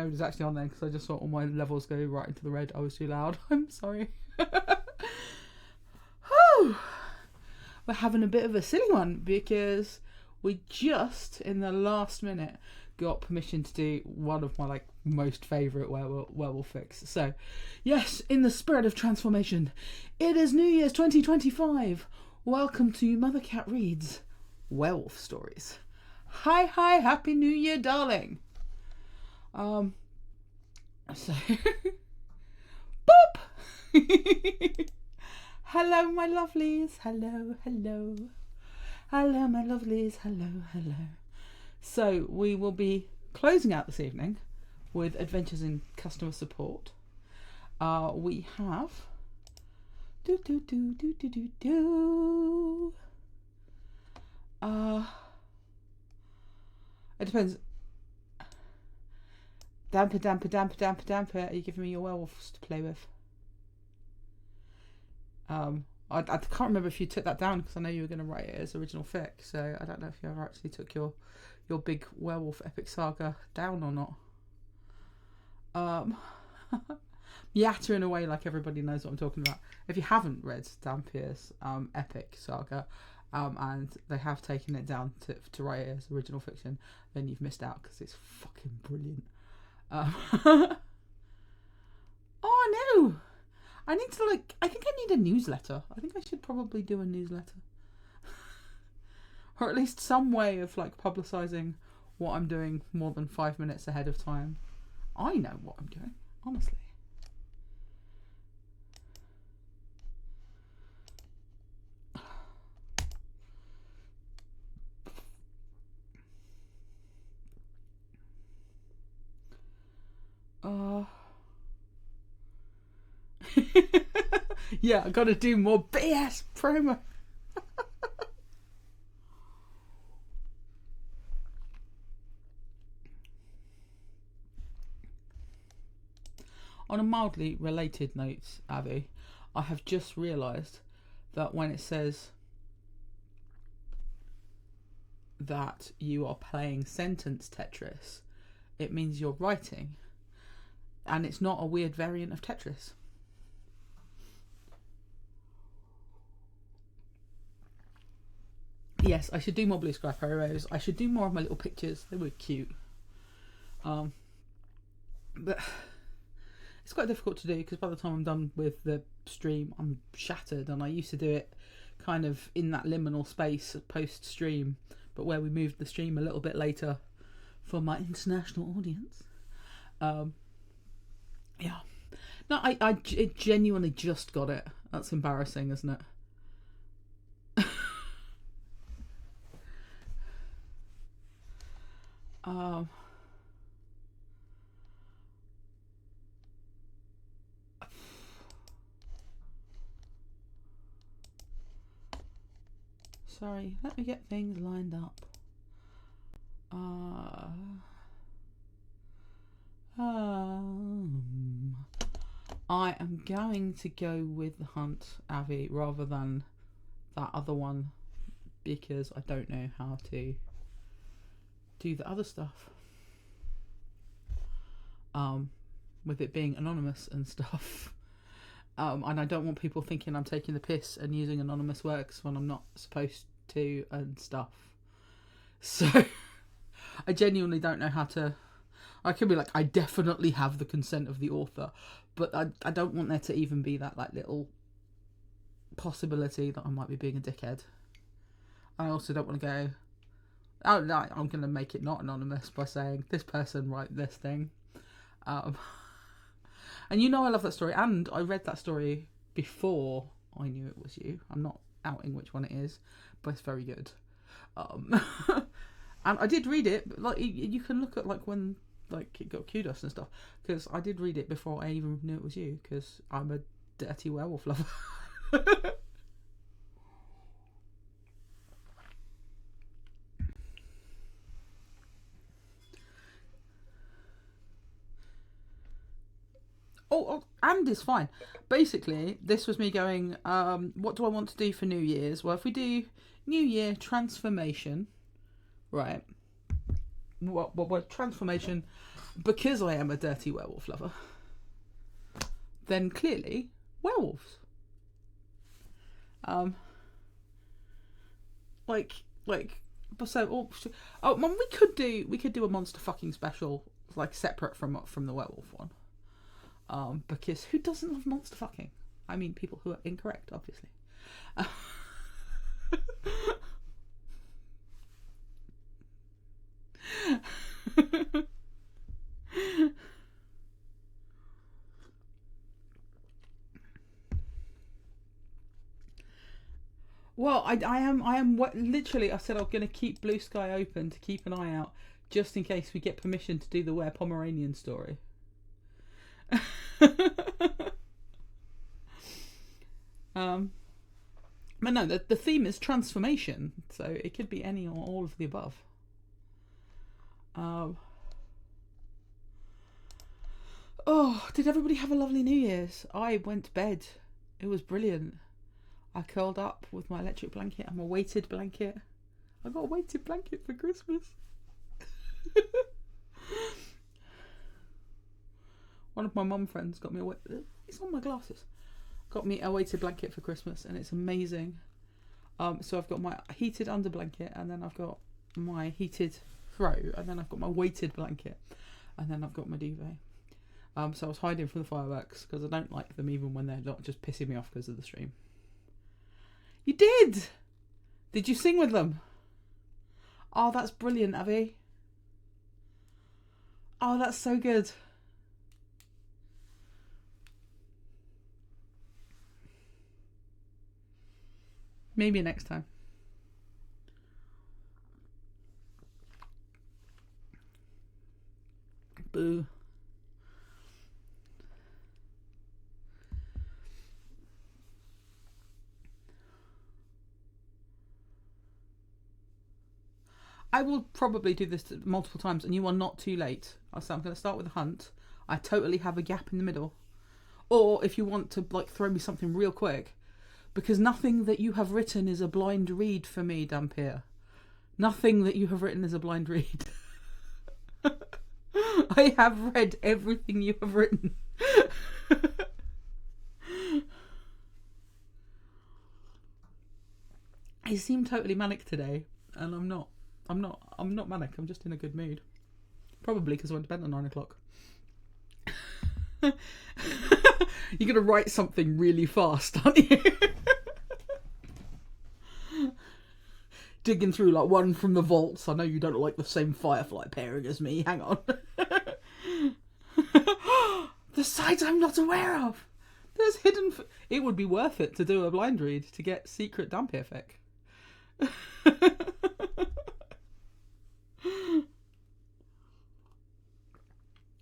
know it was actually on there because I just saw all my levels go right into the red. I was too loud. I'm sorry. We're having a bit of a silly one because we just, in the last minute, got permission to do one of my most favourite werewolf fics. So, yes, in the spirit of transformation, it is New Year's 2025. Welcome to MotherKat Reads Werewolf Stories. Hi, Happy New Year, darling. So, boop. Hello, my lovelies. Hello. Hello, my lovelies. Hello. So we will be closing out this evening with Adventures in Customer Support. We have it depends. Damper. Are you giving me your werewolves to play with? I can't remember if you took that down because I know you were going to write it as original fic, so I don't know if you ever actually took your big werewolf epic saga down or not. Yattering away like everybody knows what I'm talking about. If you haven't read Dampier's epic saga, and they have taken it down to write it as original fiction, then you've missed out because it's fucking brilliant. Oh no! I need to I think I need a newsletter. I think I should probably do a newsletter. Or at least some way of publicising what I'm doing more than 5 minutes ahead of time. I know what I'm doing, honestly. Yeah, I gotta do more BS promo. On a mildly related note, Abby, I have just realised that when it says that you are playing sentence Tetris, it means you're writing, and it's not a weird variant of Tetris. Yes, I should do more blue sky arrows. I should do more of my little pictures. They were cute. But it's quite difficult to do because by the time I'm done with the stream, I'm shattered. And I used to do it kind of in that liminal space post-stream, but where we moved the stream a little bit later for my international audience. Yeah. No, I genuinely just got it. That's embarrassing, isn't it? Sorry, let me get things lined up. I am going to go with the hunt, Avi, rather than that other one because I don't know how to do the other stuff. With it being anonymous and stuff. And I don't want people thinking I'm taking the piss and using anonymous works when I'm not supposed to and stuff. So I genuinely don't know how to. I could be like, I definitely have the consent of the author, but I don't want there to even be that little possibility that I might be being a dickhead. I also don't want to go, oh no, I'm going to make it not anonymous by saying this person wrote this thing. And you know I love that story, and I read that story before I knew it was you. I'm not outing which one it is, but it's very good. And I did read it, but you can look at when it got kudos and stuff, because I did read it before I even knew it was you, because I'm a dirty werewolf lover. Oh, and it's fine. Basically, this was me going, what do I want to do for New Year's? Well, if we do New Year transformation, right, transformation, because I am a dirty werewolf lover, then clearly werewolves. We could do a monster fucking special, like, separate from the werewolf one. Because who doesn't love monster fucking? I mean, people who are incorrect, obviously. Well, I am literally. I said I'm going to keep Blue Sky open to keep an eye out, just in case we get permission to do the Were Pomeranian story. But no, the theme is transformation, so it could be any or all of the above. Oh, did everybody have a lovely New Year's? I went to bed. It was brilliant. I curled up with my electric blanket and my weighted blanket. I got a weighted blanket for Christmas. One of my mum friends got me it's on my glasses. Got me a weighted blanket for Christmas, and it's amazing. So I've got my heated under blanket, and then I've got my heated throw, and then I've got my weighted blanket, and then I've got my duvet. So I was hiding from the fireworks because I don't like them, even when they're not just pissing me off because of the stream. You did! Did you sing with them? Oh, that's brilliant, Abby. Oh, that's so good. Maybe next time. Boo. I will probably do this multiple times, and you are not too late. So I'm going to start with a hunt. I totally have a gap in the middle. Or if you want to, like, throw me something real quick, because nothing that you have written is a blind read for me, Dampier. Nothing that you have written is a blind read. I have read everything you have written. I seem totally manic today, and I'm not manic. I'm just in a good mood. Probably because I went to bed at 9 o'clock. You're gonna write something really fast, aren't you? Digging through like one from the vaults. I know you don't like the same firefly pairing as me. Hang on. The sites I'm not aware of. There's hidden. It would be worth it to do a blind read to get secret Dampier fic.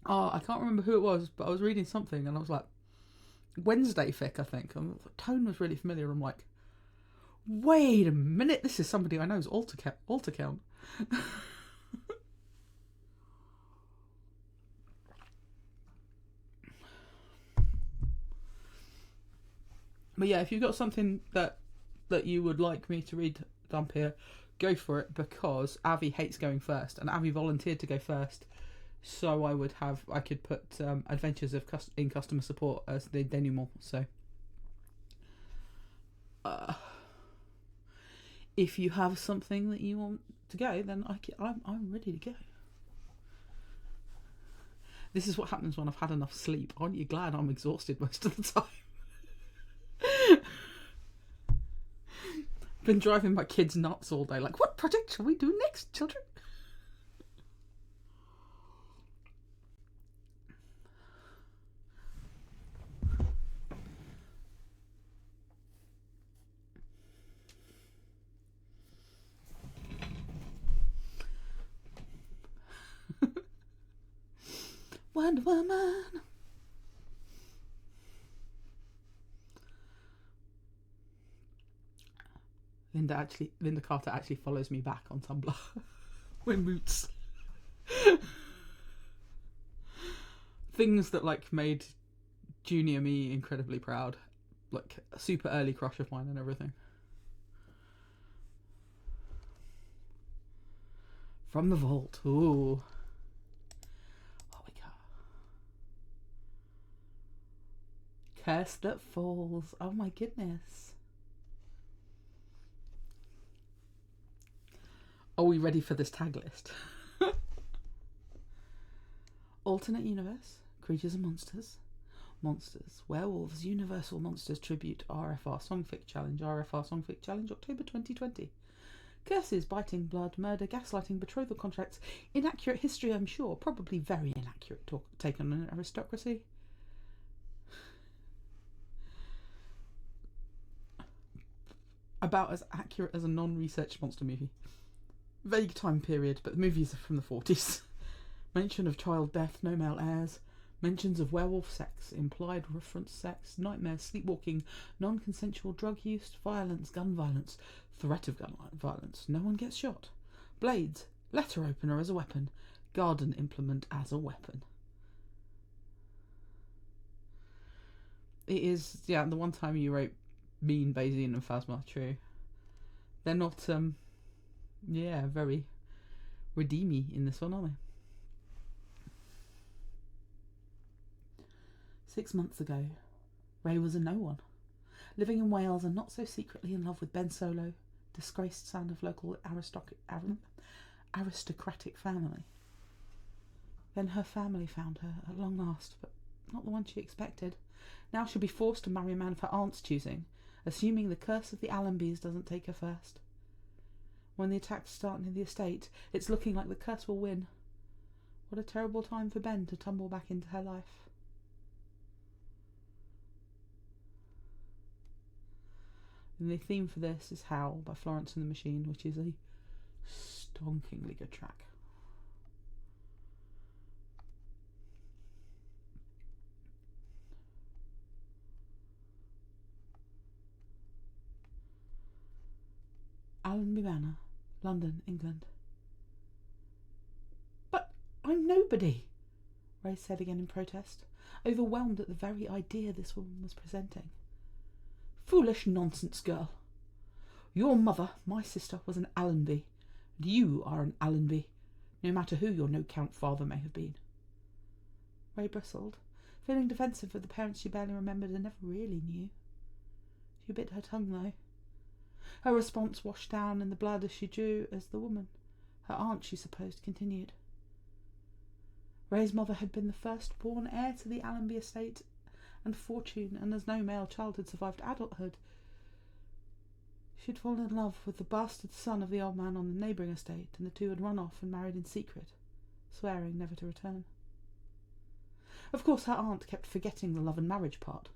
Oh, I can't remember who it was, but I was reading something and I was like, Wednesday fic, I think. And the tone was really familiar. I'm like, wait a minute, this is somebody I know's alt account. But yeah, if you've got something that you would like me to read, Dampier, go for it, because Avi hates going first, and Avi volunteered to go first, so I could put Adventures in Customer Support as the denouement. So if you have something that you want to go, then I'm ready to go. This is what happens when I've had enough sleep. Aren't you glad I'm exhausted most of the time? Been driving my kids nuts all day. Like, what project shall we do next, children? Wonder Woman. Linda Carter actually follows me back on Tumblr when moots. Things that like made junior me incredibly proud, like a super early crush of mine and everything. From the vault. Ooh. What we got? Curse that falls. Oh my goodness. Are we ready for this tag list? Alternate universe. Creatures and monsters. Monsters. Werewolves. Universal Monsters Tribute. RFR Songfic Challenge. RFR Songfic Challenge. October 2020. Curses, biting, blood, murder, gaslighting, betrothal contracts. Inaccurate history, I'm sure. Probably very inaccurate take on an aristocracy. About as accurate as a non-researched monster movie. Vague time period, but the movies are from the 40s. Mention of child death, no male heirs. Mentions of werewolf sex, implied reference sex, nightmares, sleepwalking, non-consensual drug use, violence, gun violence, threat of gun violence, no one gets shot. Blades, letter opener as a weapon, garden implement as a weapon. It is, yeah, the one time you wrote Mean, Bayesian and Phasma, true. They're not, very redeemy in this one, are they? 6 months ago, Ray was a no one, living in Wales and not so secretly in love with Ben Solo, disgraced son of local aristocratic family. Then her family found her at long last, but not the one she expected. Now she'll be forced to marry a man of her aunt's choosing, assuming the curse of the Allenbys doesn't take her first. When the attacks start near the estate, it's looking like the curse will win. What a terrible time for Ben to tumble back into her life. And the theme for this is Howl by Florence and the Machine, which is a stonkingly good track. Allenby Manor, London, England. But I'm nobody, Ray said again in protest, overwhelmed at the very idea this woman was presenting. Foolish nonsense, girl. Your mother, my sister, was an Allenby, and you are an Allenby, no matter who your no-count father may have been. Ray bristled, feeling defensive of the parents she barely remembered and never really knew. She bit her tongue, though. Her response washed down in the blood as she drew as the woman, her aunt she supposed, continued. Ray's mother had been the first-born heir to the Allenby estate and fortune, and as no male child had survived adulthood, she'd fallen in love with the bastard son of the old man on the neighbouring estate, and the two had run off and married in secret, swearing never to return. Of course, her aunt kept forgetting the love and marriage part,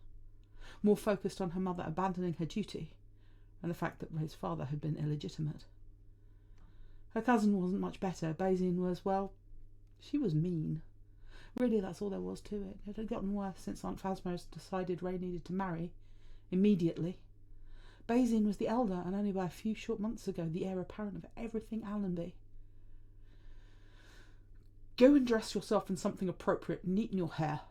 more focused on her mother abandoning her duty, and the fact that Ray's father had been illegitimate. Her cousin wasn't much better. Bayesian was, well, she was mean. Really, that's all there was to it. It had gotten worse since Aunt Phasma decided Ray needed to marry. Immediately. Bayesian was the elder, and only by a few short months ago the heir apparent of everything Allenby. Go and dress yourself in something appropriate and neaten your hair.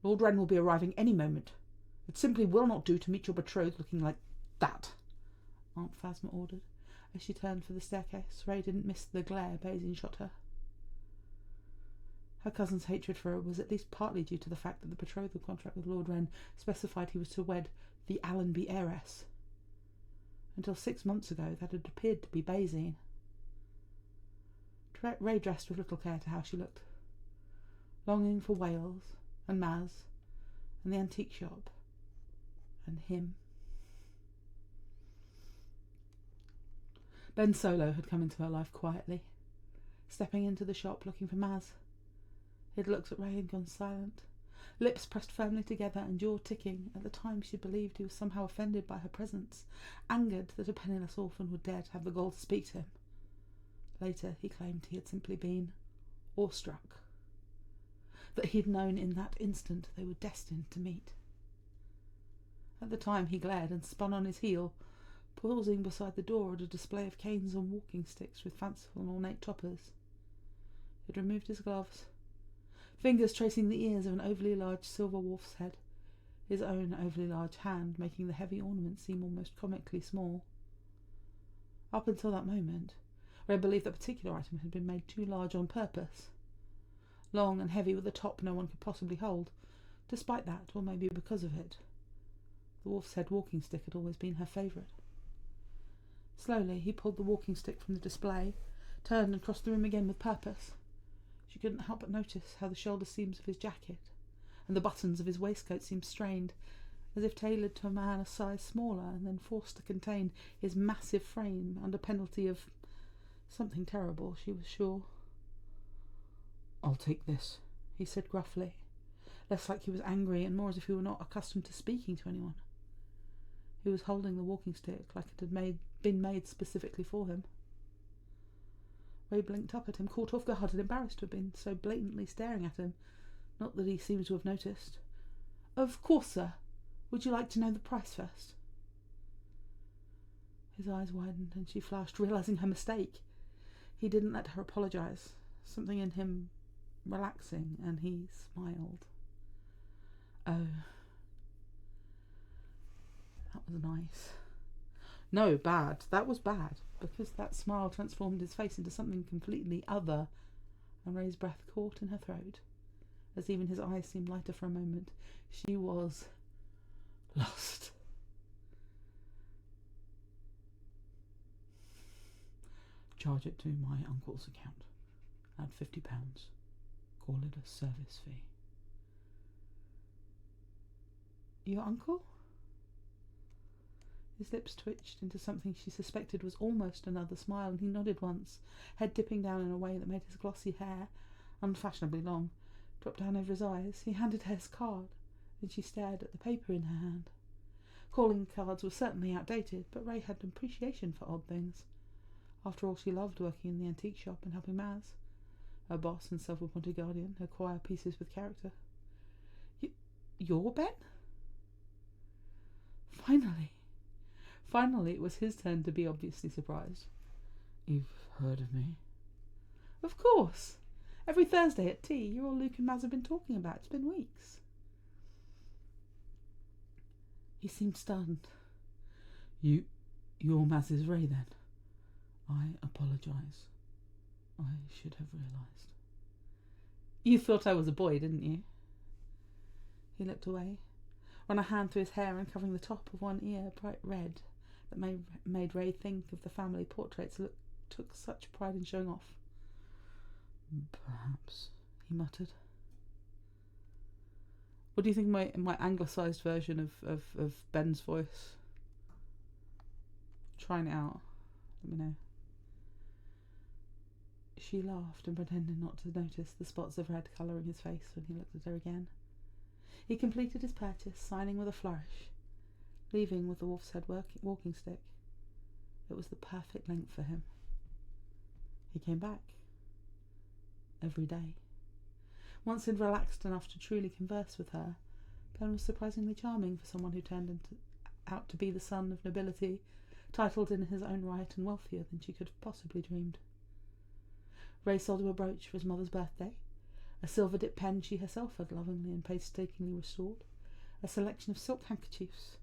Lord Wren will be arriving any moment. It simply will not do to meet your betrothed looking like that, Aunt Phasma ordered. As she turned for the staircase, Ray didn't miss the glare Bayesian shot her. Her cousin's hatred for her was at least partly due to the fact that the betrothal contract with Lord Wren specified he was to wed the Allenby heiress. Until 6 months ago, that had appeared to be Bayesian. Ray dressed with little care to how she looked, longing for Wales and Maz and the antique shop and him. Ben Solo had come into her life quietly, stepping into the shop looking for Maz. He had looked at Ray and gone silent, lips pressed firmly together and jaw ticking. At the time she believed he was somehow offended by her presence, angered that a penniless orphan would dare to have the gall to speak to him. Later he claimed he had simply been awestruck, that he had known in that instant they were destined to meet. At the time he glared and spun on his heel, pausing beside the door at a display of canes and walking sticks with fanciful and ornate toppers. He had removed his gloves, fingers tracing the ears of an overly large silver wolf's head, his own overly large hand making the heavy ornament seem almost comically small. Up until that moment, Ray believed that particular item had been made too large on purpose. Long and heavy with a top no one could possibly hold. Despite that, or maybe because of it, the wolf's head walking stick had always been her favourite. Slowly, he pulled the walking stick from the display, turned and crossed the room again with purpose. She couldn't help but notice how the shoulder seams of his jacket and the buttons of his waistcoat seemed strained, as if tailored to a man a size smaller and then forced to contain his massive frame under penalty of something terrible, she was sure. "I'll take this," he said gruffly, less like he was angry and more as if he were not accustomed to speaking to anyone. He was holding the walking stick like it had been made specifically for him. Ray blinked up at him, caught off guard and embarrassed to have been so blatantly staring at him. Not that he seemed to have noticed. "Of course, sir. Would you like to know the price first?" His eyes widened and she flushed, realising her mistake. He didn't let her apologise, something in him relaxing, and he smiled. "Oh, that was nice." No, bad. That was bad, because that smile transformed his face into something completely other, and Ray's breath caught in her throat, as even his eyes seemed lighter for a moment. She was lost. "Charge it to my uncle's account. Add £50. Call it a service fee." "Your uncle?" His lips twitched into something she suspected was almost another smile, and he nodded once, head dipping down in a way that made his glossy hair, unfashionably long, drop down over his eyes. He handed her his card, and she stared at the paper in her hand. Calling cards was certainly outdated, but Ray had an appreciation for odd things. After all, she loved working in the antique shop and helping Maz, her boss and self-appointed guardian, acquire pieces with character. You're Ben?" Finally, it was his turn to be obviously surprised. "You've heard of me?" "Of course. Every Thursday at tea, you're all Luke and Maz have been talking about. It's been weeks." He seemed stunned. You're Maz's Ray, then?" "I apologise. I should have realised." "You thought I was a boy, didn't you?" He looked away, ran a hand through his hair, uncovering the top of one ear, bright red, that made Ray think of the family portraits Luke took such pride in showing off. "Perhaps," he muttered. What do you think of my anglicised version of Ben's voice? Trying it out. Let me know. She laughed and pretended not to notice the spots of red colouring his face when he looked at her again. He completed his purchase, signing with a flourish, leaving with the wolf's head walking stick. It was the perfect length for him. He came back. Every day. Once he'd relaxed enough to truly converse with her, Ben was surprisingly charming for someone who turned out to be the son of nobility, titled in his own right and wealthier than she could have possibly dreamed. Ray sold him a brooch for his mother's birthday, a silver-dipped pen she herself had lovingly and painstakingly restored, a selection of silk handkerchiefs,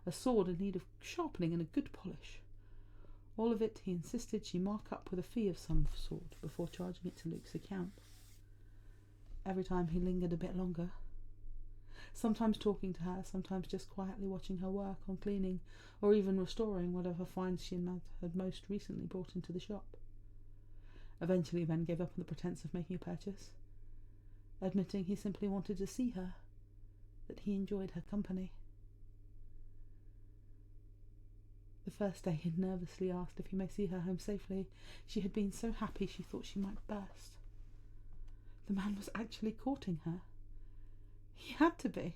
a sword in need of sharpening and a good polish. All of it he insisted she mark up with a fee of some sort before charging it to Luke's account. Every time he lingered a bit longer, sometimes talking to her, sometimes just quietly watching her work on cleaning or even restoring whatever finds she and Matt had most recently brought into the shop. Eventually Ben gave up on the pretense of making a purchase, admitting he simply wanted to see her, that he enjoyed her company. The first day he nervously asked if he may see her home safely. She had been so happy she thought she might burst. The man was actually courting her. He had to be.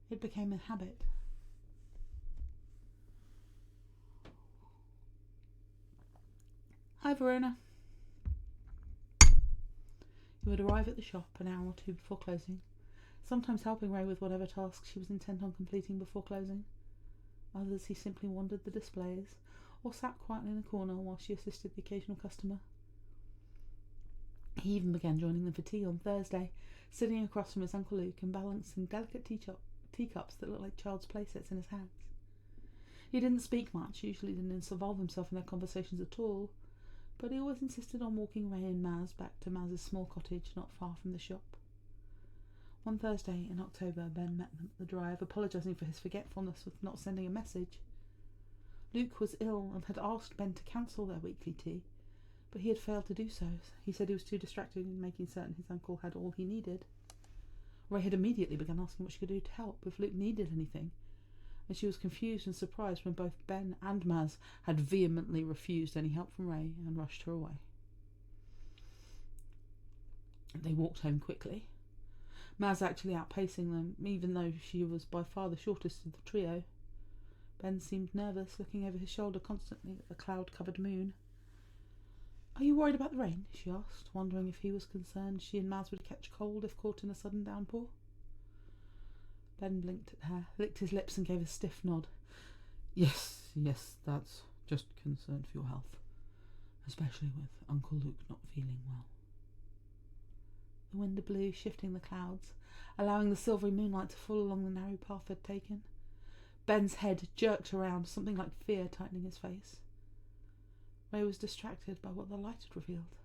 It became a habit. Hi, Verona. He would arrive at the shop an hour or two before closing, sometimes helping Ray with whatever tasks she was intent on completing before closing. Others he simply wandered the displays, or sat quietly in a corner while she assisted the occasional customer. He even began joining them for tea on Thursday, sitting across from his Uncle Luke and balancing delicate teacups that looked like child's playsets in his hands. He didn't speak much, usually didn't involve himself in their conversations at all, but he always insisted on walking Ray and Maz back to Maz's small cottage not far from the shop. One Thursday in October, Ben met them at the drive, apologising for his forgetfulness with not sending a message. Luke was ill and had asked Ben to cancel their weekly tea, but he had failed to do so. He said he was too distracted in making certain his uncle had all he needed. Ray had immediately begun asking what she could do to help if Luke needed anything, and she was confused and surprised when both Ben and Maz had vehemently refused any help from Ray and rushed her away. They walked home quickly, Maz actually outpacing them, even though she was by far the shortest of the trio. Ben seemed nervous, looking over his shoulder constantly at the cloud-covered moon. "Are you worried about the rain?" she asked, wondering if he was concerned she and Maz would catch cold if caught in a sudden downpour. Ben blinked at her, licked his lips and gave a stiff nod. Yes, that's just concerned for your health, especially with Uncle Luke not feeling well." The wind blew, shifting the clouds, allowing the silvery moonlight to fall along the narrow path they'd taken. Ben's head jerked around, something like fear tightening his face. Ray was distracted by what the light had revealed.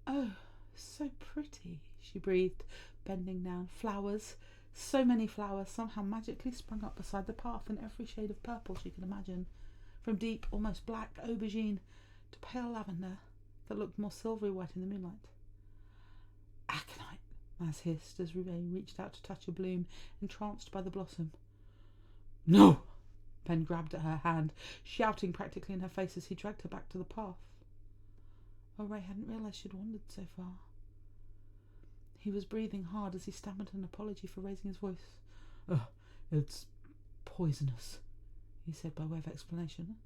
"Oh, so pretty," she breathed, bending down. "Flowers, so many flowers, somehow magically sprung up beside the path in every shade of purple she could imagine, from deep, almost black aubergine to pale lavender that looked more silvery white in the moonlight." "Aconite," Maz hissed as Ray reached out to touch a bloom, entranced by the blossom. "No!" Ben grabbed at her hand, shouting practically in her face as he dragged her back to the path. Oh, Ray hadn't realised she'd wandered so far. He was breathing hard as he stammered an apology for raising his voice. "It's poisonous," he said by way of explanation.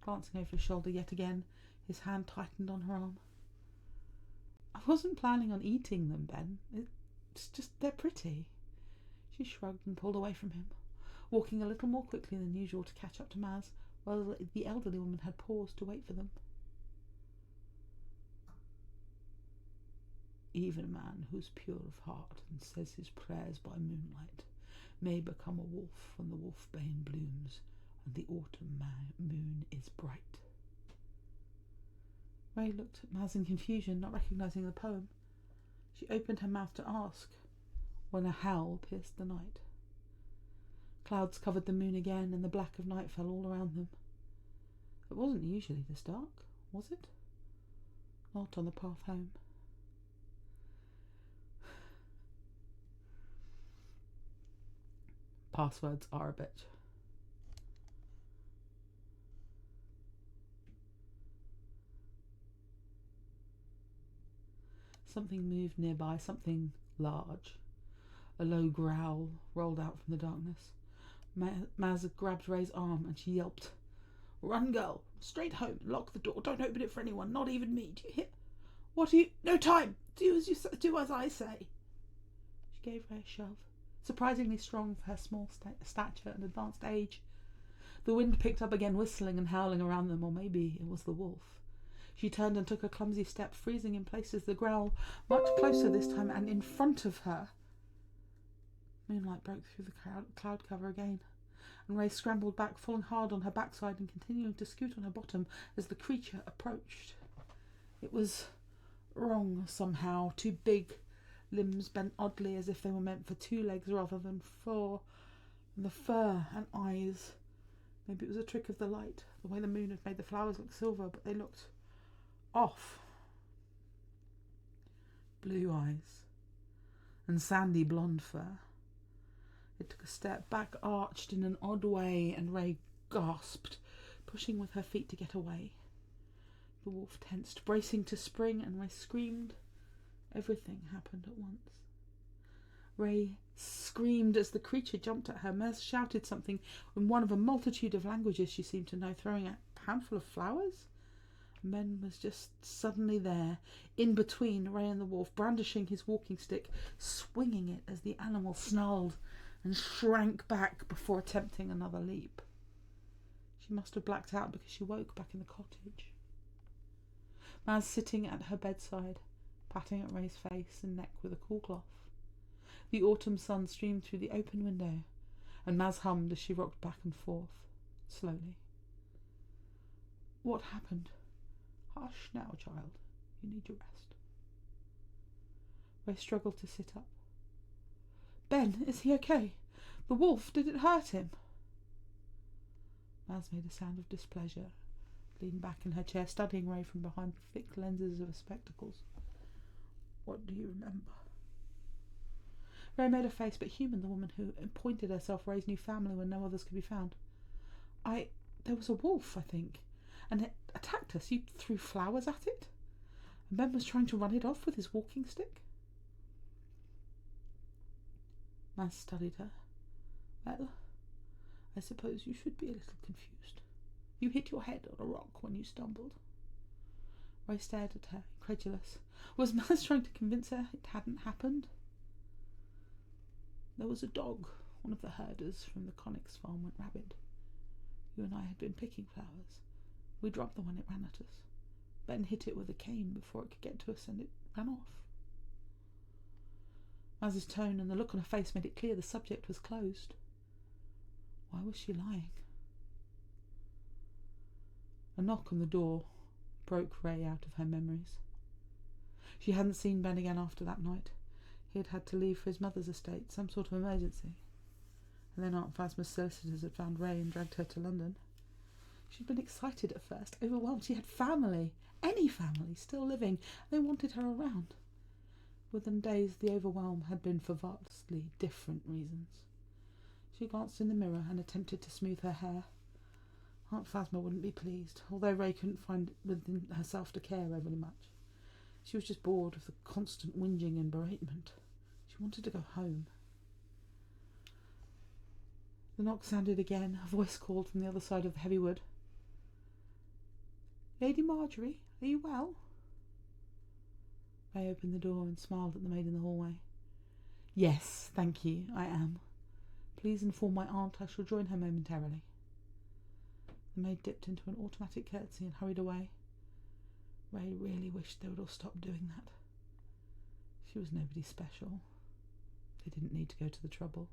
Glancing over his shoulder yet again, his hand tightened on her arm. "I wasn't planning on eating them, Ben. It's just they're pretty." She shrugged and pulled away from him, walking a little more quickly than usual to catch up to Maz, while the elderly woman had paused to wait for them. "Even a man who's pure of heart and says his prayers by moonlight may become a wolf when the wolfbane blooms and the autumn moon is bright." Ray looked at Maz in confusion, not recognising the poem. She opened her mouth to ask, when a howl pierced the night. Clouds covered the moon again, and the black of night fell all around them. It wasn't usually this dark, was it? Not on the path home. Passwords are a bitch. Something moved nearby, something large. A low growl rolled out from the darkness. Maz grabbed Ray's arm and she yelped. "Run, girl! Straight home! Lock the door! Don't open it for anyone, not even me! Do you hear? What are you? No time! Do as I say!" She gave Ray a shove, surprisingly strong for her small stature and advanced age. The wind picked up again, whistling and howling around them, or maybe it was the wolf. She turned and took a clumsy step, freezing in places, the growl much closer this time and in front of her. Moonlight broke through the cloud cover again, and Ray scrambled back, falling hard on her backside and continuing to scoot on her bottom as the creature approached. It was wrong somehow, too big, limbs bent oddly as if they were meant for 2 legs rather than 4, and the fur and eyes. Maybe it was a trick of the light, the way the moon had made the flowers look silver, but they looked off. Blue eyes and sandy blonde fur. It took a step back, arched in an odd way, and Ray gasped, pushing with her feet to get away. The wolf tensed, bracing to spring, and Ray screamed. Everything happened at once. Ray screamed as the creature jumped at her. Maz shouted something in one of a multitude of languages she seemed to know, throwing a handful of flowers. Ben was just suddenly there, in between Ray and the wolf, brandishing his walking stick, swinging it as the animal snarled and shrank back before attempting another leap. She must have blacked out because she woke back in the cottage. Maz sitting at her bedside, patting at Ray's face and neck with a cool cloth. The autumn sun streamed through the open window, and Maz hummed as she rocked back and forth, slowly. What happened? Hush now, child. You need your rest. Ray struggled to sit up. Ben, is he okay? The wolf, did it hurt him? Maz made a sound of displeasure, leaned back in her chair, studying Ray from behind the thick lenses of her spectacles. What do you remember? Ray made a face, but human, the woman who appointed herself Ray's new family when no others could be found. There was a wolf, I think, and it attacked us. You threw flowers at it, and Ben was trying to run it off with his walking stick. Maz studied her. Well, I suppose you should be a little confused. You hit your head on a rock when you stumbled. Ray stared at her, incredulous. Was Maz trying to convince her it hadn't happened? There was a dog. One of the herders from the Connix farm went rabid. You and I had been picking flowers. We dropped the one it ran at us. Ben hit it with a cane before it could get to us, and it ran off. Maz's tone and the look on her face made it clear the subject was closed. Why was she lying? A knock on the door broke Ray out of her memories. She hadn't seen Ben again after that night. He had had to leave for his mother's estate, some sort of emergency. And then Aunt Phasma's solicitors had found Ray and dragged her to London. She'd been excited at first, overwhelmed. She had family, any family, still living. They wanted her around. Within days, the overwhelm had been for vastly different reasons. She glanced in the mirror and attempted to smooth her hair. Aunt Phasma wouldn't be pleased, although Ray couldn't find within herself to care overly much. She was just bored of the constant whinging and beratement. She wanted to go home. The knock sounded again. A voice called from the other side of the heavy wood. Lady Marjorie, are you well? Ray opened the door and smiled at the maid in the hallway. Yes, thank you, I am. Please inform my aunt I shall join her momentarily. The maid dipped into an automatic curtsy and hurried away. Ray really wished they would all stop doing that. She was nobody special. They didn't need to go to the trouble.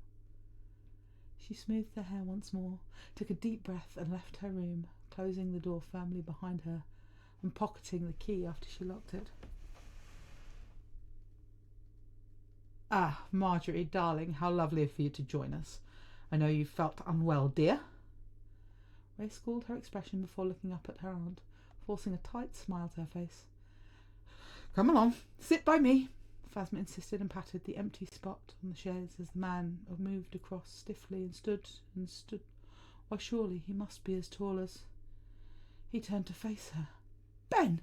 She smoothed her hair once more, took a deep breath and left her room, closing the door firmly behind her and pocketing the key after she locked it. Ah, Marjorie, darling, how lovely for you to join us. I know you felt unwell, dear. Ray schooled her expression before looking up at her aunt, forcing a tight smile to her face. Come along, sit by me, Phasma insisted, and patted the empty spot on the chaise as the man moved across stiffly and stood. Why, surely he must be as tall as... He turned to face her. Ben!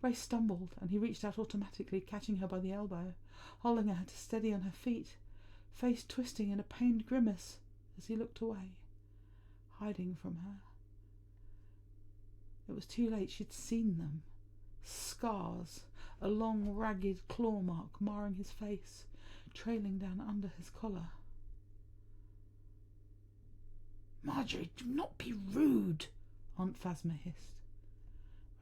Ray stumbled, and he reached out automatically, catching her by the elbow, holding her to steady on her feet, face twisting in a pained grimace as he looked away, hiding from her. It was too late. She'd seen them. Scars, a long ragged claw mark marring his face, trailing down under his collar. Marjorie, do not be rude, Aunt Phasma hissed.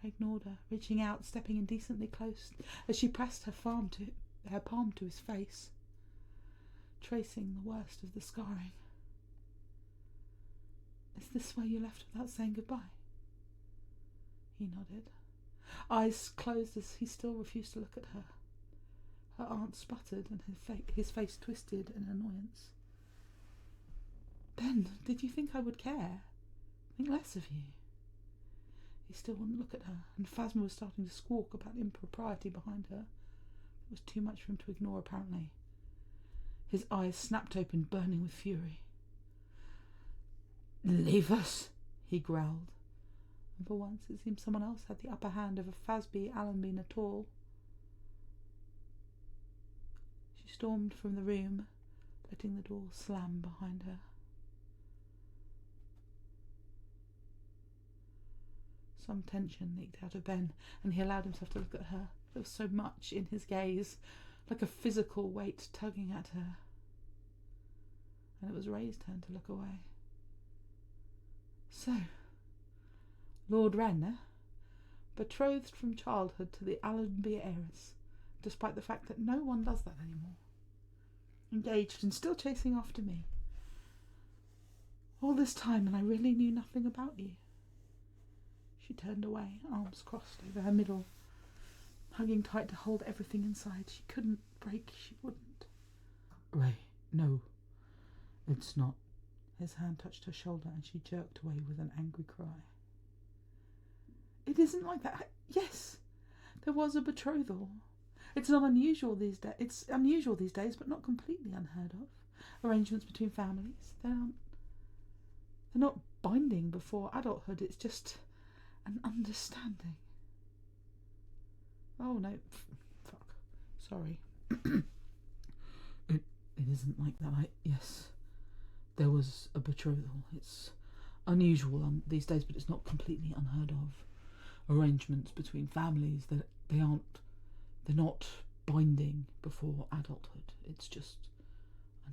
Ray ignored her, reaching out, stepping indecently close as she pressed her palm to his face, tracing the worst of the scarring. Is this where you left without saying goodbye? He nodded, eyes closed as he still refused to look at her. Her aunt sputtered and his face twisted in annoyance. Ben, did you think I would care? Think less of you? He still wouldn't look at her, and Phasma was starting to squawk about impropriety behind her. It was too much for him to ignore, apparently. His eyes snapped open, burning with fury. Leave us, he growled. And for once it seemed someone else had the upper hand over Phasby Allenby at all. She stormed from the room, letting the door slam behind her. Some tension leaked out of Ben, and he allowed himself to look at her. There was so much in his gaze, like a physical weight tugging at her. And it was Ray's turn to look away. So, Lord Wren, betrothed from childhood to the Allenby heiress, despite the fact that no one does that anymore. engaged and still chasing after me. All this time, and I really knew nothing about you. She turned away, arms crossed over her middle, hugging tight to hold everything inside. She couldn't break, she wouldn't. Ray, no, it's not. His hand touched her shoulder and she jerked away with an angry cry. It isn't like that. Yes, there was a betrothal. It's not unusual these days. It's unusual these days, but not completely unheard of. Arrangements between families, they're not binding before adulthood. It's just an understanding. Oh no, fuck. Sorry. It isn't like that. Yes, there was a betrothal. It's unusual these days, but it's not completely unheard of. Arrangements between families, that they're not binding before adulthood. It's just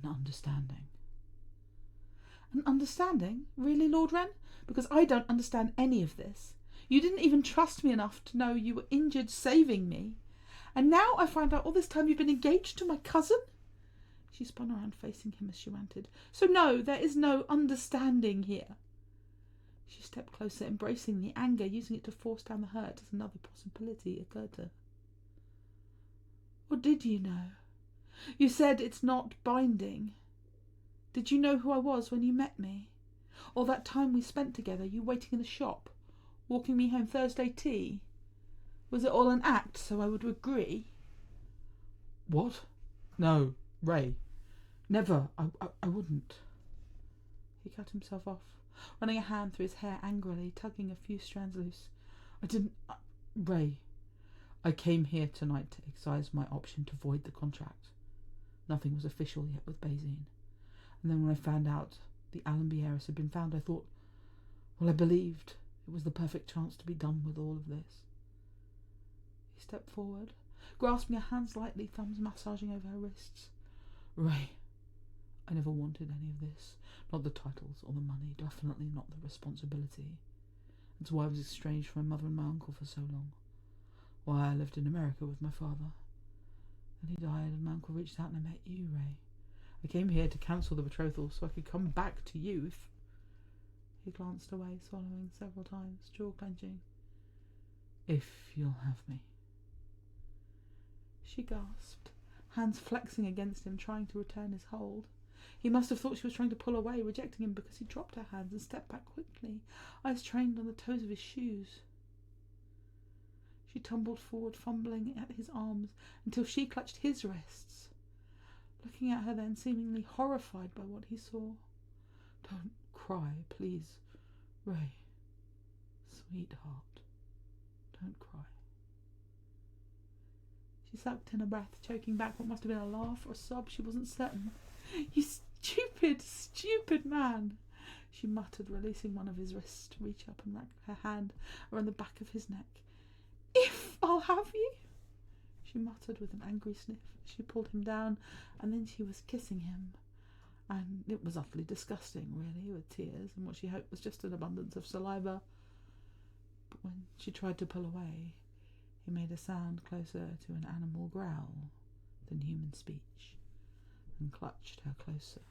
an understanding. An understanding? Really, Lord Wren? Because I don't understand any of this. You didn't even trust me enough to know you were injured saving me. And now I find out all this time you've been engaged to my cousin? She spun around facing him as she ranted. So no, there is no understanding here. She stepped closer, embracing the anger, using it to force down the hurt as another possibility occurred to her. Or did you know? You said it's not binding. Did you know who I was when you met me? Or that time we spent together, you waiting in the shop, walking me home Thursday tea? Was it all an act so I would agree? What? No, Ray. Never. I wouldn't. He cut himself off, running a hand through his hair angrily, tugging a few strands loose. I didn't... Ray, I came here tonight to exercise my option to void the contract. Nothing was official yet with Basine. And then when I found out the Allenby heiress had been found, I thought, well, I believed it was the perfect chance to be done with all of this. He stepped forward, grasping her hands lightly, thumbs massaging over her wrists. Ray, I never wanted any of this. Not the titles or the money, definitely not the responsibility. It's why I was estranged from my mother and my uncle for so long. Why I lived in America with my father. Then he died and my uncle reached out and I met you, Ray. I came here to cancel the betrothal so I could come back to youth. He glanced away, swallowing several times, jaw clenching. If you'll have me. She gasped, hands flexing against him, trying to return his hold. He must have thought she was trying to pull away, rejecting him because he dropped her hands and stepped back quickly, eyes trained on the toes of his shoes. She tumbled forward, fumbling at his arms until she clutched his wrists, looking at her then, seemingly horrified by what he saw. Don't cry, please, Ray. Sweetheart, don't cry. She sucked in a breath, choking back what must have been a laugh or a sob. She wasn't certain. You stupid, stupid man, she muttered, releasing one of his wrists to reach up and wrap her hand around the back of his neck. If I'll have you, she muttered with an angry sniff. She pulled him down, and then she was kissing him. And it was utterly disgusting, really, with tears and what she hoped was just an abundance of saliva. But when she tried to pull away, he made a sound closer to an animal growl than human speech, and clutched her closer.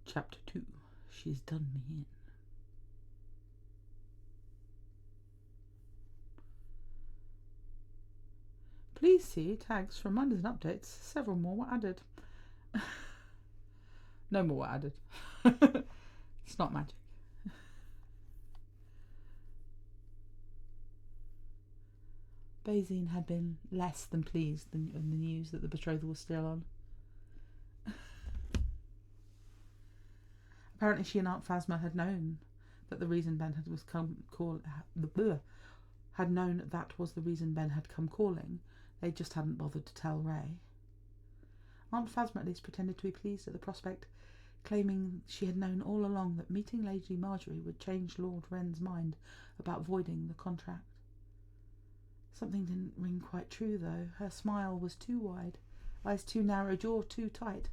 Chapter 2. She's done me in. Please see tags for reminders and updates. Several more were added. No more were added. It's not magic. Basine had been less than pleased in the news that the betrothal was still on. Apparently she and Aunt Phasma had known that the reason Ben had had known that was the reason Ben had come calling. They just hadn't bothered to tell Ray. Aunt Phasma at least pretended to be pleased at the prospect, claiming she had known all along that meeting Lady Marjorie would change Lord Wren's mind about voiding the contract. Something didn't ring quite true, though. Her smile was too wide, eyes too narrow, jaw too tight.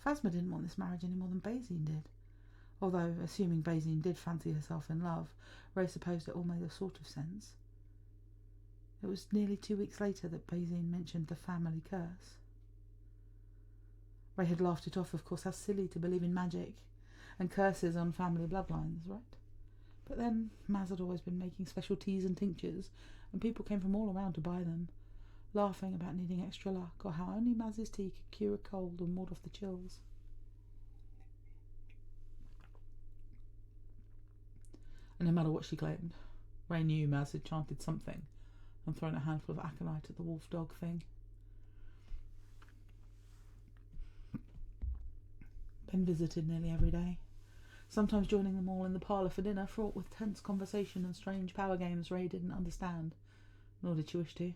Phasma didn't want this marriage any more than Basine did, although, assuming Basine did fancy herself in love, Ray supposed it all made a sort of sense. It was nearly 2 weeks later that Basine mentioned the family curse. Ray had laughed it off, of course. How silly to believe in magic and curses on family bloodlines, right? But then Maz had always been making special teas and tinctures, and people came from all around to buy them, laughing about needing extra luck, or how only Maz's tea could cure a cold and ward off the chills. And no matter what she claimed, Ray knew Maz had chanted something and thrown a handful of aconite at the wolf dog thing. Ben visited nearly every day, sometimes joining them all in the parlour for dinner, fraught with tense conversation and strange power games Ray didn't understand, nor did she wish to.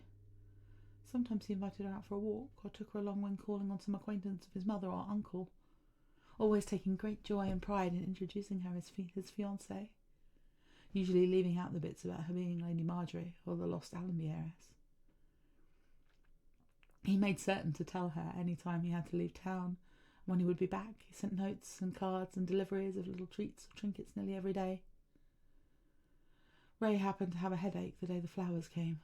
Sometimes he invited her out for a walk, or took her along when calling on some acquaintance of his mother or uncle, always taking great joy and pride in introducing her as his fiancée, usually leaving out the bits about her being Lady Marjorie or the lost Allenby heiress. He made certain to tell her any time he had to leave town. When he would be back, he sent notes and cards and deliveries of little treats or trinkets nearly every day. Ray happened to have a headache the day the flowers came.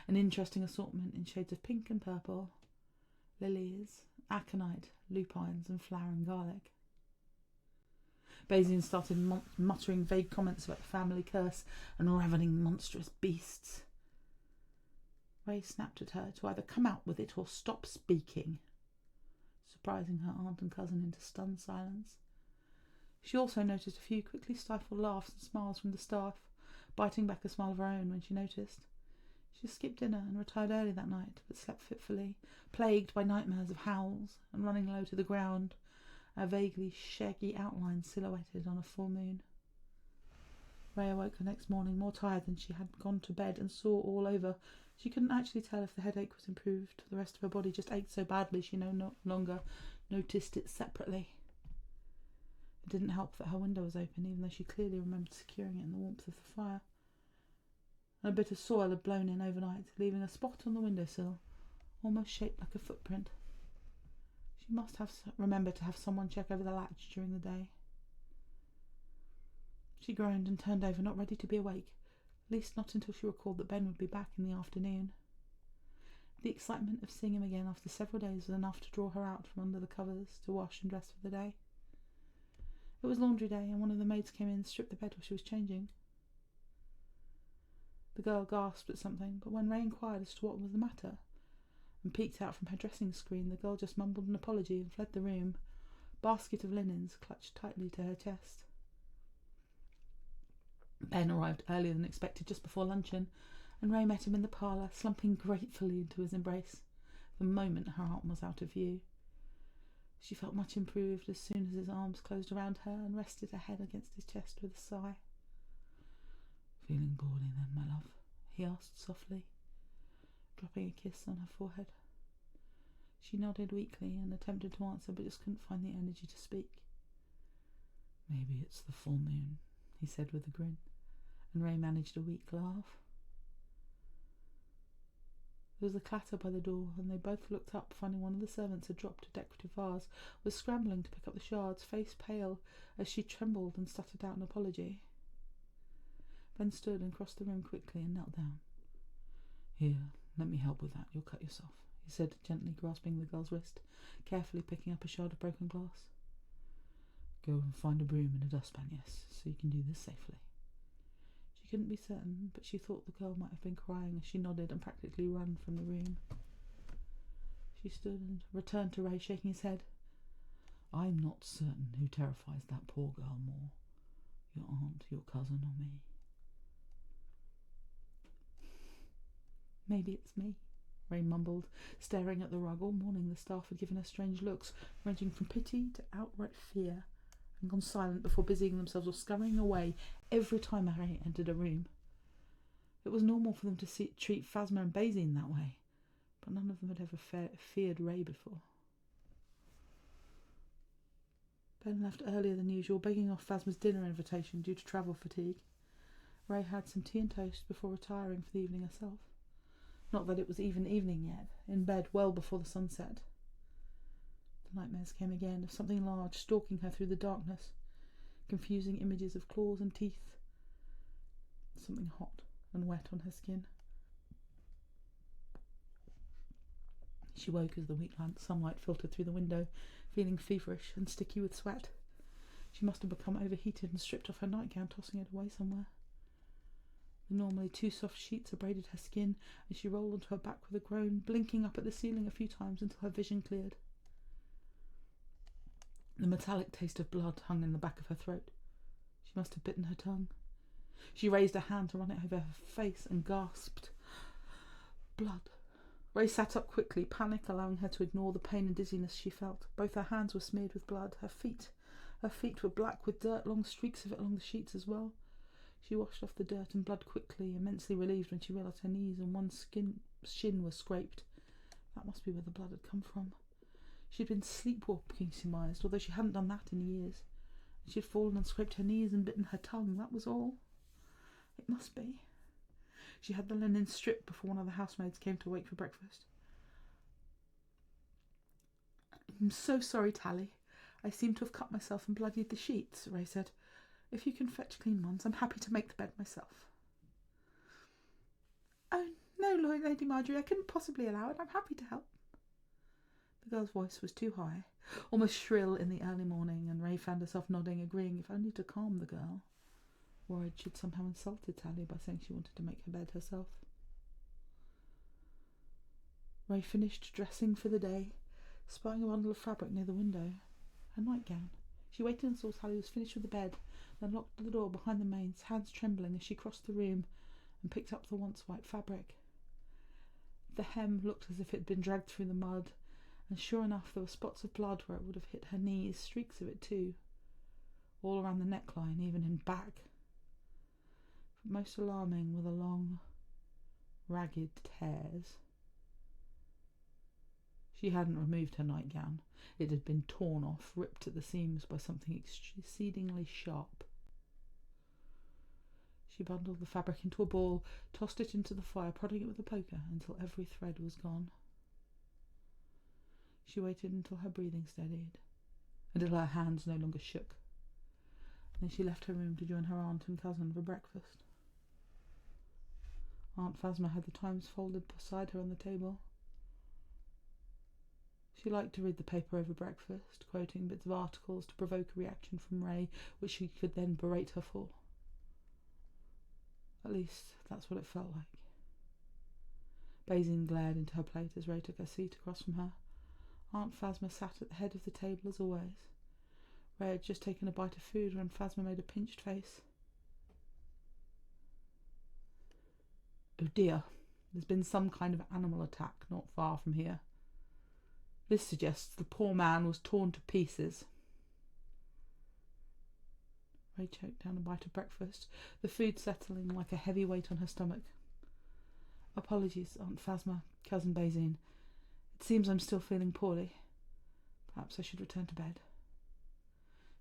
An interesting assortment in shades of pink and purple, lilies, aconite, lupines and flowering garlic. Basine started muttering vague comments about the family curse and ravening monstrous beasts. Ray snapped at her to either come out with it or stop speaking, surprising her aunt and cousin into stunned silence. She also noticed a few quickly stifled laughs and smiles from the staff, biting back a smile of her own when she noticed. She skipped dinner and retired early that night, but slept fitfully, plagued by nightmares of howls and running low to the ground, a vaguely shaggy outline silhouetted on a full moon. Ray awoke the next morning more tired than she had gone to bed and sore all over. She couldn't actually tell if the headache was improved. The rest of her body just ached so badly she no longer noticed it separately. It didn't help that her window was open, even though she clearly remembered securing it in the warmth of the fire. And a bit of soil had blown in overnight, leaving a spot on the windowsill, almost shaped like a footprint. She must have remembered to have someone check over the latch during the day. She groaned and turned over, not ready to be awake, at least not until she recalled that Ben would be back in the afternoon. The excitement of seeing him again after several days was enough to draw her out from under the covers to wash and dress for the day. It was laundry day, and one of the maids came in and stripped the bed while she was changing. The girl gasped at something, but when Ray inquired as to what was the matter and peeked out from her dressing screen, the girl just mumbled an apology and fled the room, basket of linens clutched tightly to her chest. Ben arrived earlier than expected, just before luncheon, and Ray met him in the parlour, slumping gratefully into his embrace the moment her aunt was out of view. She felt much improved as soon as his arms closed around her and rested her head against his chest with a sigh. "Feeling poorly then, my love?" he asked softly, dropping a kiss on her forehead. She nodded weakly and attempted to answer, but just couldn't find the energy to speak. "Maybe it's the full moon," he said with a grin, and Ray managed a weak laugh. There was a clatter by the door, and they both looked up, finding one of the servants had dropped a decorative vase, was scrambling to pick up the shards, face pale, as she trembled and stuttered out an apology. Ben stood and crossed the room quickly and knelt down. "Here, let me help with that. You'll cut yourself," he said, gently grasping the girl's wrist, carefully picking up a shard of broken glass. "Go and find a broom and a dustpan, yes, so you can do this safely." She couldn't be certain, but she thought the girl might have been crying as she nodded and practically ran from the room. She stood and returned to Ray, shaking his head. "I'm not certain who terrifies that poor girl more, your aunt, your cousin, or me." "Maybe it's me," Ray mumbled, staring at the rug. All morning the staff had given her strange looks, ranging from pity to outright fear, and gone silent before busying themselves or scurrying away every time Ray entered a room. It was normal for them to treat Phasma and Basine that way, but none of them had ever feared Ray before. Ben left earlier than usual, begging off Phasma's dinner invitation due to travel fatigue. Ray had some tea and toast before retiring for the evening herself. Not that it was even evening yet, in bed well before the sun set. The nightmares came again, of something large stalking her through the darkness, confusing images of claws and teeth, something hot and wet on her skin. She woke as the weak sunlight filtered through the window, feeling feverish and sticky with sweat. She must have become overheated and stripped off her nightgown, tossing it away somewhere. The normally too soft sheets abraded her skin, and she rolled onto her back with a groan, blinking up at the ceiling a few times until her vision cleared. The metallic taste of blood hung in the back of her throat. She must have bitten her tongue. She raised a hand to run it over her face and gasped. Blood. Ray sat up quickly, panic allowing her to ignore the pain and dizziness she felt. Both her hands were smeared with blood. Her feet were black with dirt, long streaks of it along the sheets as well. She washed off the dirt and blood quickly, immensely relieved when she realised her knees and one shin was scraped. That must be where the blood had come from. She'd been sleepwalking, she surmised, although she hadn't done that in years. She'd fallen and scraped her knees and bitten her tongue, that was all. It must be. She had the linen stripped before one of the housemaids came to wake for breakfast. I'm so sorry, Tally. I seem to have cut myself and bloodied the sheets, Ray said. If you can fetch clean ones, I'm happy to make the bed myself. Oh, no, Lady Marjorie, I couldn't possibly allow it. I'm happy to help. The girl's voice was too high, almost shrill in the early morning, and Ray found herself nodding, agreeing, if only to calm the girl, worried she'd somehow insulted Tally by saying she wanted to make her bed herself. Ray finished dressing for the day, spying a bundle of fabric near the window. Her nightgown. She waited and saw Tally was finished with the bed, then locked the door behind the mains, hands trembling as she crossed the room and picked up the once white fabric. The hem looked as if it had been dragged through the mud, and sure enough there were spots of blood where it would have hit her knees, streaks of it too, all around the neckline, even in back. But most alarming were the long, ragged tears. She hadn't removed her nightgown. It had been torn off, ripped at the seams by something exceedingly sharp. She bundled the fabric into a ball, tossed it into the fire, prodding it with a poker until every thread was gone. She waited until her breathing steadied, until her hands no longer shook. Then she left her room to join her aunt and cousin for breakfast. Aunt Phasma had the Times folded beside her on the table. She liked to read the paper over breakfast, quoting bits of articles to provoke a reaction from Ray, which she could then berate her for. At least, that's what it felt like. Basin glared into her plate as Ray took her seat across from her. Aunt Phasma sat at the head of the table as always. Ray had just taken a bite of food when Phasma made a pinched face. Oh dear, there's been some kind of animal attack not far from here. This suggests the poor man was torn to pieces. Ray choked down a bite of breakfast, the food settling like a heavy weight on her stomach. Apologies, Aunt Phasma, Cousin Basin. It seems I'm still feeling poorly. Perhaps I should return to bed.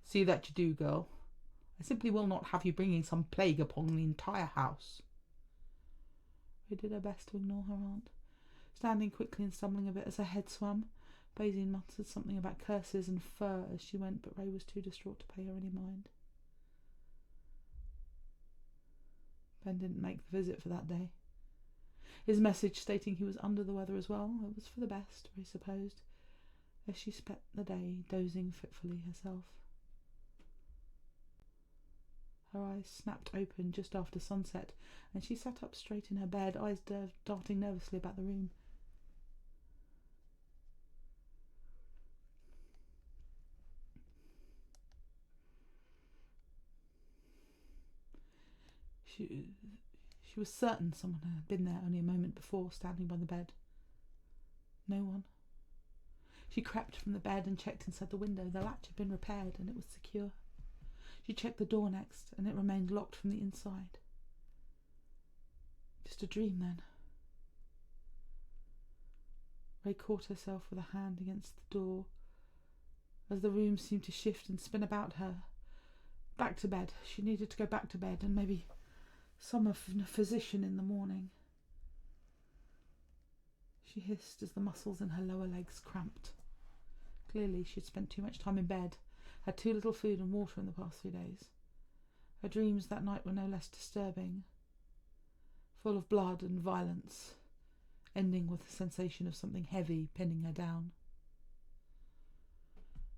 See that you do, girl. I simply will not have you bringing some plague upon the entire house. Ray did her best to ignore her aunt, standing quickly and stumbling a bit as her head swam. Basin muttered something about curses and fur as she went, but Ray was too distraught to pay her any mind. Ben didn't make the visit for that day. His message stating he was under the weather as well, it was for the best, Ray supposed, as she spent the day dozing fitfully herself. Her eyes snapped open just after sunset, and she sat up straight in her bed, eyes darting nervously about the room. She was certain someone had been there only a moment before, standing by the bed. No one. She crept from the bed and checked inside the window. The latch had been repaired and it was secure. She checked the door next, and it remained locked from the inside. Just a dream, then. Ray caught herself with a hand against the door as the room seemed to shift and spin about her. Back to bed. She needed to go back to bed and maybe summon a physician in the morning. She hissed as the muscles in her lower legs cramped. Clearly she'd spent too much time in bed, had too little food and water in the past 3 days. Her dreams that night were no less disturbing, full of blood and violence, ending with the sensation of something heavy pinning her down.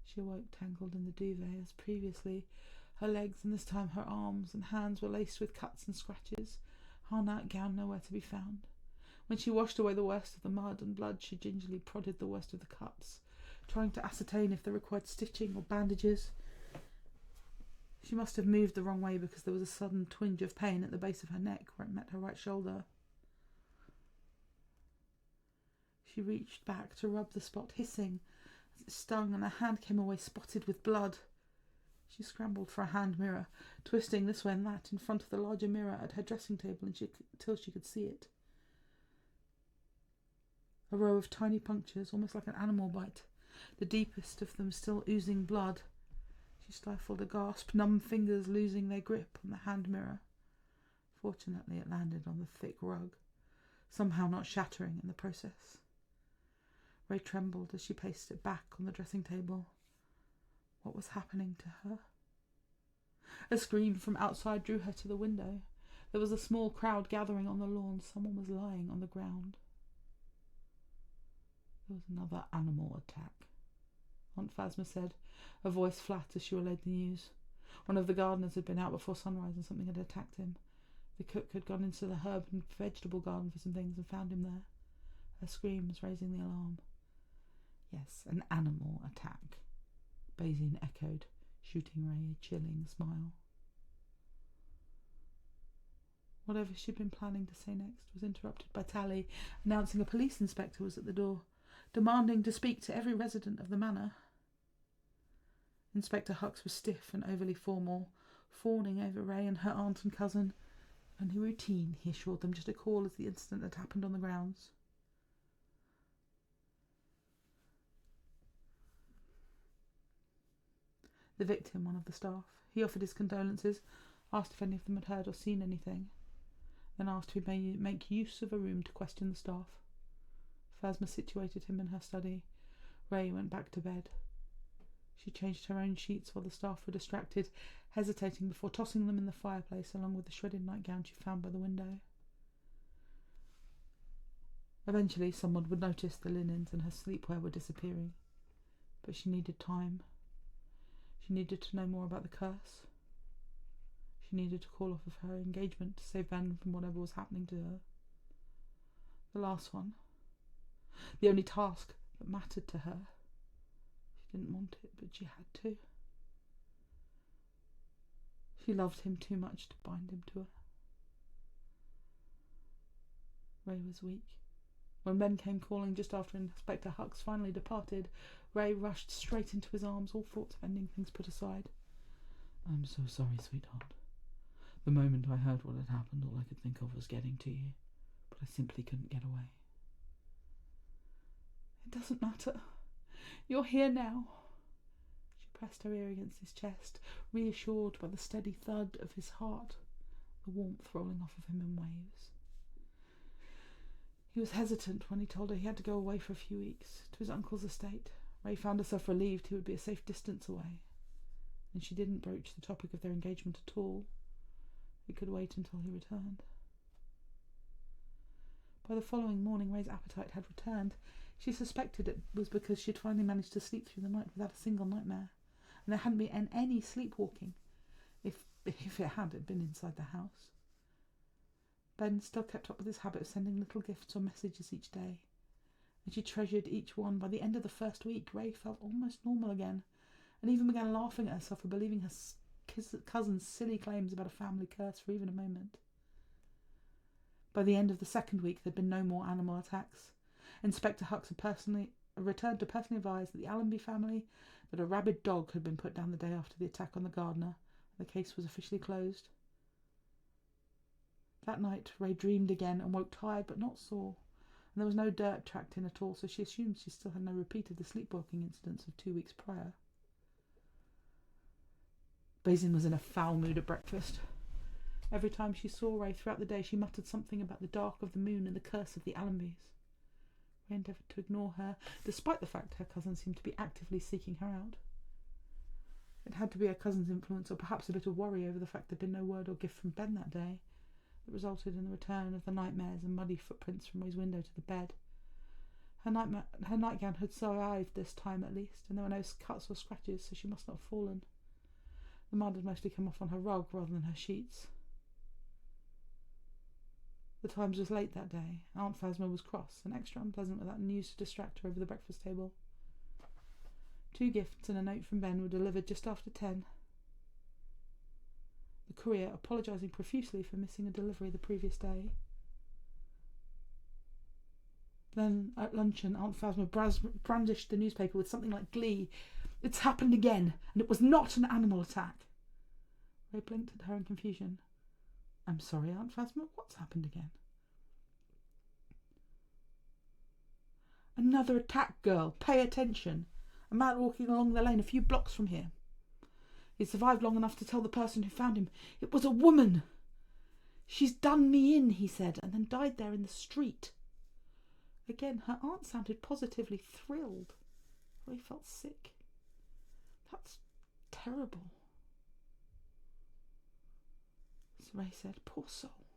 She awoke tangled in the duvet as previously. Her legs, and this time her arms and hands, were laced with cuts and scratches, her nightgown nowhere to be found. When she washed away the worst of the mud and blood, she gingerly prodded the worst of the cuts, trying to ascertain if they required stitching or bandages. She must have moved the wrong way, because there was a sudden twinge of pain at the base of her neck where it met her right shoulder. She reached back to rub the spot, hissing as it stung, and her hand came away spotted with blood. She scrambled for a hand mirror, twisting this way and that in front of the larger mirror at her dressing table until she could see it. A row of tiny punctures, almost like an animal bite, the deepest of them still oozing blood. She stifled a gasp, numb fingers losing their grip on the hand mirror. Fortunately, it landed on the thick rug, somehow not shattering in the process. Ray trembled as she placed it back on the dressing table. What was happening to her? A scream from outside drew her to the window. There was a small crowd gathering on the lawn. Someone was lying on the ground. There was another animal attack, Aunt Phasma said, her voice flat as she relayed the news. One of the gardeners had been out before sunrise and something had attacked him. The cook had gone into the herb and vegetable garden for some things and found him there. Her screams raising the alarm. Yes, an animal attack, Basin echoed, shooting Ray a chilling smile. Whatever she'd been planning to say next was interrupted by Tally, announcing a police inspector was at the door, demanding to speak to every resident of the manor. Inspector Hux was stiff and overly formal, fawning over Ray and her aunt and cousin. Only routine, he assured them, just a call as the incident had happened on the grounds. The victim, one of the staff, he offered his condolences, asked if any of them had heard or seen anything, then asked if he'd make use of a room to question the staff. Phasma situated him in her study. Ray went back to bed. She changed her own sheets while the staff were distracted, hesitating before tossing them in the fireplace along with the shredded nightgown she found by the window. Eventually someone would notice the linens and her sleepwear were disappearing, but she needed time. She needed to know more about the curse. She needed to call off of her engagement to save Ben from whatever was happening to her. The last one. The only task that mattered to her. She didn't want it, but she had to. She loved him too much to bind him to her. Ray was weak. When Ben came calling just after Inspector Hux finally departed, Ray rushed straight into his arms, all thoughts of ending things put aside. "I'm so sorry, sweetheart. The moment I heard what had happened, all I could think of was getting to you, but I simply couldn't get away." "It doesn't matter. You're here now." She pressed her ear against his chest, reassured by the steady thud of his heart, the warmth rolling off of him in waves. He was hesitant when he told her he had to go away for a few weeks, to his uncle's estate. Ray found herself relieved he would be a safe distance away, and she didn't broach the topic of their engagement at all. It could wait until he returned. By the following morning, Ray's appetite had returned. She suspected it was because she had finally managed to sleep through the night without a single nightmare, and there hadn't been any sleepwalking. If it had, it'd been inside the house. Ben still kept up with his habit of sending little gifts or messages each day, and she treasured each one. By the end of the first week, Ray felt almost normal again, and even began laughing at herself for believing her cousin's silly claims about a family curse for even a moment. By the end of the second week, there'd been no more animal attacks. Inspector Hux had returned to personally advise that the Allenby family, that a rabid dog had been put down the day after the attack on the gardener, and the case was officially closed. That night, Ray dreamed again and woke tired but not sore, and there was no dirt tracked in at all, so she assumed she still had no repeat of the sleepwalking incidents of 2 weeks prior. Basin was in a foul mood at breakfast. Every time she saw Ray throughout the day, she muttered something about the dark of the moon and the curse of the Allenbys. Ray endeavoured to ignore her, despite the fact her cousin seemed to be actively seeking her out. It had to be her cousin's influence, or perhaps a bit of worry over the fact there'd been no word or gift from Ben that day, that resulted in the return of the nightmares and muddy footprints from Ray's window to the bed. Her nightgown had survived this time at least, and there were no cuts or scratches, so she must not have fallen. The mud had mostly come off on her rug rather than her sheets. The Times was late that day. Aunt Phasma was cross and extra unpleasant without news to distract her over the breakfast table. 2 gifts and a note from Ben were delivered just after 10. The courier apologising profusely for missing a delivery the previous day. Then, at luncheon, Aunt Phasma brandished the newspaper with something like glee. "It's happened again, and it was not an animal attack." Ray blinked at her in confusion. "I'm sorry, Aunt Phasma, what's happened again?" "Another attack, girl. Pay attention. A man walking along the lane a few blocks from here. He survived long enough to tell the person who found him it was a woman. 'She's done me in,' he said, and then died there in the street." Again, her aunt sounded positively thrilled. Ray felt sick. "That's terrible," Ray said. "Poor soul."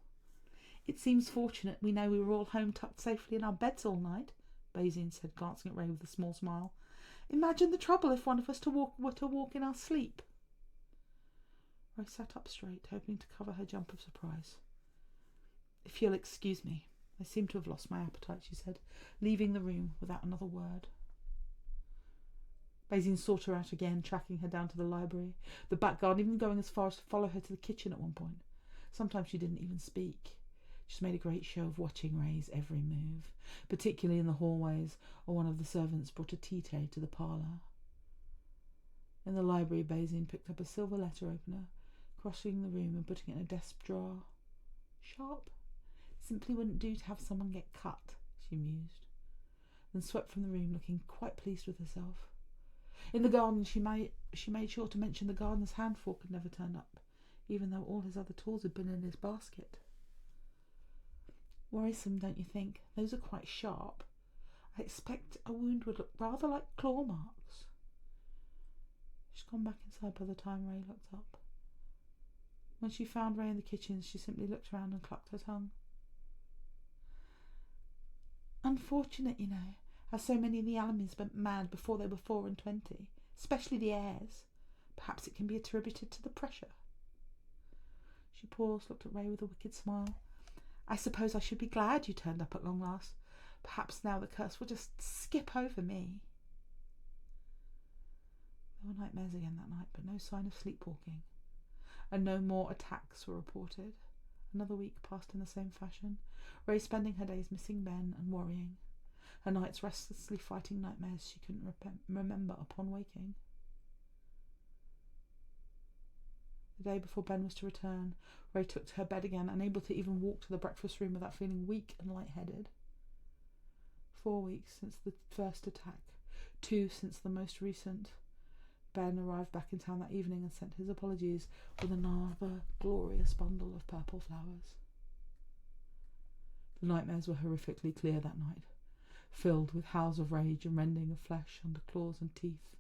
"It seems fortunate we know we were all home tucked safely in our beds all night," Basine said, glancing at Ray with a small smile. "Imagine the trouble if one of us were to walk in our sleep." Ray sat up straight, hoping to cover her jump of surprise. "If you'll excuse me, I seem to have lost my appetite," she said, leaving the room without another word. Basine sought her out again, tracking her down to the library, the back garden, even going as far as to follow her to the kitchen at one point. Sometimes she didn't even speak. She just made a great show of watching Ray's every move, particularly in the hallways, or one of the servants brought a tea tray to the parlour. In the library, Basine picked up a silver letter opener, crossing the room and putting it in a desk drawer. "Sharp. Simply wouldn't do to have someone get cut," she mused, then swept from the room, looking quite pleased with herself. In the garden, she made sure to mention the gardener's hand fork had never turned up, even though all his other tools had been in his basket. "Worrisome, don't you think? Those are quite sharp. I expect a wound would look rather like claw marks." She'd gone back inside by the time Ray looked up. When she found Ray in the kitchen, she simply looked around and clucked her tongue. "Unfortunate, you know, how so many of the Alamins went mad before they were 4 and 20, especially the heirs. Perhaps it can be attributed to the pressure." She paused, looked at Ray with a wicked smile. "I suppose I should be glad you turned up at long last. Perhaps now the curse will just skip over me." There were nightmares again that night, but no sign of sleepwalking, and no more attacks were reported. Another week passed in the same fashion, Ray spending her days missing Ben and worrying, her nights restlessly fighting nightmares she couldn't remember upon waking. The day before Ben was to return, Ray took to her bed again, unable to even walk to the breakfast room without feeling weak and lightheaded. 4 weeks since the first attack, 2 since the most recent. Ben arrived back in town that evening and sent his apologies with another glorious bundle of purple flowers. The nightmares were horrifically clear that night, filled with howls of rage and rending of flesh under claws and teeth,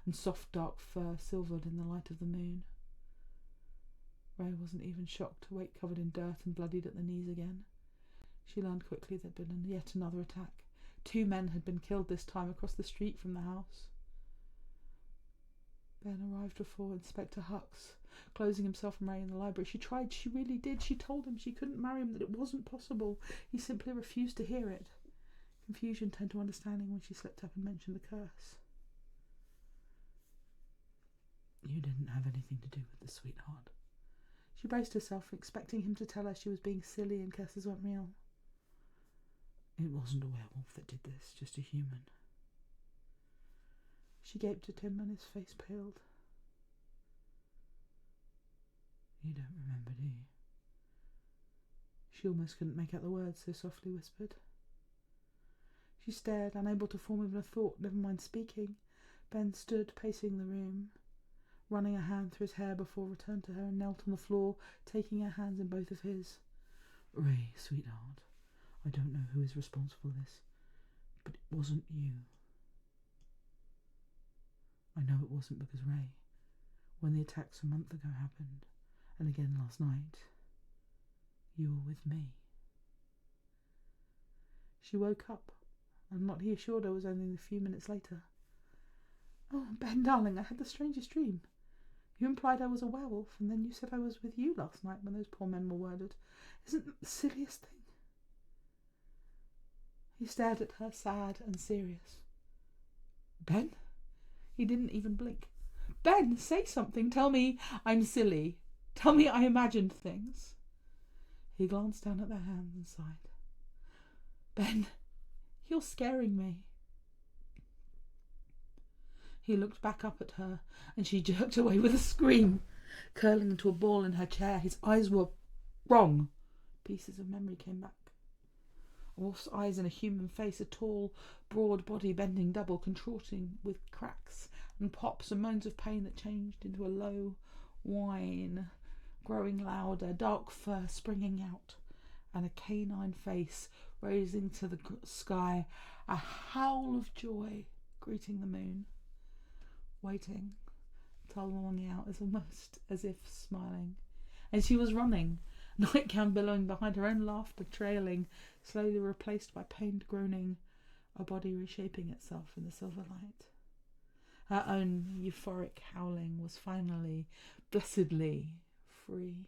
and soft dark fur silvered in the light of the moon. Ray wasn't even shocked to wake covered in dirt and bloodied at the knees again. She learned quickly there'd been yet another attack. 2 men had been killed this time across the street from the house. Ben arrived before Inspector Hux, closing himself from Ray in the library. She tried, she really did. She told him she couldn't marry him, that it wasn't possible. He simply refused to hear it. Confusion turned to understanding when she slipped up and mentioned the curse. "You didn't have anything to do with this, sweetheart." She braced herself, expecting him to tell her she was being silly and curses weren't real. "It wasn't a werewolf that did this, just a human." She gaped at him and his face paled. "You don't remember, do you?" She almost couldn't make out the words, so softly whispered. She stared, unable to form even a thought, never mind speaking. Ben stood, pacing the room, running a hand through his hair before returned to her and knelt on the floor, taking her hands in both of his. "Ray, sweetheart, I don't know who is responsible for this, But it wasn't you. I know it wasn't because Ray, when the attacks a month ago happened, and again last night, you were with me. She woke up, and what he assured her was only a few minutes later. Oh, Ben, darling, I had the strangest dream. You implied I was a werewolf, and then you said I was with you last night when those poor men were murdered. Isn't that the silliest thing? He stared at her, sad and serious. Ben? He didn't even blink. Ben, say something. Tell me I'm silly. Tell me I imagined things. He glanced down at their hands and sighed. Ben, you're scaring me. He looked back up at her, and she jerked away with a scream, curling into a ball in her chair. His eyes were wrong. Pieces of memory came back. A wolf's eyes in a human face, a tall, broad body bending double, contorting with cracks and pops and moans of pain that changed into a low whine, growing louder, dark fur springing out, and a canine face raising to the sky, a howl of joy greeting the moon. Waiting, tonguing out as almost as if smiling. And she was running, nightgown billowing behind her own laughter trailing, slowly replaced by pained groaning, a body reshaping itself in the silver light. Her own euphoric howling was finally, blessedly free.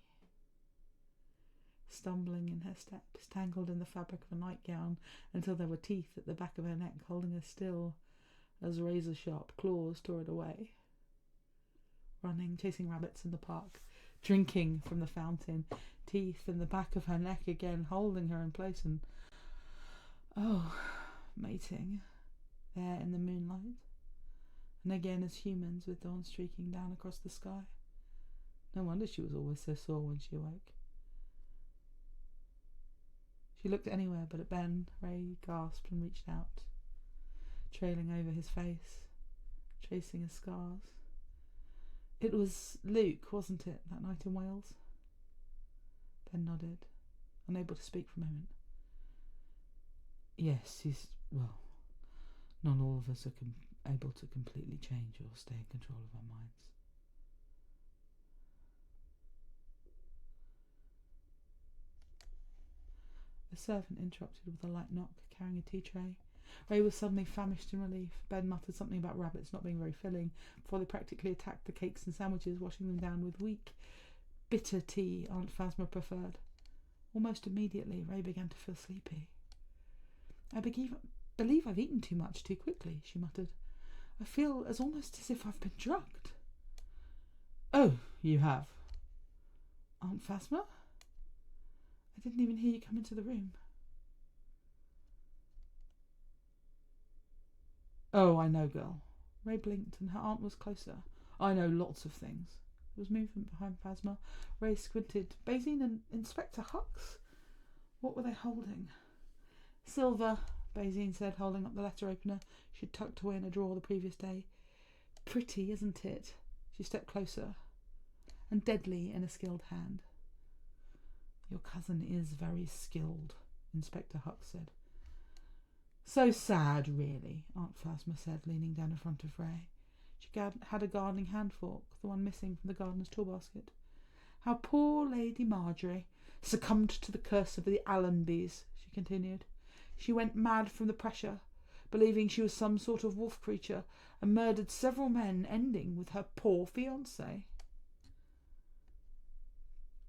Stumbling in her steps, tangled in the fabric of a nightgown until there were teeth at the back of her neck holding her still as razor-sharp claws tore it away. Running, chasing rabbits in the park, drinking from the fountain, teeth in the back of her neck again, holding her in place, and mating there in the moonlight, and again as humans with dawn streaking down across the sky. No wonder she was always so sore when she awoke. She looked anywhere but at Ben. Ray gasped and reached out, trailing over his face, tracing his scars. It was Luke, wasn't it, that night in Wales? Ben nodded, unable to speak for a moment. Yes, well, not all of us are able to completely change or stay in control of our minds. A servant interrupted with a light knock, carrying a tea tray. Ray was suddenly famished in relief. Ben muttered something about rabbits not being very filling before they practically attacked the cakes and sandwiches, washing them down with weak, bitter tea Aunt Phasma preferred. Almost immediately, Ray began to feel sleepy. I believe I've eaten too much too quickly, she muttered. I feel almost as if I've been drugged. Oh, you have? Aunt Phasma? I didn't even hear you come into the room. Oh, I know, girl. Ray blinked and her aunt was closer. I know lots of things. There was movement behind Phasma. Ray squinted. Basine and Inspector Hux? What were they holding? Silver, Basine said, holding up the letter opener she'd tucked away in a drawer the previous day. Pretty, isn't it? She stepped closer. And deadly in a skilled hand. Your cousin is very skilled, Inspector Hux said. So sad, really, Aunt Phasma said, leaning down in front of Ray. She had a gardening hand fork, the one missing from the gardener's tool basket. How poor Lady Marjorie succumbed to the curse of the Allenbys, she continued. She went mad from the pressure, believing she was some sort of wolf creature, and murdered several men, ending with her poor fiancé.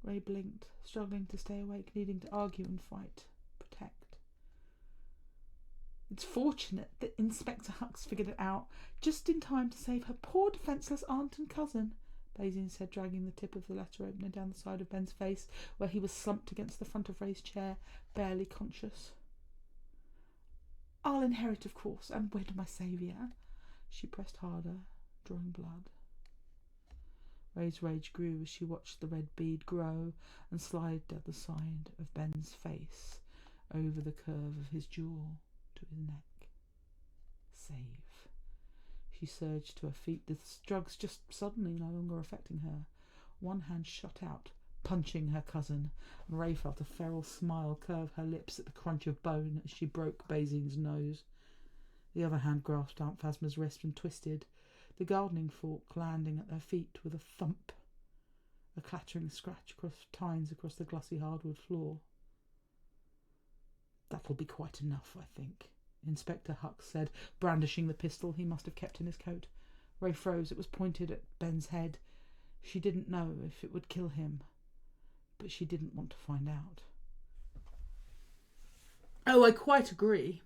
Ray blinked, struggling to stay awake, needing to argue and fight, protect. It's fortunate that Inspector Hux figured it out just in time to save her poor defenceless aunt and cousin, Basine said, dragging the tip of the letter opener down the side of Ben's face, where he was slumped against the front of Ray's chair, barely conscious. I'll inherit, of course, and wed my saviour. She pressed harder, drawing blood. Ray's rage grew as she watched the red bead grow and slide down the side of Ben's face, over the curve of his jaw to his neck. Save. She surged to her feet, the drugs just suddenly no longer affecting her. One hand shot out, punching her cousin, and Ray felt a feral smile curve her lips at the crunch of bone as she broke Basine's nose. The other hand grasped Aunt Phasma's wrist and twisted, the gardening fork landing at their feet with a thump, a clattering scratch across tines across the glossy hardwood floor. "That'll be quite enough, I think," Inspector Huck said, brandishing the pistol he must have kept in his coat. Ray froze. It was pointed at Ben's head. She didn't know if it would kill him, but she didn't want to find out. "Oh, I quite agree."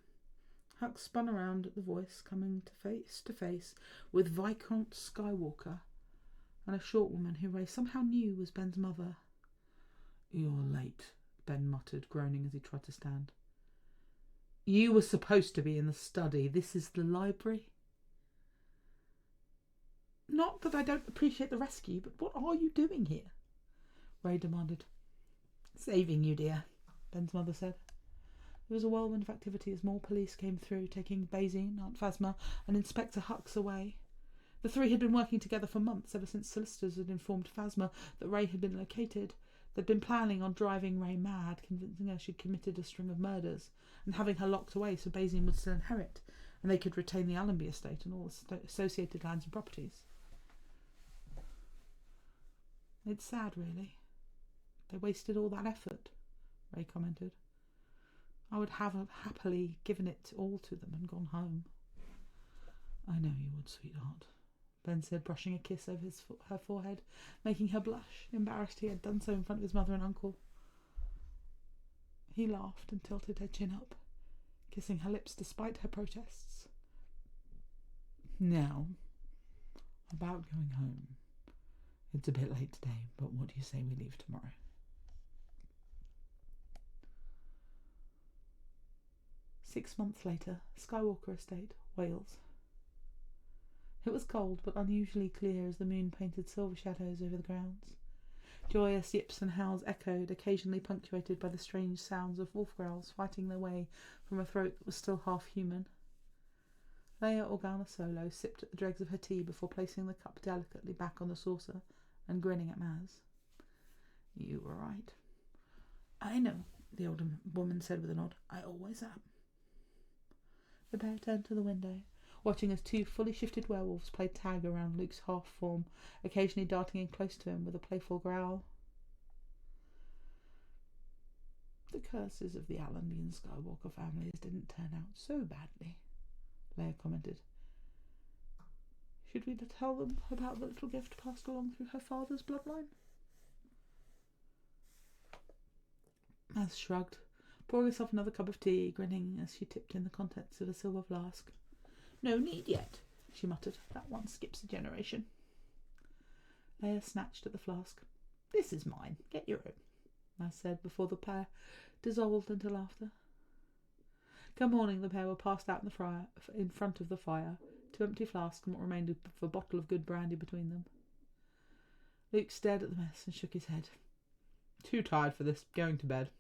Huck spun around at the voice, coming to face with Viscount Skywalker and a short woman who Ray somehow knew was Ben's mother. "You're late," Ben muttered, groaning as he tried to stand. "You were supposed to be in the study. This is the library." "Not that I don't appreciate the rescue, but what are you doing here?" Ray demanded. "Saving you, dear," Ben's mother said. There was a whirlwind of activity as more police came through, taking Basine, Aunt Phasma, and Inspector Hucks away. The three had been working together for months, ever since solicitors had informed Phasma that Ray had been located. They'd been planning on driving Ray mad, convincing her she'd committed a string of murders, and having her locked away so Basine would still inherit, and they could retain the Allenby estate and all the associated lands and properties. "It's sad, really. They wasted all that effort," Ray commented. "I would have happily given it all to them and gone home." "I know you would, sweetheart," Ben said, brushing a kiss over her forehead, making her blush, embarrassed he had done so in front of his mother and uncle. He laughed and tilted her chin up, kissing her lips despite her protests. "Now, about going home. It's a bit late today, but what do you say we leave tomorrow?" "6 months later, Skywalker Estate, Wales." It was cold, but unusually clear as the moon painted silver shadows over the grounds. Joyous yips and howls echoed, occasionally punctuated by the strange sounds of wolf growls fighting their way from a throat that was still half human. Leia Organa Solo sipped at the dregs of her tea before placing the cup delicately back on the saucer and grinning at Maz. "You were right." "I know," the older woman said with a nod. "I always am." The pair turned to the window, watching as 2 fully shifted werewolves played tag around Luke's half-form, occasionally darting in close to him with a playful growl. "The curses of the Allenby and Skywalker families didn't turn out so badly," Leia commented. "Should we tell them about the little gift passed along through her father's bloodline?" Maz shrugged, pouring herself another cup of tea, grinning as she tipped in the contents of a silver flask. "No need yet," she muttered. "That one skips a generation." Leia snatched at the flask. "This is mine. Get your own," Maz said, before the pair dissolved into laughter. Come morning, the pair were passed out in front of the fire, 2 empty flasks and what remained of a bottle of good brandy between them. Luke stared at the mess and shook his head. "Too tired for this. Going to bed."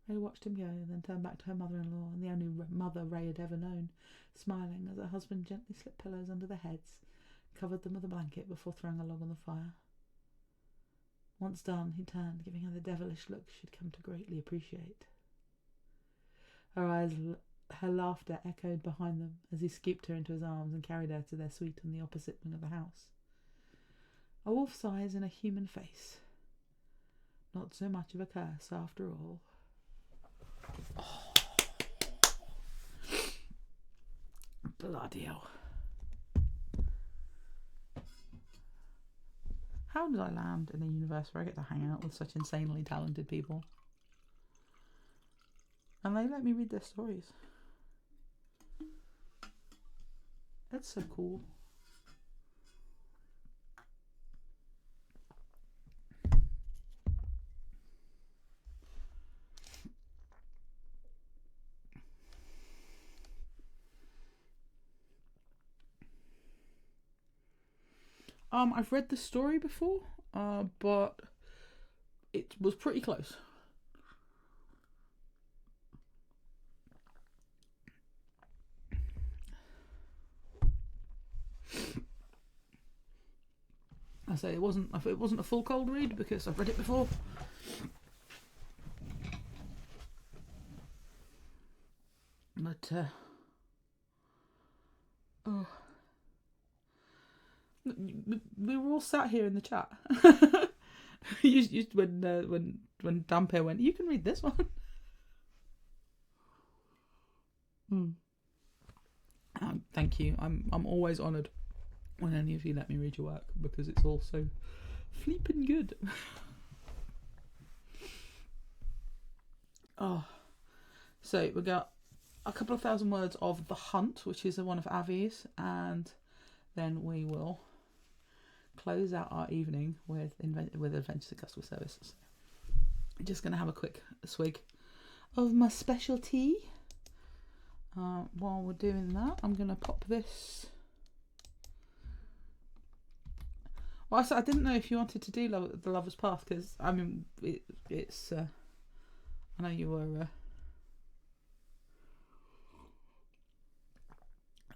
Ray watched him go, then turned back to her mother-in-law, and the only mother Ray had ever known, smiling as her husband gently slipped pillows under their heads, covered them with a blanket before throwing a log on the fire. Once done, he turned, giving her the devilish look she'd come to greatly appreciate. Her laughter echoed behind them as he scooped her into his arms and carried her to their suite on the opposite wing of the house. A wolf's eyes in a human face. Not so much of a curse, after all. Oh. Bloody hell. How did I land in a universe where I get to hang out with such insanely talented people? And they let me read their stories. It's so cool. I've read the story before, but it was pretty close. I say it wasn't a full cold read because I've read it before. But sat here in the chat. When Dampier went, you can read this one. Thank you. I'm always honoured when any of you let me read your work, because it's all so flippin' good. So we got a couple of thousand words of The Hunt, which is one of Avi's, and then we will close out our evening with Adventures in Customer Service. So I'm just going to have a quick swig of my specialty. While we're doing that, I'm going to pop this. Well, I didn't know if you wanted to do The Lover's Path, because, I mean, it's... I know you were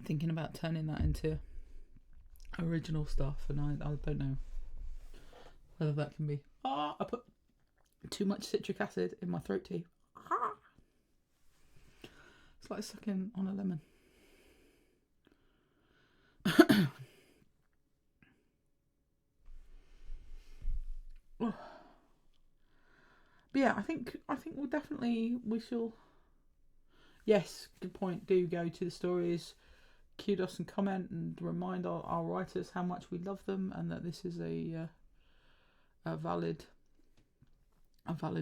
thinking about turning that into original stuff, and I don't know whether that can be... I put too much citric acid in my throat tea. It's like sucking on a lemon. But yeah, I think we shall. Yes, good point. Do go to the stories, kudos and comment, and remind our writers how much we love them, and that this is a valid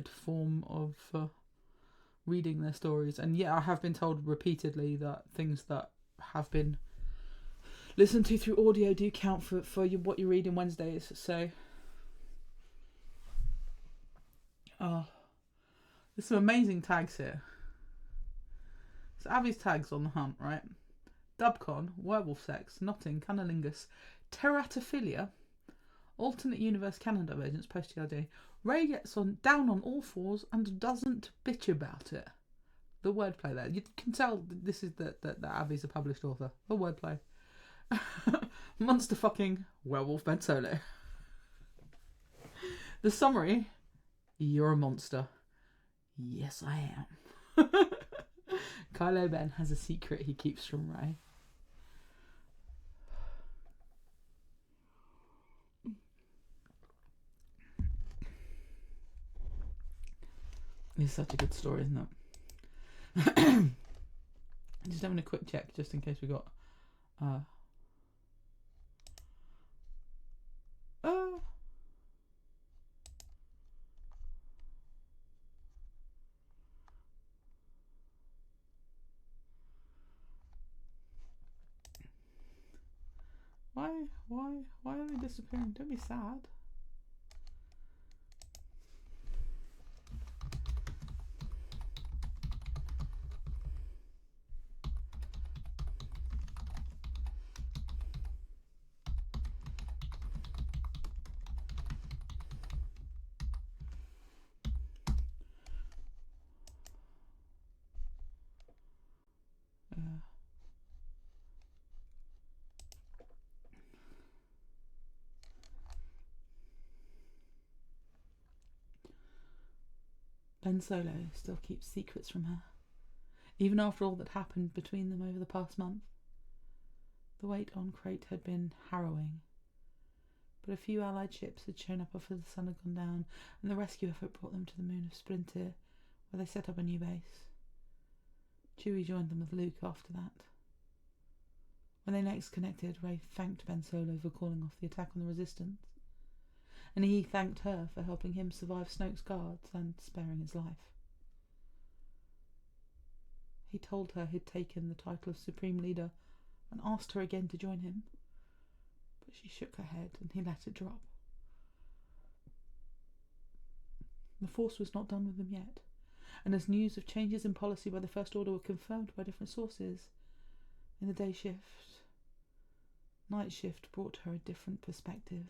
form of reading their stories. And yeah, I have been told repeatedly that things that have been listened to through audio do count for what you read in Wednesdays. So there's some amazing tags here. So Avi's tags on The Hunt, right? Dubcon, werewolf sex, knotting, cunnilingus, teratophilia, alternate universe canon divergence, post-TRD. Ray gets down on all fours and doesn't bitch about it. The wordplay there. You can tell this is that Avi's a published author. The wordplay. Monster fucking werewolf Ben Solo. The summary. You're a monster. Yes, I am. Kylo Ben has a secret he keeps from Ray. It's such a good story, isn't it? Just having a quick check, just in case we got... Why are they disappearing? Don't be sad. Ben Solo still keeps secrets from her, even after all that happened between them over the past month. The wait on Crate had been harrowing, but a few Allied ships had shown up after the sun had gone down, and the rescue effort brought them to the moon of Splinter, where they set up a new base. Chewie joined them with Luke after that. When they next connected, Rey thanked Ben Solo for calling off the attack on the Resistance, and he thanked her for helping him survive Snoke's guards and sparing his life. He told her he'd taken the title of Supreme Leader and asked her again to join him, but she shook her head and he let it drop. The Force was not done with them yet, and as news of changes in policy by the First Order were confirmed by different sources, in the day shift, night shift brought her a different perspective.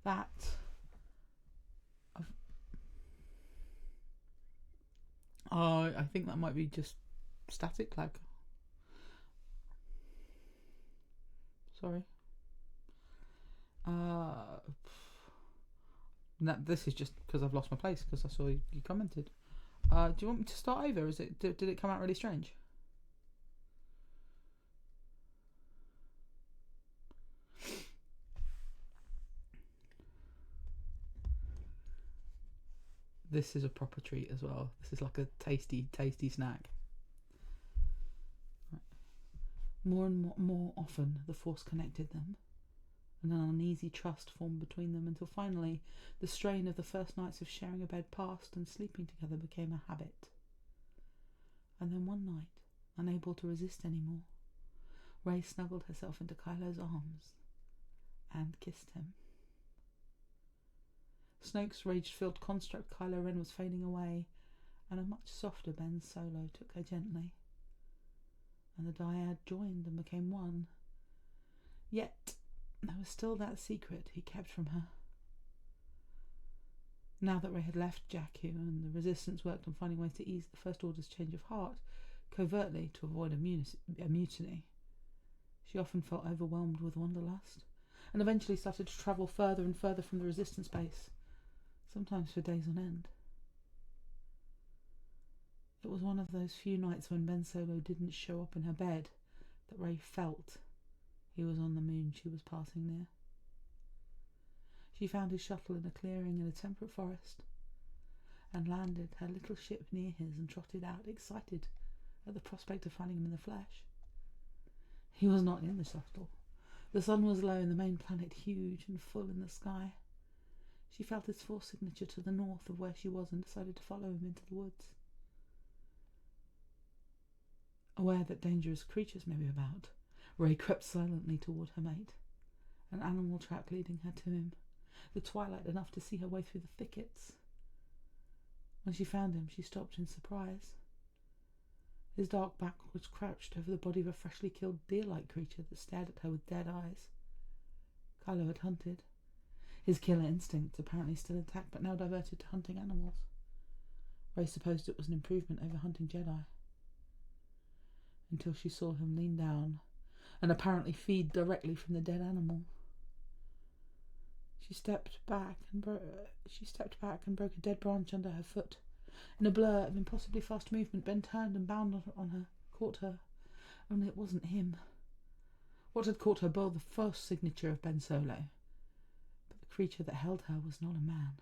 That of... I think that might be just static lag. Sorry. This is just because I've lost my place because I saw you commented. Do you want me to start over? Is it did it come out really strange? This is a proper treat as well. This is like a tasty, tasty snack. Right. More and more often, the force connected them, and an uneasy trust formed between them until finally the strain of the first nights of sharing a bed passed and sleeping together became a habit. And then one night, unable to resist any more, Ray snuggled herself into Kylo's arms and kissed him. Snoke's rage-filled construct Kylo Ren was fading away, and a much softer Ben Solo took her gently, and the dyad joined and became one. Yet there was still that secret he kept from her. Now that Ray had left Jakku and the Resistance worked on finding ways to ease the First Order's change of heart, covertly to avoid a mutiny, she often felt overwhelmed with wanderlust, and eventually started to travel further and further from the Resistance base, sometimes for days on end. It was one of those few nights when Ben Solo didn't show up in her bed that Ray felt he was on the moon she was passing near. She found his shuttle in a clearing in a temperate forest and landed her little ship near his and trotted out, excited at the prospect of finding him in the flesh. He was not in the shuttle. The sun was low and the main planet huge and full in the sky. She felt his force signature to the north of where she was and decided to follow him into the woods. Aware that dangerous creatures may be about, Ray crept silently toward her mate, an animal track leading her to him, the twilight enough to see her way through the thickets. When she found him, she stopped in surprise. His dark back was crouched over the body of a freshly killed deer-like creature that stared at her with dead eyes. Kylo had hunted, his killer instincts apparently still intact but now diverted to hunting animals. Ray supposed it was an improvement over hunting Jedi, until she saw him lean down and apparently feed directly from the dead animal. She stepped back and broke a dead branch under her foot. In a blur of impossibly fast movement, Ben turned and bounded on her, caught her. Only it wasn't him. What had caught her bore the first signature of Ben Solo, but the creature that held her was not a man.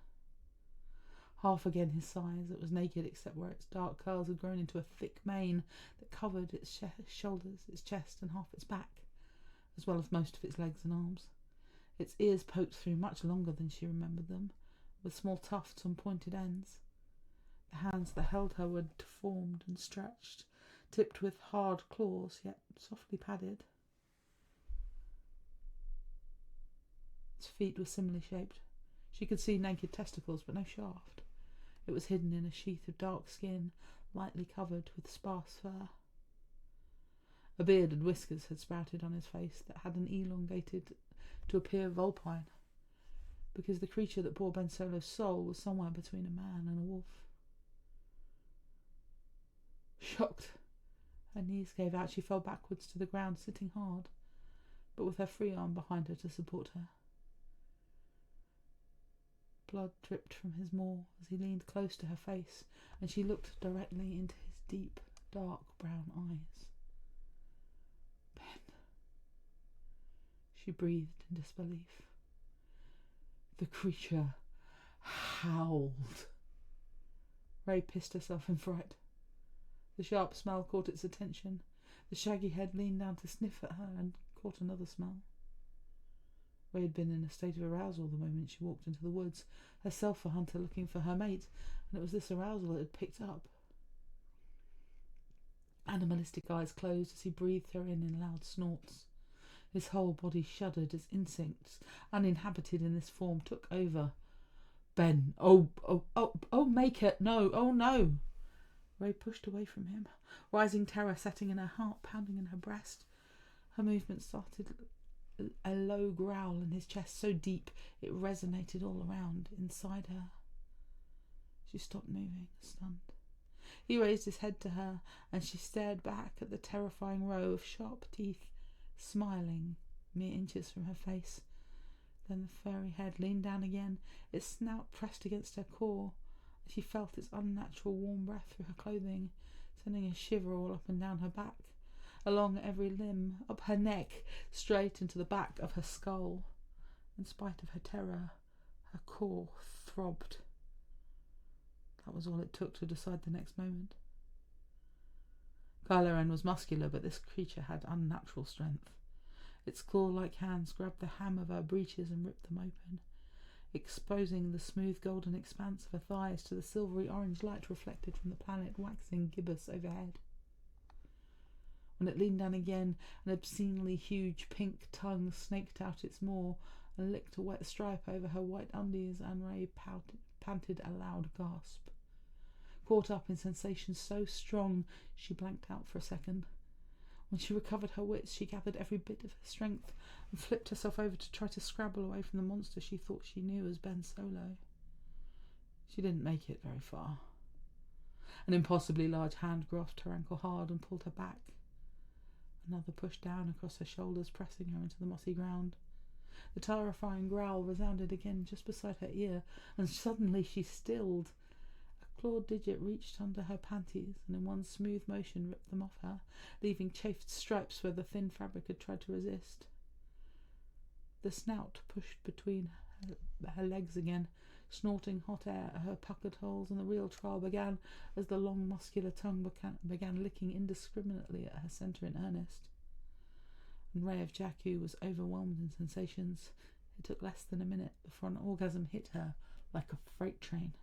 Half again his size, it was naked except where its dark curls had grown into a thick mane that covered its shoulders, its chest and half its back, as well as most of its legs and arms. Its ears poked through much longer than she remembered them, with small tufts on pointed ends. The hands that held her were deformed and stretched, tipped with hard claws, yet softly padded. Its feet were similarly shaped. She could see naked testicles, but no shaft. It was hidden in a sheath of dark skin, lightly covered with sparse fur. A beard and whiskers had sprouted on his face that hadn't elongated to appear vulpine, because the creature that bore Ben Solo's soul was somewhere between a man and a wolf. Shocked, her knees gave out. She fell backwards to the ground, sitting hard, but with her free arm behind her to support her. Blood dripped from his maw as he leaned close to her face, and she looked directly into his deep, dark brown eyes. Ben. She breathed in disbelief. The creature howled. Ray pissed herself in fright. The sharp smell caught its attention. The shaggy head leaned down to sniff at her and caught another smell. Ray had been in a state of arousal the moment she walked into the woods, herself a hunter looking for her mate, and it was this arousal that had picked up. Animalistic eyes closed as he breathed her in loud snorts. His whole body shuddered as instincts, uninhabited in this form, took over. Ben, make it, no, oh no! Ray pushed away from him, rising terror setting in her heart, pounding in her breast. Her movement started a low growl in his chest, so deep it resonated all around, inside her. She stopped moving, stunned. He raised his head to her, and she stared back at the terrifying row of sharp teeth, smiling mere inches from her face. Then the furry head leaned down again, its snout pressed against her core, and she felt its unnatural warm breath through her clothing, sending a shiver all up and down her back, along every limb, up her neck, straight into the back of her skull. In spite of her terror, her core throbbed. That was all it took to decide the next moment. Kylo Ren was muscular, but this creature had unnatural strength. Its claw-like hands grabbed the hem of her breeches and ripped them open, exposing the smooth golden expanse of her thighs to the silvery orange light reflected from the planet waxing gibbous overhead. When it leaned down again, an obscenely huge pink tongue snaked out its maw and licked a wet stripe over her white undies, and Rey panted a loud gasp. Caught up in sensations so strong, she blanked out for a second. When she recovered her wits, she gathered every bit of her strength and flipped herself over to try to scrabble away from the monster she thought she knew as Ben Solo. She didn't make it very far. An impossibly large hand grasped her ankle hard and pulled her back. Another pushed down across her shoulders, pressing her into the mossy ground. The terrifying growl resounded again just beside her ear, and suddenly she stilled. A clawed digit reached under her panties, and in one smooth motion ripped them off her, leaving chafed stripes where the thin fabric had tried to resist. The snout pushed between her legs again, snorting hot air at her puckered holes, and the real trial began as the long muscular tongue began licking indiscriminately at her centre in earnest. And Rey of Jakku was overwhelmed in sensations. It took less than a minute before an orgasm hit her like a freight train.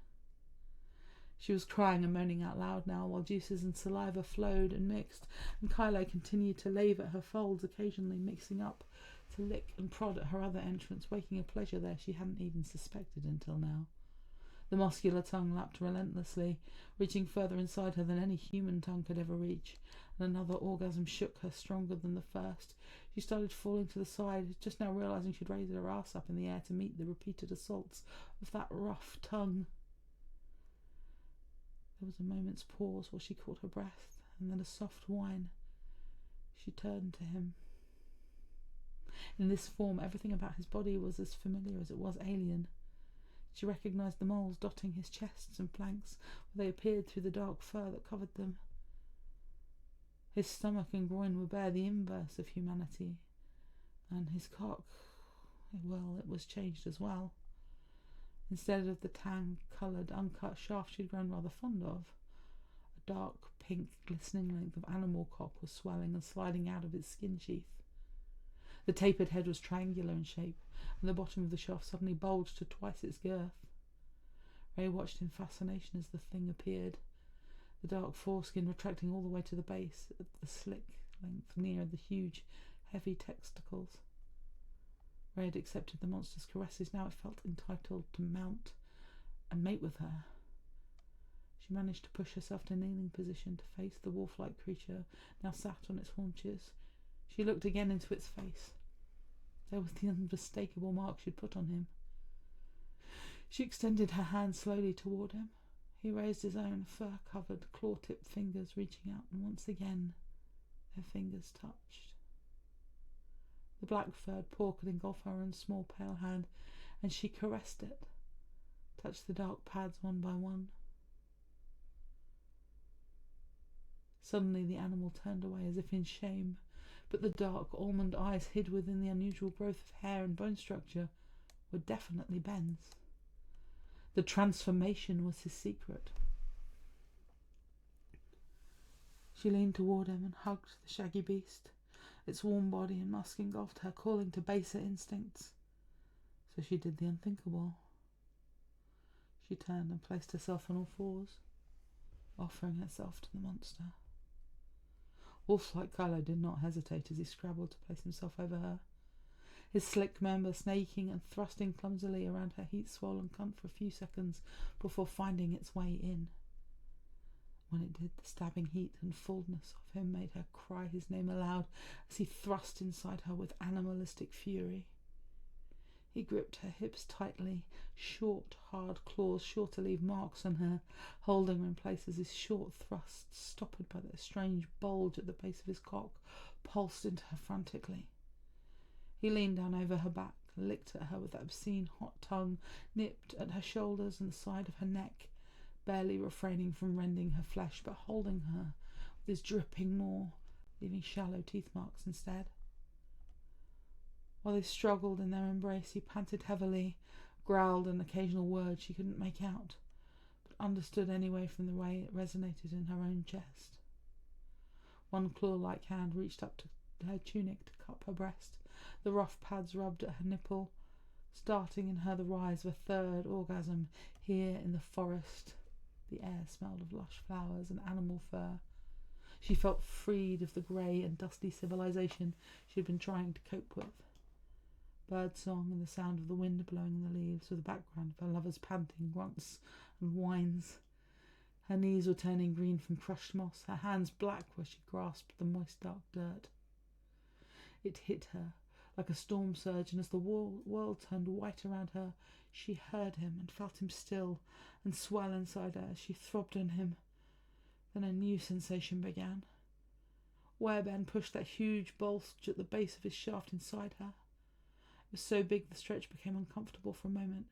She was crying and moaning out loud now, while juices and saliva flowed and mixed, and Kylo continued to lave at her folds, occasionally mixing up to lick and prod at her other entrance, waking a pleasure there she hadn't even suspected until now. The muscular tongue lapped relentlessly, reaching further inside her than any human tongue could ever reach, and another orgasm shook her stronger than the first. She started falling to the side, just now realizing she'd raised her ass up in the air to meet the repeated assaults of that rough tongue. There was a moment's pause while she caught her breath, and then a soft whine. She turned to him. In this form, everything about his body was as familiar as it was alien. She recognized the moles dotting his chests and flanks, where they appeared through the dark fur that covered them. His stomach and groin were bare, the inverse of humanity, and his cock, well, it was changed as well. Instead of the tan-coloured, uncut shaft she'd grown rather fond of, a dark, pink, glistening length of animal cock was swelling and sliding out of its skin sheath. The tapered head was triangular in shape, and the bottom of the shaft suddenly bulged to twice its girth. Rey watched in fascination as the thing appeared, the dark foreskin retracting all the way to the base, at the slick length near the huge, heavy testicles. Rey had accepted the monster's caresses. Now it felt entitled to mount and mate with her. She managed to push herself to a kneeling position to face the wolf-like creature, now sat on its haunches. She looked again into its face. There was the unmistakable mark she'd put on him. She extended her hand slowly toward him. He raised his own fur-covered, claw-tipped fingers, reaching out, and once again their fingers touched. The black-furred paw could engulf her own small pale hand, and she caressed it, touched the dark pads one by one. Suddenly the animal turned away as if in shame, but the dark almond eyes hid within the unusual growth of hair and bone structure were definitely Ben's. The transformation was his secret. She leaned toward him and hugged the shaggy beast. Its warm body and musk engulfed her, calling to baser instincts. So she did the unthinkable. She turned and placed herself on all fours, offering herself to the monster. Wolf-like Kylo did not hesitate as he scrabbled to place himself over her, his slick member snaking and thrusting clumsily around her heat-swollen cunt for a few seconds before finding its way in. When it did, the stabbing heat and fullness of him made her cry his name aloud as he thrust inside her with animalistic fury. He gripped her hips tightly, short, hard claws sure to leave marks on her, holding her in place as his short thrusts, stoppered by that strange bulge at the base of his cock, pulsed into her frantically. He leaned down over her back, licked at her with that obscene hot tongue, nipped at her shoulders and the side of her neck, barely refraining from rending her flesh, but holding her with his dripping maw, leaving shallow teeth marks instead. While they struggled in their embrace, he panted heavily, growled an occasional word she couldn't make out, but understood anyway from the way it resonated in her own chest. One claw-like hand reached up to her tunic to cup her breast. The rough pads rubbed at her nipple, starting in her the rise of a third orgasm. Here in the forest, the air smelled of lush flowers and animal fur. She felt freed of the grey and dusty civilization she had been trying to cope with. Bird song and the sound of the wind blowing in the leaves were the background of her lover's panting grunts and whines. Her knees were turning green from crushed moss, her hands black where she grasped the moist dark dirt. It hit her like a storm surge, and as the world turned white around her, she heard him and felt him still and swell inside her as she throbbed on him. Then a new sensation began. Wereben pushed that huge bulge at the base of his shaft inside her. It was so big the stretch became uncomfortable for a moment.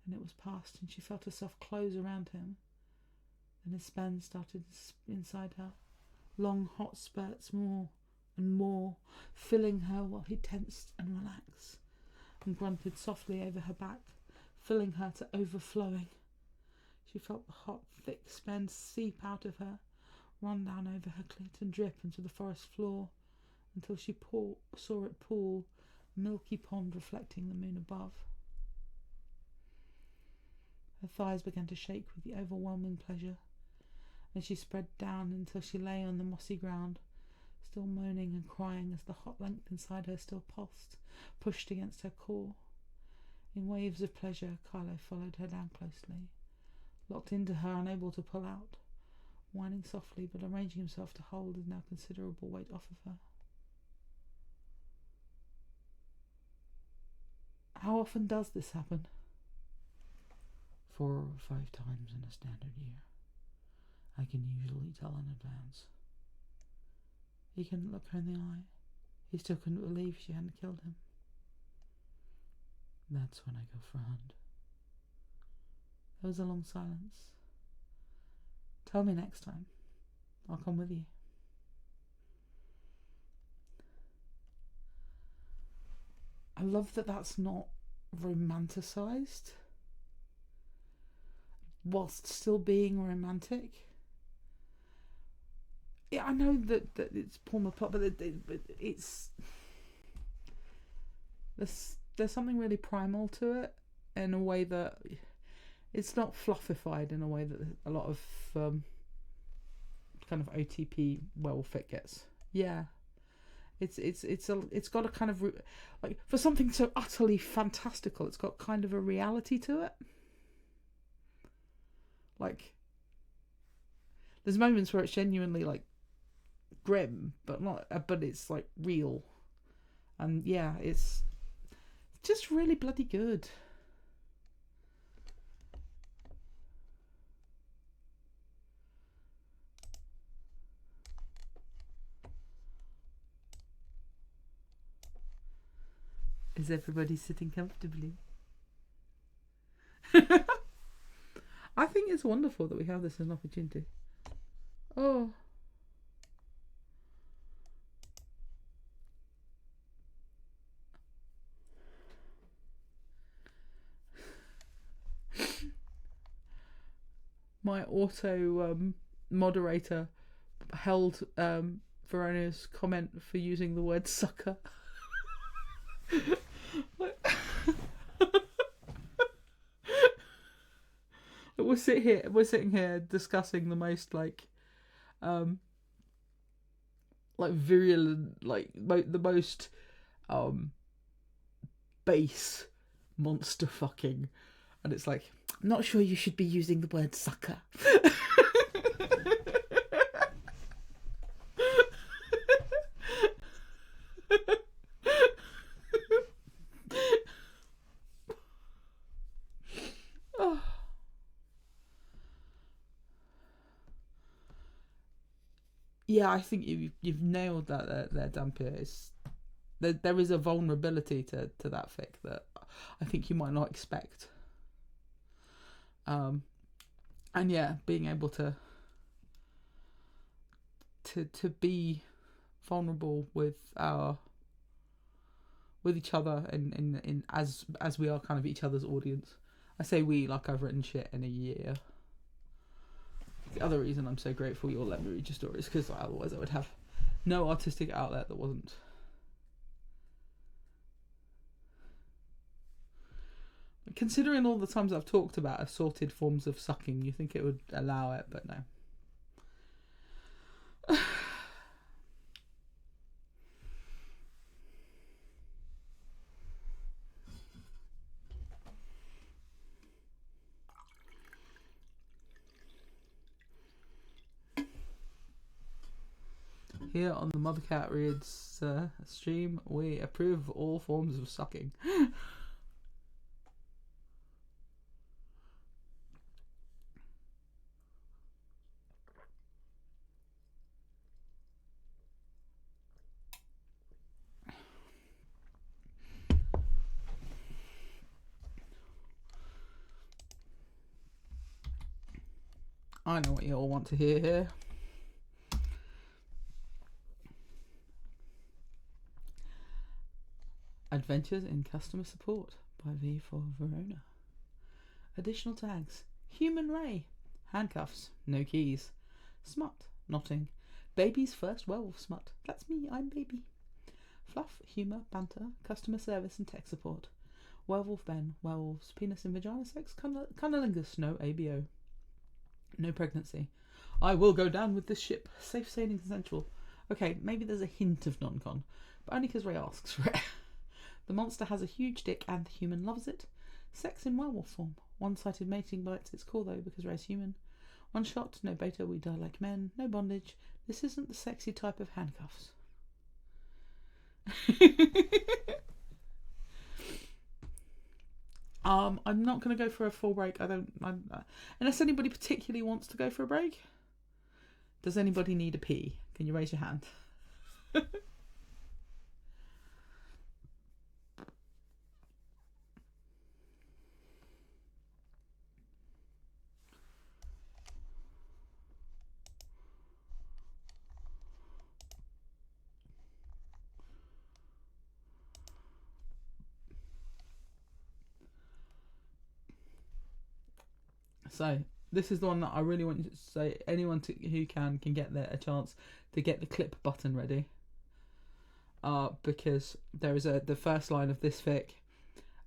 Then it was past, and she felt herself close around him. Then his span started inside her. Long hot spurts, more and more, filling her while he tensed and relaxed and grunted softly over her back, filling her to overflowing. She felt the hot, thick spend seep out of her, run down over her clit and drip into the forest floor until she saw it pool, a milky pond reflecting the moon above. Her thighs began to shake with the overwhelming pleasure, and she spread down until she lay on the mossy ground, still moaning and crying as the hot length inside her still pulsed, pushed against her core. In waves of pleasure, Carlo followed her down closely, locked into her, unable to pull out, whining softly but arranging himself to hold his now considerable weight off of her. How often does this happen? 4 or 5 times in a standard year. I can usually tell in advance. He couldn't look her in the eye. He still couldn't believe she hadn't killed him. That's when I go for a hunt. There was a long silence. Tell me next time. I'll come with you. I love that that's not romanticised whilst still being romantic. Yeah, I know that it's Paul McCartney, but it's there's something really primal to it in a way that it's not fluffified in a way that a lot of kind of OTP werewolf fic gets. Yeah, it's got a kind of like, for something so utterly fantastical, it's got kind of a reality to it. Like, there's moments where it's genuinely like grim, but it's like real, and yeah, it's just really bloody good. Is everybody sitting comfortably? I think it's wonderful that we have this as an opportunity. Oh. My auto moderator held Verona's comment for using the word sucker. We're sitting here discussing the most like virulent, like the most base monster fucking, and it's like, I'm not sure you should be using the word sucker. Yeah, I think you've nailed that there, Dampier. There is a vulnerability to that fic that I think you might not expect. And yeah, being able to be vulnerable with each other as we are kind of each other's audience. I say we like I've written shit in a year. The other reason I'm so grateful you'll let me read your stories, because otherwise I would have no artistic outlet that wasn't. Considering all the times I've talked about assorted forms of sucking, you think it would allow it, but no. Here on the MotherKat Reads stream, we approve of all forms of sucking. I know what you all want to hear here. Adventures in Customer Support by V for Verona. Additional tags: Human Ray, handcuffs, no keys, smut, knotting, baby's first werewolf smut, that's me, I'm baby, fluff, humour, banter, customer service and tech support, werewolf Ben, werewolves, penis and vagina sex, cunnilingus, no ABO, no pregnancy, I will go down with this ship, safe sailing consensual. Okay, maybe there's a hint of non-con, but only because Ray asks for it. The monster has a huge dick and the human loves it. Sex in werewolf form. One-sided mating bites its core though because Ray's human. One shot, no beta, we die like men. No bondage. This isn't the sexy type of handcuffs. I'm not going to go for a full break. Unless anybody particularly wants to go for a break. Does anybody need a pee? Can you raise your hand? So this is the one that I really want you to say. Anyone who can get a chance to get the clip button ready. Because there is the first line of this fic.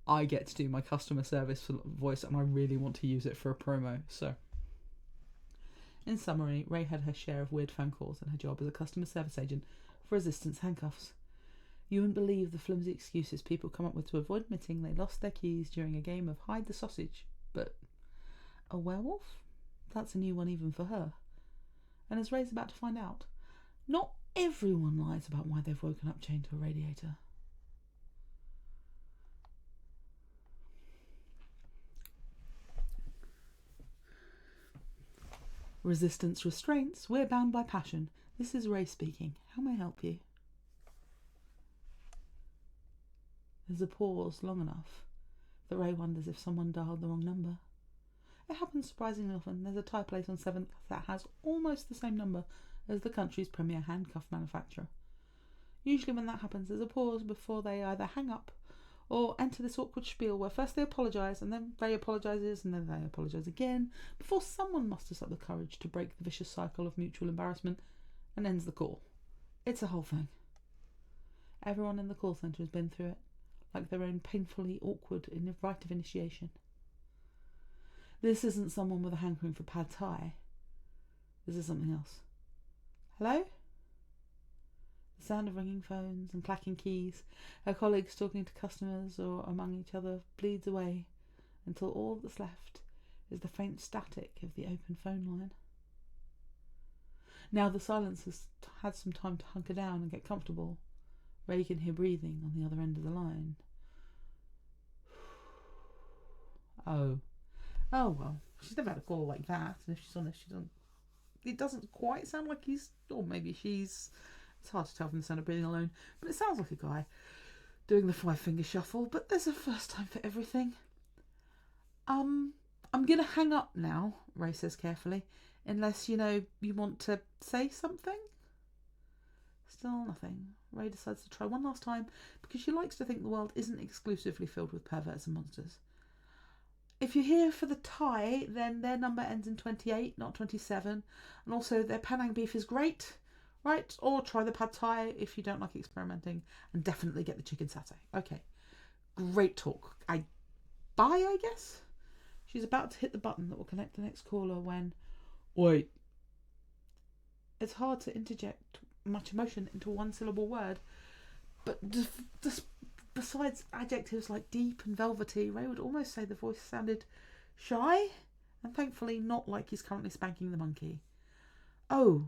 I get to do my customer service voice, and I really want to use it for a promo. So, in summary, Ray had her share of weird phone calls and her job as a customer service agent for Resistance Handcuffs. You wouldn't believe the flimsy excuses people come up with to avoid admitting they lost their keys during a game of hide the sausage. But a werewolf? That's a new one even for her. And as Ray's about to find out, not everyone lies about why they've woken up chained to a radiator. Resistance restraints, we're bound by passion. This is Ray speaking. How may I help you? There's a pause long enough that Ray wonders if someone dialed the wrong number. It happens surprisingly often. There's a tie plate on 7th that has almost the same number as the country's premier handcuff manufacturer. Usually when that happens, there's a pause before they either hang up or enter this awkward spiel where first they apologise and then Ray apologises and then they apologise again before someone musters up the courage to break the vicious cycle of mutual embarrassment and ends the call. It's a whole thing. Everyone in the call centre has been through it, like their own painfully awkward rite of initiation. This isn't someone with a hankering for pad thai. This is something else. Hello? The sound of ringing phones and clacking keys, her colleagues talking to customers or among each other, bleeds away until all that's left is the faint static of the open phone line. Now the silence has had some time to hunker down and get comfortable. Ray can hear breathing on the other end of the line. Oh well, she's never had a call like that, and if she's honest, she doesn't. It doesn't quite sound like he's, or maybe she's. It's hard to tell from the sound of breathing alone, but it sounds like a guy doing the 5-finger shuffle. But there's a first time for everything. I'm gonna hang up now, Ray says carefully, unless you want to say something. Still nothing. Ray decides to try one last time because she likes to think the world isn't exclusively filled with perverts and monsters. If you're here for the Thai, then their number ends in 28, not 27. And also their Penang beef is great, right? Or try the pad Thai if you don't like experimenting. And definitely get the chicken satay. Okay, great talk. Bye, I guess? She's about to hit the button that will connect the next caller when... Wait. It's hard to interject much emotion into a one-syllable word. But besides adjectives like deep and velvety, Ray would almost say the voice sounded shy, and thankfully not like he's currently spanking the monkey. Oh,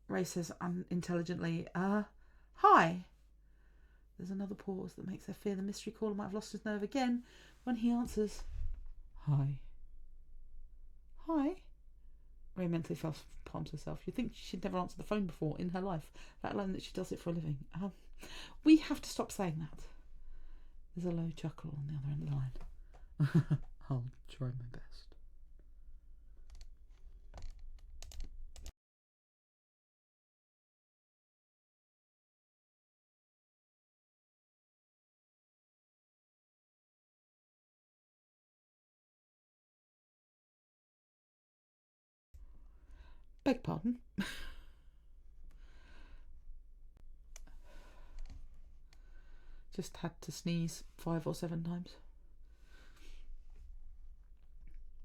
Ray says unintelligently, hi. There's another pause that makes her fear the mystery caller might have lost his nerve again when he answers, hi. Hi? Ray mentally fell upon herself. You'd think she'd never answered the phone before in her life, let alone that she does it for a living. We have to stop saying that. There's a low chuckle on the other end of the line. I'll try my best. Beg pardon. Just had to sneeze 5 or 7 times.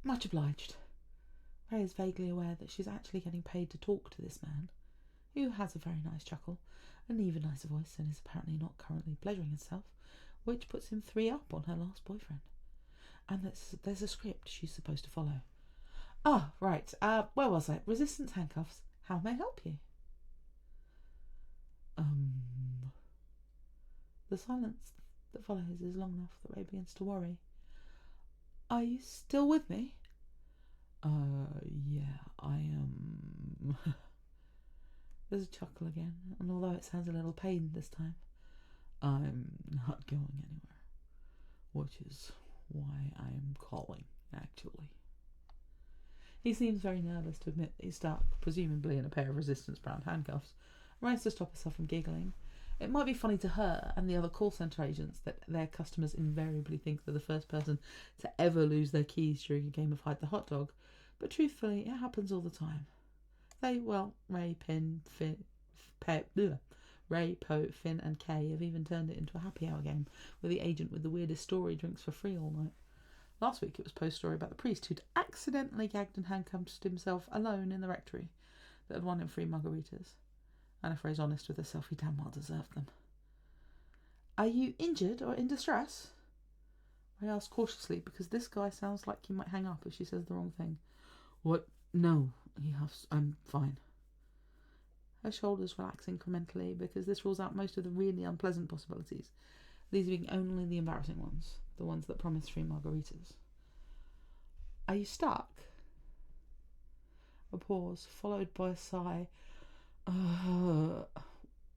Much obliged. Ray is vaguely aware that she's actually getting paid to talk to this man, who has a very nice chuckle, an even nicer voice, and is apparently not currently pleasuring himself, which puts him 3 up on her last boyfriend. And there's a script she's supposed to follow. Ah, right. Where was I? Resistance handcuffs. How may I help you? The silence that follows is long enough that Ray begins to worry. Are you still with me? Yeah, I am. There's a chuckle again, and although it sounds a little pained this time, I'm not going anywhere, which is why I am calling, actually. He seems very nervous to admit that he's stuck, presumably in a pair of resistance brown handcuffs, and tries to stop herself from giggling. It might be funny to her and the other call centre agents that their customers invariably think they're the first person to ever lose their keys during a game of hide the hot dog, but truthfully, it happens all the time. Ray, Poe, Finn and Kay have even turned it into a happy hour game where the agent with the weirdest story drinks for free all night. Last week it was Poe's story about the priest who'd accidentally gagged and handcuffed himself alone in the rectory that had won him free margaritas. And if Ray's honest with herself, he damn well deserved them. Are you injured or in distress? Ray asks cautiously because this guy sounds like he might hang up if she says the wrong thing. What? No, he huffs. I'm fine. Her shoulders relax incrementally because this rules out most of the really unpleasant possibilities, leaving only the embarrassing ones, the ones that promise free margaritas. Are you stuck? A pause, followed by a sigh.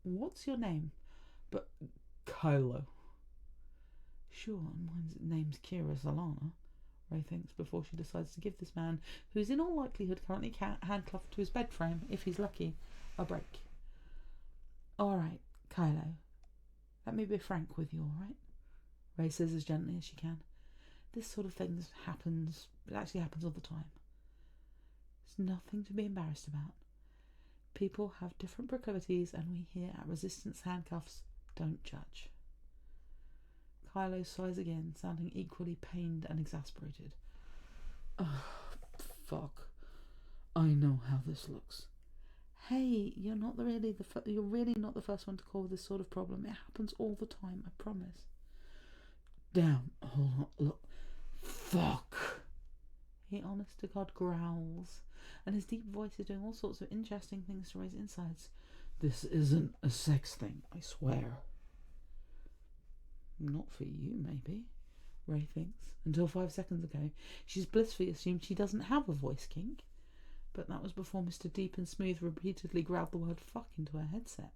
What's your name? But Kylo. Sure, my name's Kira Zalana, Ray thinks before she decides to give this man, who's in all likelihood currently handcuffed to his bed frame, if he's lucky, a break. Alright, Kylo, let me be frank with you, alright? Ray says as gently as she can. This sort of thing happens, it actually happens all the time. It's nothing to be embarrassed about. People have different proclivities, and we here at Resistance Handcuffs don't judge. Kylo sighs again, sounding equally pained and exasperated. Oh, fuck. I know how this looks. Hey, you're really not the first one to call this sort of problem. It happens all the time, I promise. Damn, hold on, look. Fuck. He honest to God growls, and his deep voice is doing all sorts of interesting things to Ray's insides. This isn't a sex thing, I swear. Not for you, maybe, Ray thinks. Until 5 seconds ago, she's blissfully assumed she doesn't have a voice kink. But that was before Mr. Deep and Smooth repeatedly growled the word fuck into her headset.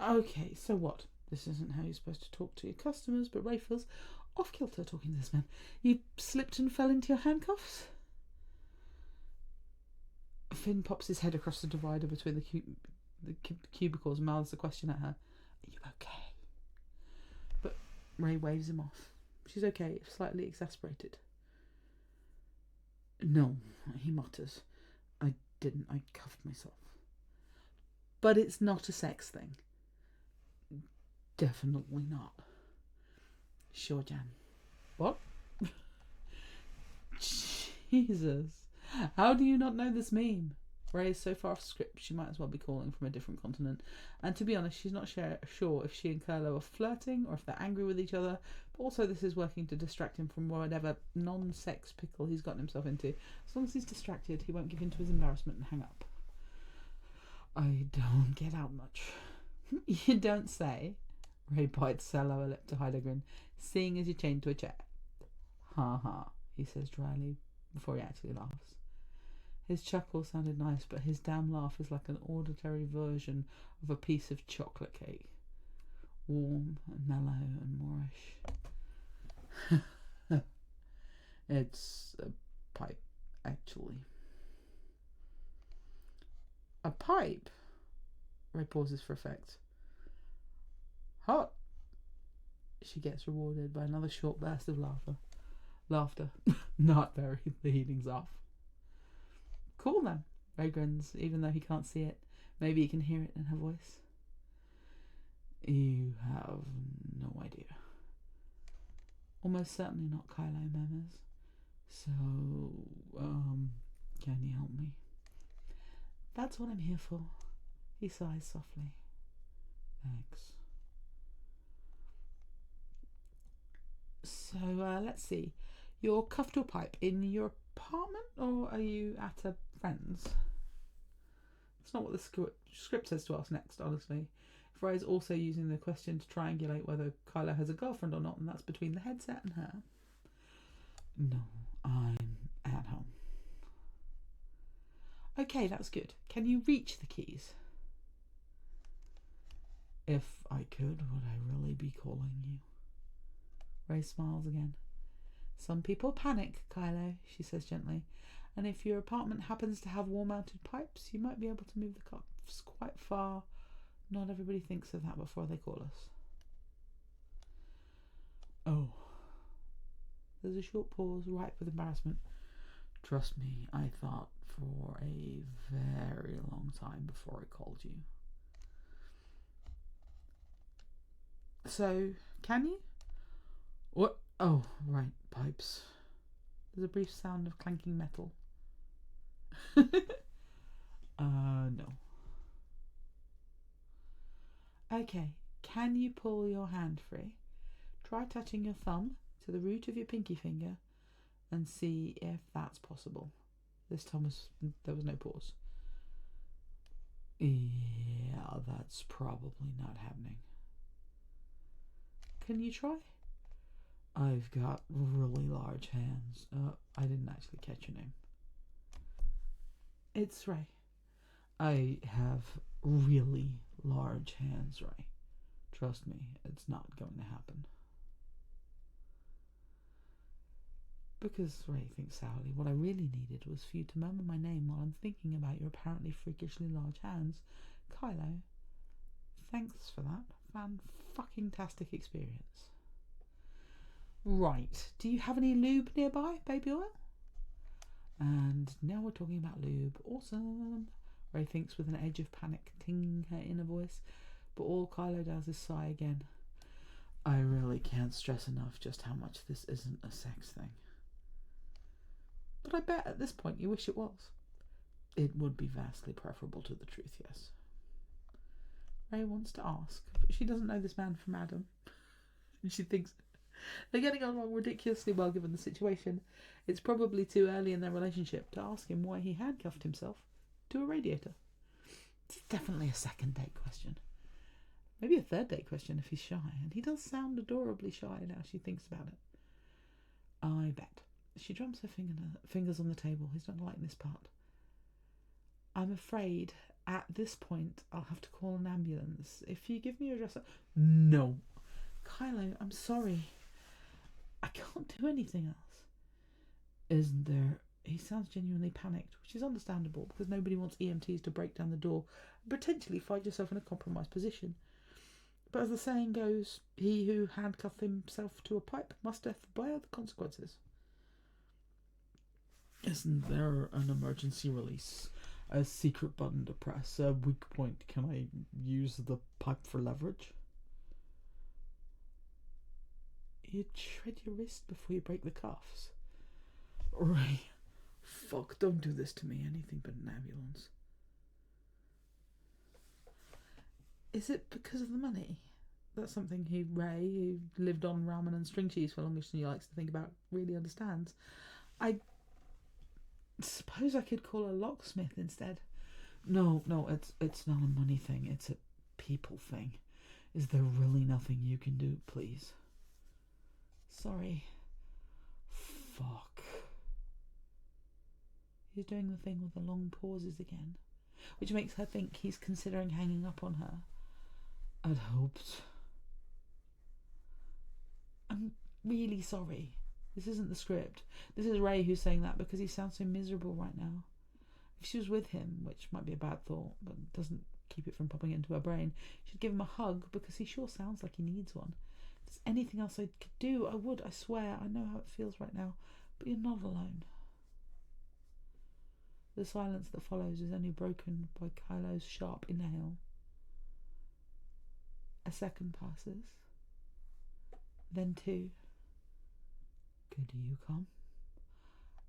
Okay, so what? This isn't how you're supposed to talk to your customers, but Ray feels off-kilter talking to this man. You slipped and fell into your handcuffs? Finn pops his head across the divider between the the cubicles and mouths the question at her. Are you okay? But Ray waves him off. She's okay, slightly exasperated. No, he mutters. I didn't. I cuffed myself. But it's not a sex thing. Definitely not. Sure, Jan. What? Jesus. How do you not know this meme? Ray is so far off script, she might as well be calling from a different continent. And to be honest, she's not sure if she and Kylo are flirting or if they're angry with each other. But also this is working to distract him from whatever non-sex pickle he's gotten himself into. As long as he's distracted, he won't give in to his embarrassment and hang up. I don't get out much. You don't say. Ray bites her lower lip to hide a grin, seeing as you chained to a chair. Ha ha, he says dryly, before he actually laughs. His chuckle sounded nice, but his damn laugh is like an auditory version of a piece of chocolate cake. Warm and mellow and moorish. It's a pipe, actually. A pipe? Ray pauses for effect. Hot. She gets rewarded by another short burst of laughter. Not very. The heating's off. Cool then. Ray grins, even though he can't see it. Maybe he can hear it in her voice. You have no idea. Almost certainly not, Kylo murmurs. So, can you help me? That's what I'm here for. He sighs softly. Thanks. So, let's see. You're cuffed to a pipe in your apartment, or are you at a friend's? It's not what the script says to us next, honestly. If Ray's also using the question to triangulate whether Kylo has a girlfriend or not, and that's between the headset and her. No, I'm at home. Okay, that's good. Can you reach the keys? If I could, would I really be calling you? Ray smiles again. Some people panic, Kylo, she says gently. And if your apartment happens to have wall-mounted pipes, you might be able to move the cuffs quite far. Not everybody thinks of that before they call us. Oh. There's a short pause, ripe with embarrassment. Trust me, I thought for a very long time before I called you. So, can you? What? Oh, right, pipes. There's a brief sound of clanking metal. No. Okay, can you pull your hand free? Try touching your thumb to the root of your pinky finger and see if that's possible. This time there was no pause. Yeah, that's probably not happening. Can you try? I've got really large hands. I didn't actually catch your name. It's Ray. I have really large hands, Ray. Trust me, it's not going to happen. Because, Ray thinks sourly, what I really needed was for you to murmur my name while I'm thinking about your apparently freakishly large hands. Kylo, thanks for that fan-fucking-tastic experience. Right, do you have any lube nearby, baby oil? And now we're talking about lube. Awesome. Ray thinks with an edge of panic tinging her inner voice, but all Kylo does is sigh again. I really can't stress enough just how much this isn't a sex thing. But I bet at this point you wish it was. It would be vastly preferable to the truth, yes. Ray wants to ask, but she doesn't know this man from Adam. And she thinks they're getting along ridiculously well given the situation. It's probably too early in their relationship to ask him why he handcuffed himself to a radiator. It's definitely a second date question. Maybe a third date question if he's shy. And he does sound adorably shy now she thinks about it. I bet. She drums her fingers on the table. He's not liking this part. I'm afraid at this point I'll have to call an ambulance. If you give me your address... No. Kylo, I'm sorry. I can't do anything else. Isn't there... He sounds genuinely panicked, which is understandable because nobody wants EMTs to break down the door potentially find yourself in a compromised position. But as the saying goes, he who handcuffed himself to a pipe must bear the consequences. Isn't there an emergency release? A secret button to press? A weak point? Can I use the pipe for leverage? You'd shred your wrist before you break the cuffs. Ray, fuck, don't do this to me. Anything but an ambulance. Is it because of the money? That's something Ray, who lived on ramen and string cheese for longer than he likes to think about, really understands. I suppose I could call a locksmith instead. No, it's not a money thing. It's a people thing. Is there really nothing you can do, please? Sorry. Fuck. He's doing the thing with the long pauses again, which makes her think he's considering hanging up on her. I'd hoped. I'm really sorry. This isn't the script. This is Ray who's saying that because he sounds so miserable right now. If she was with him, which might be a bad thought, but doesn't keep it from popping into her brain, she'd give him a hug because he sure sounds like he needs one. If there's anything else I could do, I would, I swear. I know how it feels right now, but you're not alone. The silence that follows is only broken by Kylo's sharp inhale. A second passes. Then 2. Could you come?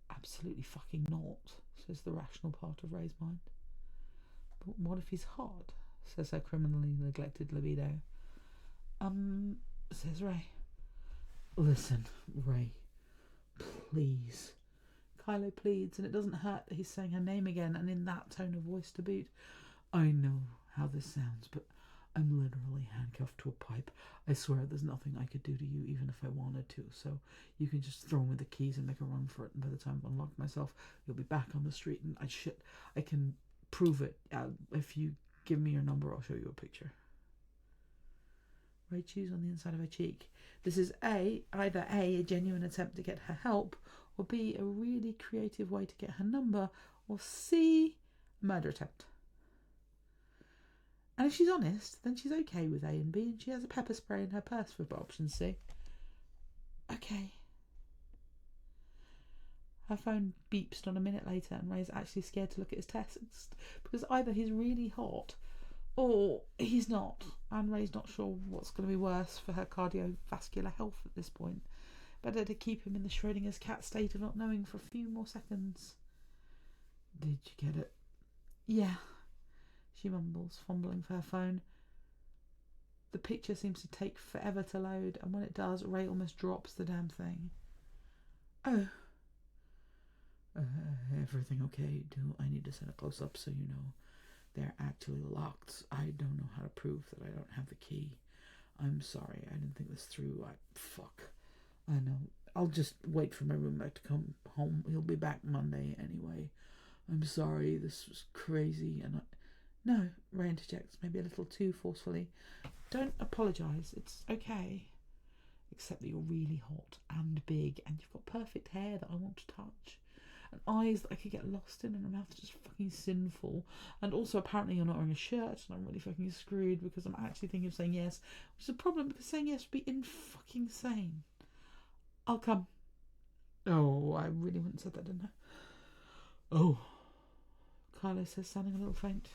Absolutely fucking not, says the rational part of Ray's mind. But what if he's hot? Says her criminally neglected libido. Says Ray. Listen, Ray, please. Kylo pleads, and it doesn't hurt that he's saying her name again, and in that tone of voice to boot. I know how this sounds, but I'm literally handcuffed to a pipe. I swear there's nothing I could do to you, even if I wanted to, so you can just throw me the keys and make a run for it, and by the time I've unlocked myself, you'll be back on the street, and I can prove it. If you give me your number, I'll show you a picture. Ray chews on the inside of her cheek. This is either a genuine attempt to get her help, or B, a really creative way to get her number, or C, a murder attempt. And if she's honest, then she's okay with A and B, and she has a pepper spray in her purse for option C. Okay. Her phone beeps not a minute later, and Ray's actually scared to look at his test, because either he's really hot, or he's not, and Ray's not sure what's going to be worse for her cardiovascular health at this point. Better to keep him in the Schrodinger's cat state of not knowing for a few more seconds. Did you get it? Yeah, she mumbles, fumbling for her phone. The picture seems to take forever to load, and when it does, Ray almost drops the damn thing. Oh. Everything okay? Do I need to set a close-up so you know they're actually locked? I don't know how to prove that I don't have the key. I'm sorry, I didn't think this through. Fuck. I know. I'll just wait for my roommate to come home. He'll be back Monday anyway. I'm sorry, this was crazy, and No, Ray interjects, maybe a little too forcefully. Don't apologise, it's okay. Except that you're really hot and big, and you've got perfect hair that I want to touch, and eyes that I could get lost in, and a mouth that's just fucking sinful. And also, apparently, you're not wearing a shirt, and I'm really fucking screwed because I'm actually thinking of saying yes, which is a problem because saying yes would be fucking sane. I'll come. Oh, I really wouldn't have said that, didn't I? Oh, Kylo says, sounding a little faint.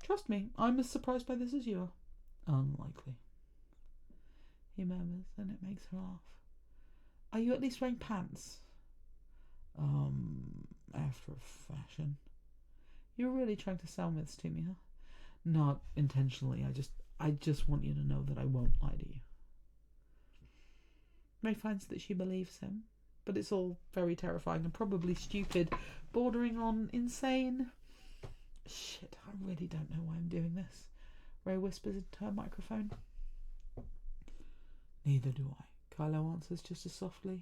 Trust me, I'm as surprised by this as you are. Unlikely, he murmurs, and it makes her laugh. Are you at least wearing pants? After a fashion. You're really trying to sell this to me, huh? Not intentionally, I just want you to know that I won't lie to you. Ray finds that she believes him, but it's all very terrifying and probably stupid, bordering on insane. Shit, I really don't know why I'm doing this, Ray whispers into her microphone. Neither do I, Kylo answers just as softly,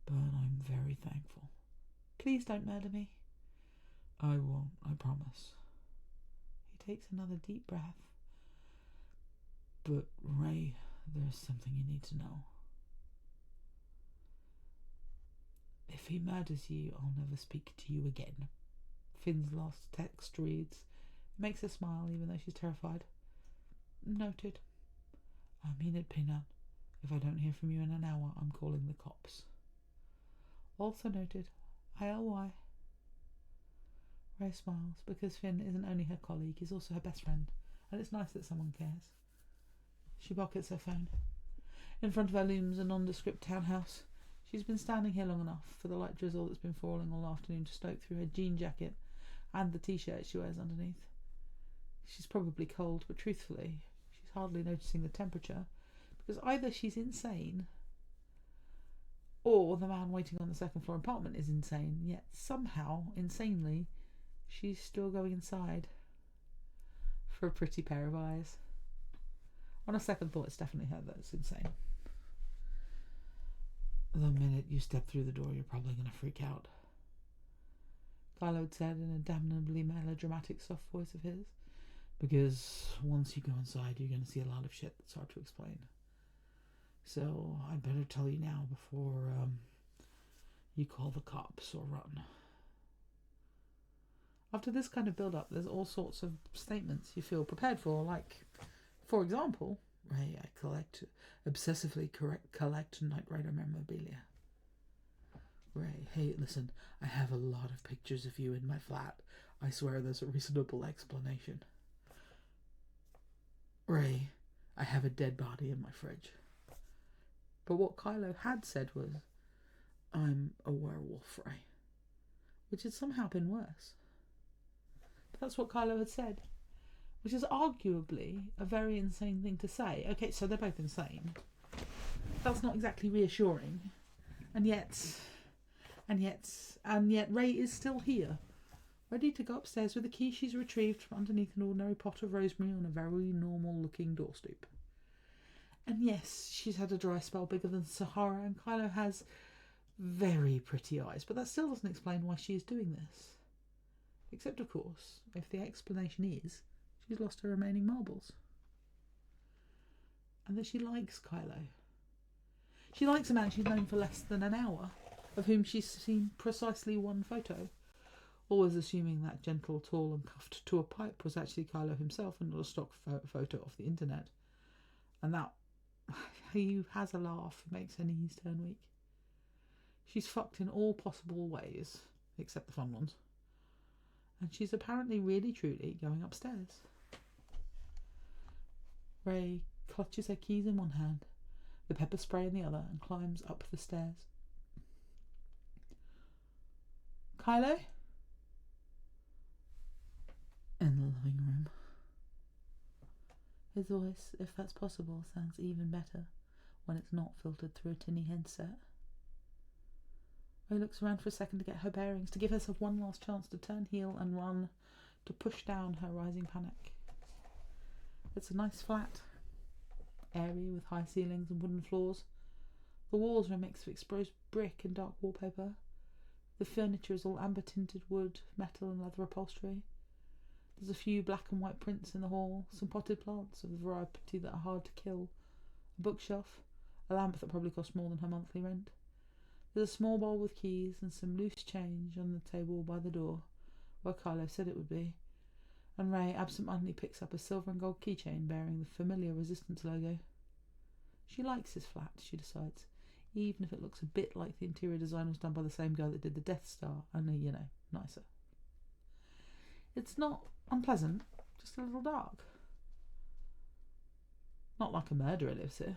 but I'm very thankful. Please don't murder me. I won't, I promise. He takes another deep breath. But Ray, there's something you need to know. If he murders you, I'll never speak to you again. Finn's last text reads, It makes her smile, even though she's terrified. Noted. I mean it, Peanut. If I don't hear from you in an hour, I'm calling the cops. Also noted. ILY. Ray smiles, because Finn isn't only her colleague, he's also her best friend, and it's nice that someone cares. She pockets her phone. In front of her looms a nondescript townhouse. She's been standing here long enough for the light drizzle that's been falling all afternoon to soak through her jean jacket and the t-shirt she wears underneath. She's probably cold, but truthfully, she's hardly noticing the temperature, because either she's insane or the man waiting on the second floor apartment is insane, yet somehow, insanely, she's still going inside for a pretty pair of eyes. On a second thought, it's definitely her that's insane. The minute you step through the door, you're probably going to freak out, Kylo had said in a damnably melodramatic soft voice of his, because once you go inside, you're going to see a lot of shit that's hard to explain. So I better tell you now before you call the cops or run. After this kind of build-up, there's all sorts of statements you feel prepared for, like, for example, Ray, I obsessively collect Knight Rider memorabilia. Ray, hey, listen, I have a lot of pictures of you in my flat. I swear there's a reasonable explanation. Ray, I have a dead body in my fridge. But what Kylo had said was, I'm a werewolf, Ray. Which had somehow been worse. But that's what Kylo had said. Which is arguably a very insane thing to say. Okay, so they're both insane. That's not exactly reassuring. And yet Ray is still here, ready to go upstairs with the key she's retrieved from underneath an ordinary pot of rosemary on a very normal-looking doorstep. And yes, she's had a dry spell bigger than Sahara, and Kylo has very pretty eyes, but that still doesn't explain why she is doing this. Except, of course, if the explanation is she's lost her remaining marbles. And that she likes Kylo. She likes a man she's known for less than an hour, of whom she's seen precisely one photo, always assuming that gentle, tall and cuffed to a pipe was actually Kylo himself and not a stock photo off the internet. And that he has a laugh makes her knees turn weak. She's fucked in all possible ways, except the fun ones. And she's apparently really truly going upstairs. Ray clutches her keys in one hand, the pepper spray in the other, and climbs up the stairs. Kylo? In the living room. His voice, if that's possible, sounds even better when it's not filtered through a tinny headset. Ray looks around for a second to get her bearings, to give herself one last chance to turn heel and run, to push down her rising panic. It's a nice flat, airy with high ceilings and wooden floors. The walls are a mix of exposed brick and dark wallpaper. The furniture is all amber-tinted wood, metal and leather upholstery. There's a few black and white prints in the hall, some potted plants of a variety that are hard to kill, a bookshelf, a lamp that probably cost more than her monthly rent. There's a small bowl with keys and some loose change on the table by the door, where Kylo said it would be, and Ray absentmindedly picks up a silver and gold keychain bearing the familiar Resistance logo. She likes his flat, she decides, even if it looks a bit like the interior design was done by the same guy that did the Death Star, only, nicer. It's not unpleasant, just a little dark. Not like a murderer lives here.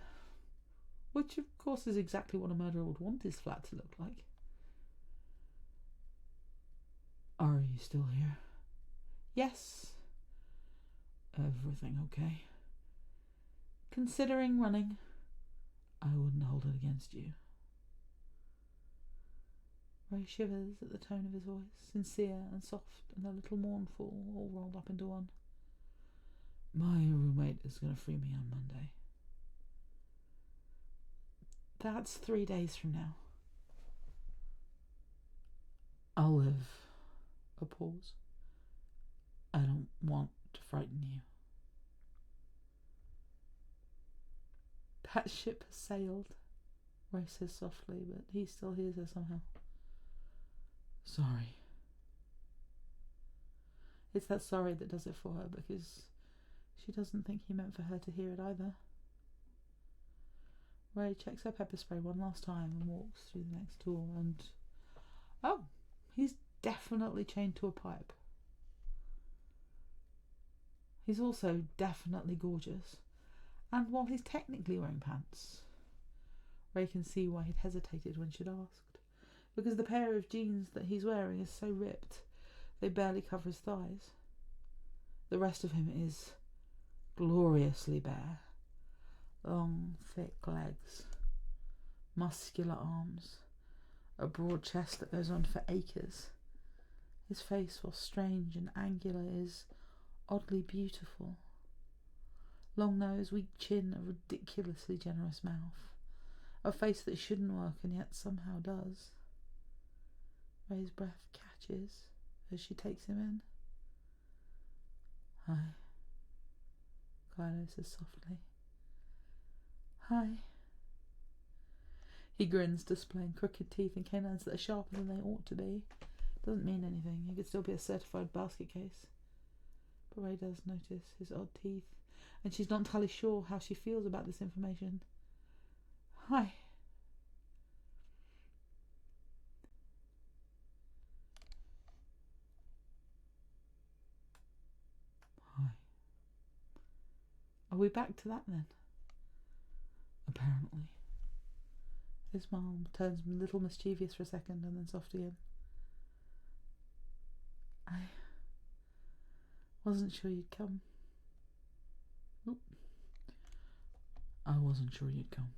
Which, of course, is exactly what a murderer would want his flat to look like. Are you still here? Yes. Everything okay? Considering running, I wouldn't hold it against you. Ray shivers at the tone of his voice, sincere and soft and a little mournful, all rolled up into one. My roommate is going to free me on Monday. That's 3 days from now. I'll live. A pause. I don't want to frighten you. That ship has sailed, Ray says softly, but he still hears her somehow. Sorry. It's that sorry that does it for her, because she doesn't think he meant for her to hear it either. Ray checks her pepper spray one last time and walks through the next door, and oh, he's definitely chained to a pipe. He's also definitely gorgeous, and while he's technically wearing pants, Ray can see why he'd hesitated when she'd asked, because the pair of jeans that he's wearing is so ripped they barely cover his thighs. The rest of him is gloriously bare. Long, thick legs, muscular arms, a broad chest that goes on for acres. His face, while strange and angular, is oddly beautiful. Long nose, weak chin, a ridiculously generous mouth. A face that shouldn't work and yet somehow does. Ray's breath catches as she takes him in. Hi, Kylo says softly. Hi. He grins, displaying crooked teeth and canines that are sharper than they ought to be. Doesn't mean anything. He could still be a certified basket case. But Ray does notice his odd teeth, and she's not entirely sure how she feels about this information. Hi. Hi. Are we back to that then? Apparently. His mom turns a little mischievous for a second and then soft again. I wasn't sure you'd come. Oop. I wasn't sure you'd come.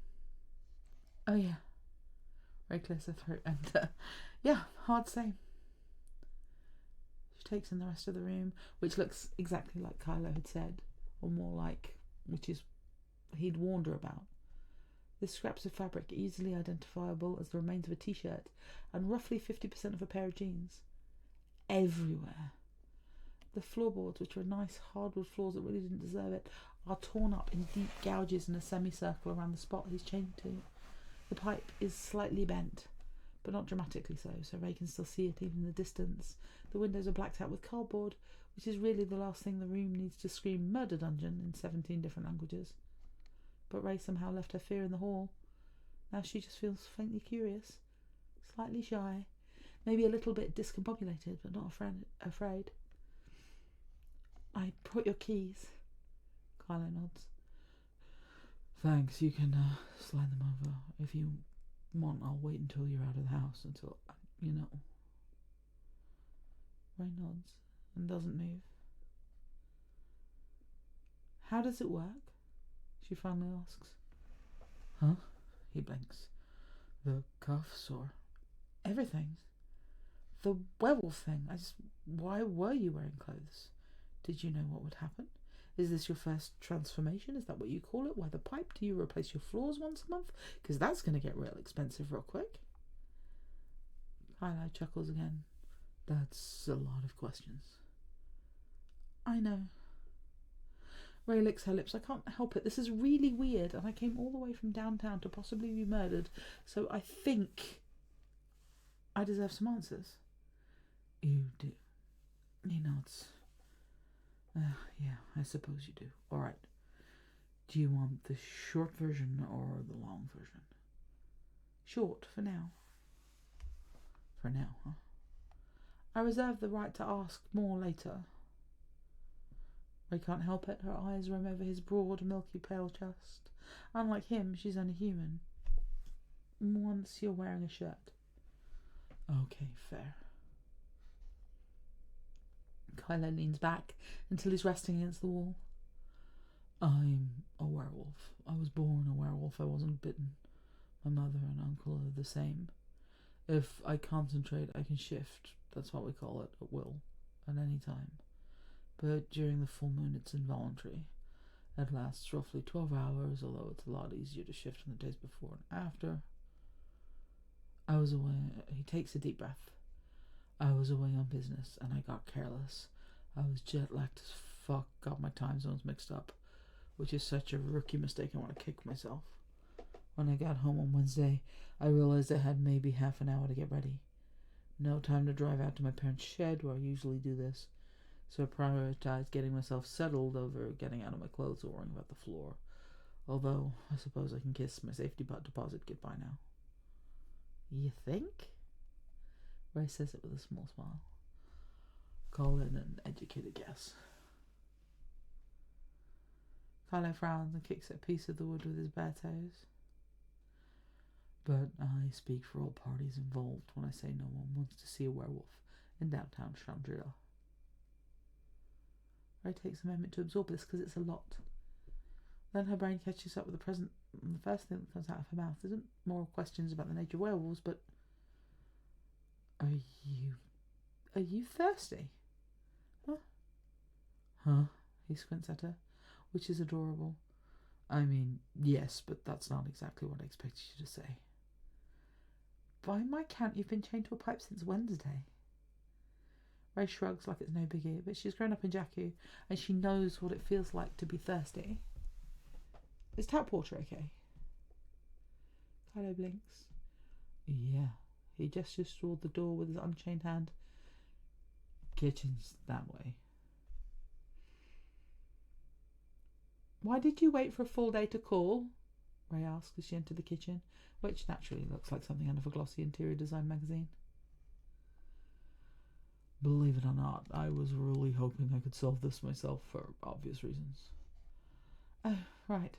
Oh yeah. Ray clears her throat and yeah, hard same. She takes in the rest of the room, which looks exactly like Kylo had said, or more like, which is he'd warned her about. There's scraps of fabric easily identifiable as the remains of a t-shirt and roughly 50% of a pair of jeans. Everywhere. The floorboards, which were nice hardwood floors that really didn't deserve it, are torn up in deep gouges in a semicircle around the spot he's chained to. The pipe is slightly bent, but not dramatically so Ray can still see it even in the distance. The windows are blacked out with cardboard, which is really the last thing the room needs to scream murder dungeon in 17 different languages. But Ray somehow left her fear in the hall. Now she just feels faintly curious, slightly shy, maybe a little bit discombobulated, but not afraid. I brought your keys. Kylo nods. Thanks, you can slide them over. If you want, I'll wait until you're out of the house, until, you know. Ray nods and doesn't move. How does it work? She finally asks. Huh? He blinks. The cuffs or everything? The werewolf thing. Why were you wearing clothes? Did you know what would happen? Is this your first transformation? Is that what you call it? Why the pipe? Do you replace your floors once a month? Because that's going to get real expensive real quick. Kylo chuckles again. That's a lot of questions. I know. Ray licks her lips. I can't help it. This is really weird, and I came all the way from downtown to possibly be murdered, so I think I deserve some answers. You do. He nods. Yeah, I suppose you do. All right. Do you want the short version or the long version? Short, for now. For now, huh? I reserve the right to ask more later. Ray can't help it. Her eyes roam over his broad, milky pale chest. Unlike him, she's only human. Once you're wearing a shirt. Okay, fair. Kylo leans back until he's resting against the wall. I'm a werewolf. I was born a werewolf. I wasn't bitten. My mother and uncle are the same. If I concentrate, I can shift. That's what we call it, at will, at any time. But during the full moon, it's involuntary. It lasts roughly 12 hours, although it's a lot easier to shift than the days before and after. I was away. He takes a deep breath. I was away on business, and I got careless. I was jet-lagged as fuck, got my time zones mixed up, which is such a rookie mistake I want to kick myself. When I got home on Wednesday, I realized I had maybe half an hour to get ready. No time to drive out to my parents' shed, where I usually do this. so I prioritised getting myself settled over getting out of my clothes or worrying about the floor. Although, I suppose I can kiss my safety deposit goodbye now. You think? Ray says it with a small smile. Call it an educated guess. Kylo frowns and kicks at a piece of the wood with his bare toes. But I speak for all parties involved when I say no one wants to see a werewolf in downtown Shangri-La. Ray takes a moment to absorb this because it's a lot. Then her brain catches up with the present, and the first thing that comes out of her mouth isn't more questions about the nature of werewolves, but Are you thirsty? Huh? He squints at her, which is adorable. I mean, yes, but that's not exactly what I expected you to say. By my count, you've been chained to a pipe since Wednesday. Ray shrugs like it's no biggie, but she's grown up in Jakku, and she knows what it feels like to be thirsty. Is tap water okay? Kylo blinks. Yeah. He gestures toward the door with his unchained hand. Kitchen's that way. Why did you wait for a full day to call? Ray asks as she entered the kitchen, which naturally looks like something out of a glossy interior design magazine. Believe it or not, I was really hoping I could solve this myself for obvious reasons. Oh, right.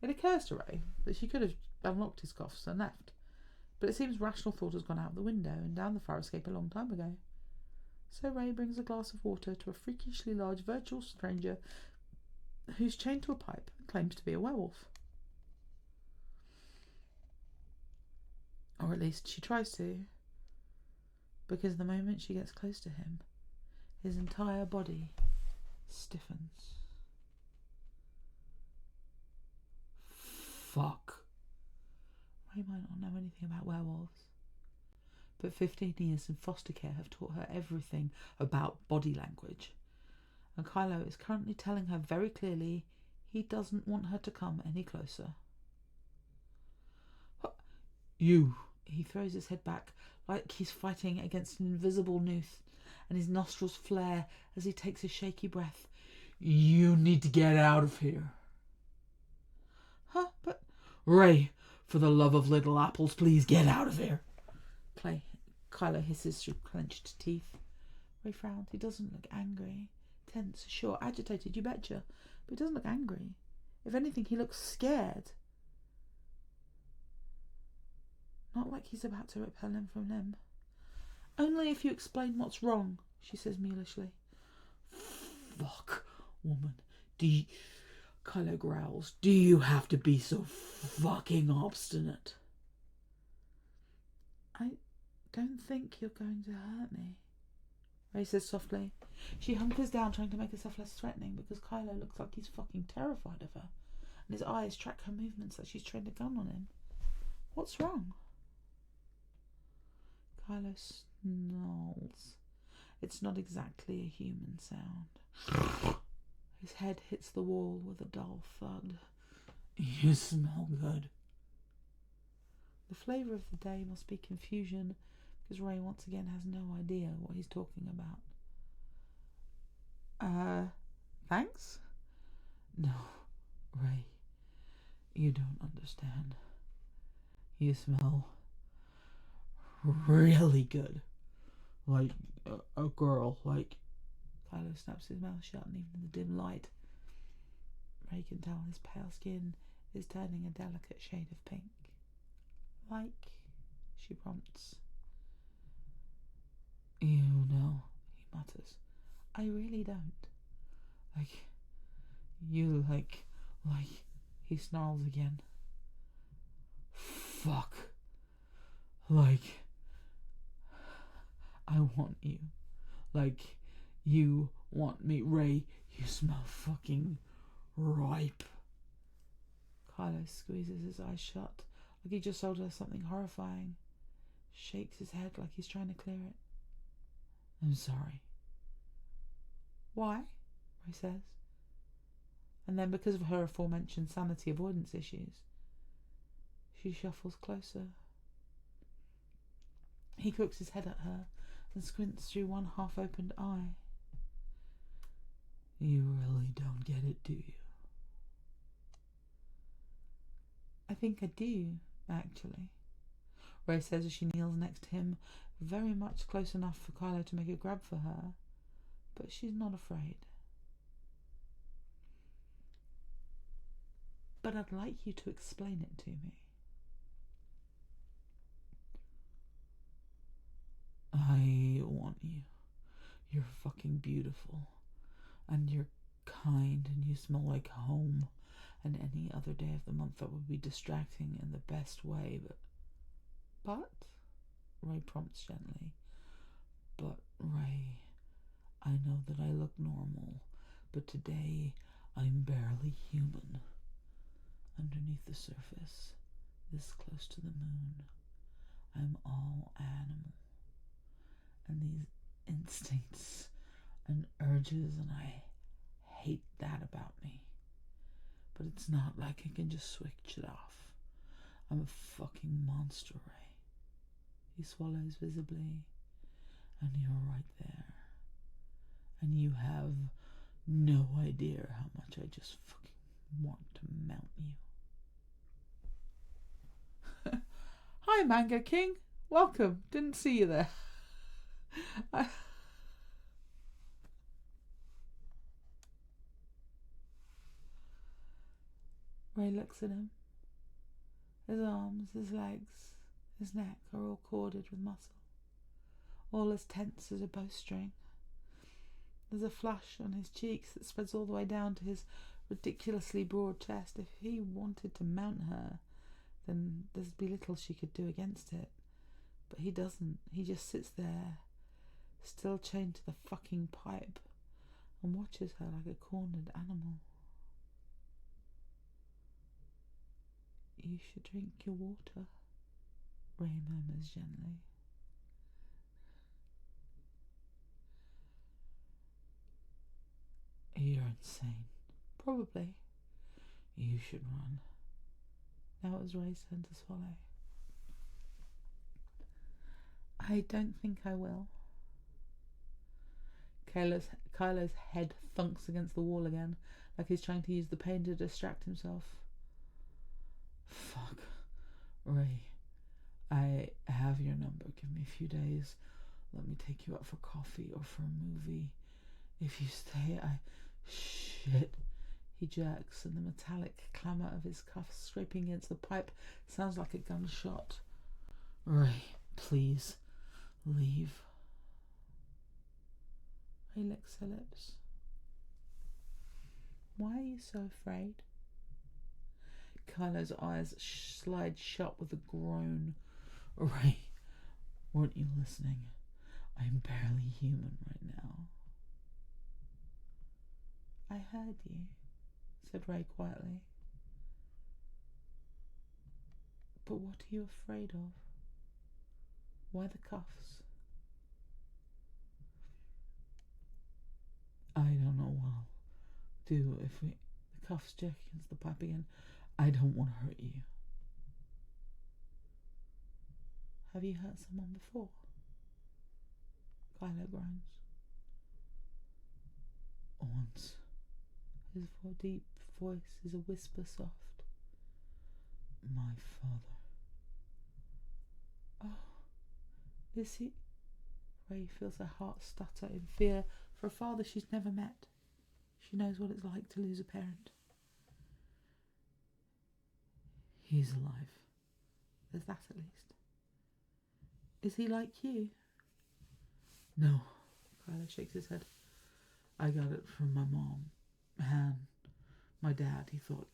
It occurs to Ray that she could have unlocked his coffs and left, but it seems rational thought has gone out the window and down the fire escape a long time ago. So Ray brings a glass of water to a freakishly large virtual stranger who's chained to a pipe and claims to be a werewolf. Or at least she tries to, because the moment she gets close to him, his entire body stiffens. Fuck. Ray might not know anything about werewolves, but 15 years in foster care have taught her everything about body language, and Kylo is currently telling her very clearly he doesn't want her to come any closer. You! He throws his head back like he's fighting against an invisible noose, and his nostrils flare as he takes a shaky breath. You need to get out of here. Huh? But... Ray, for the love of little apples, please get out of here. Kylo hisses through clenched teeth. Ray frowns. He doesn't look angry. Tense, sure, agitated, you betcha. But he doesn't look angry. If anything, he looks scared. Not like he's about to rip her limb from limb. Only if you explain what's wrong, she says mulishly. Fuck, woman. Kylo growls. Do you have to be so fucking obstinate? I don't think you're going to hurt me, Ray says softly. She hunkers down, trying to make herself less threatening, because Kylo looks like he's fucking terrified of her, and his eyes track her movements like she's trained a gun on him. What's wrong? Kylo snarls. It's not exactly a human sound. His head hits the wall with a dull thud. You smell good. The flavour of the day must be confusion, because Ray once again has no idea what he's talking about. Thanks? No, Ray, you don't understand. You smell really good. Like a girl, like... Kylo snaps his mouth shut, and even in the dim light, Ray can tell his pale skin is turning a delicate shade of pink. Like, she prompts. You know, he mutters. I really don't. He snarls again. Fuck. I want you. You want me, Ray. You smell fucking ripe. Kylo squeezes his eyes shut, like he just told her something horrifying. Shakes his head like he's trying to clear it. I'm sorry. Why? Ray says. And then, because of her aforementioned sanity avoidance issues, she shuffles closer. He cooks his head at her and squints through one half-opened eye. You really don't get it, do you? I think I do, actually, Ray says as she kneels next to him, very much close enough for Kylo to make a grab for her, but she's not afraid. But I'd like you to explain it to me. I want you. You're fucking beautiful. And you're kind and you smell like home. And any other day of the month that would be distracting in the best way, But? Ray prompts gently. But, Ray, I know that I look normal, but today I'm barely human. Underneath the surface, this close to the moon, I'm all animal. And these instincts and urges, and I hate that about me. But it's not like I can just switch it off. I'm a fucking monster, Ray. He swallows visibly, and you're right there. And you have no idea how much I just fucking want to mount you. Hi, Mango King. Welcome. Didn't see you there. Ray looks at him. His arms, his legs, his neck are all corded with muscle, all as tense as a bowstring. There's a flush on his cheeks that spreads all the way down to his ridiculously broad chest. If he wanted to mount her, then there'd be little she could do against it. But he doesn't. He just sits there, still chained to the fucking pipe, and watches her like a cornered animal. You should drink your water, Ray murmurs gently. You're insane. Probably. You should run. Now it was Ray's turn to swallow. I don't think I will. Kylo's head thunks against the wall again, like he's trying to use the pain to distract himself. Fuck. Ray, I have your number. Give me a few days. Let me take you out for coffee or for a movie. If you stay, Shit. He jerks, and the metallic clamour of his cuffs scraping against the pipe sounds like a gunshot. Ray, please, leave. Ray licks her lips. Why are you so afraid? Kylo's eyes slide shut with a groan. Ray, weren't you listening? I'm barely human right now. I heard you, said Ray quietly. But what are you afraid of? Why the cuffs? I don't know what I'll do if the cuffs jerk against the pipe again. I don't want to hurt you. Have you hurt someone before? Kylo groans. Once. His deep voice is a whisper soft. My father. Oh, is he? Ray feels her heart stutter in fear for a father she's never met. She knows what it's like to lose a parent. He's alive. There's that at least. Is he like you? No. Kylo shakes his head. I got it from my mom. Han, my dad. He thought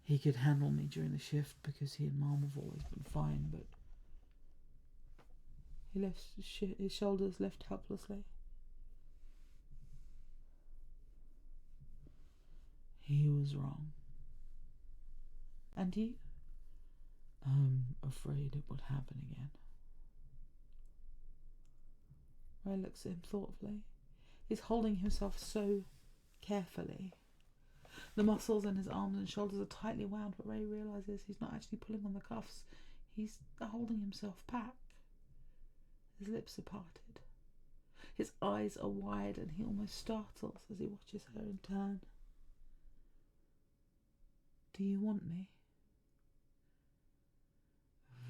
he could handle me during the shift because he and Mom have always been fine, but he lifts his shoulders lift helplessly. He was wrong. And you? I'm afraid it would happen again. Ray looks at him thoughtfully. He's holding himself so carefully. The muscles in his arms and shoulders are tightly wound, but Ray realises he's not actually pulling on the cuffs. He's holding himself back, His lips are parted. His eyes are wide and he almost startles as he watches her in turn. Do you want me?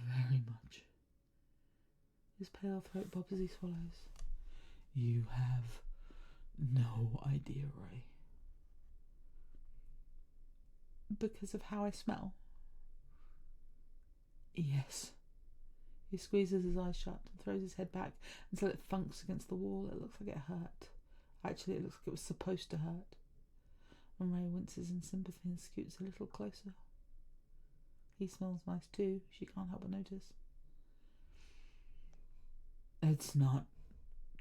Very much. His pale throat bobs as he swallows. You have no idea, Ray. Because of how I smell? Yes. He squeezes his eyes shut and throws his head back until it thunks against the wall. It looks like it hurt. Actually, it looks like it was supposed to hurt. And Ray winces in sympathy and scoots a little closer. He smells nice too, she can't help but notice. It's not.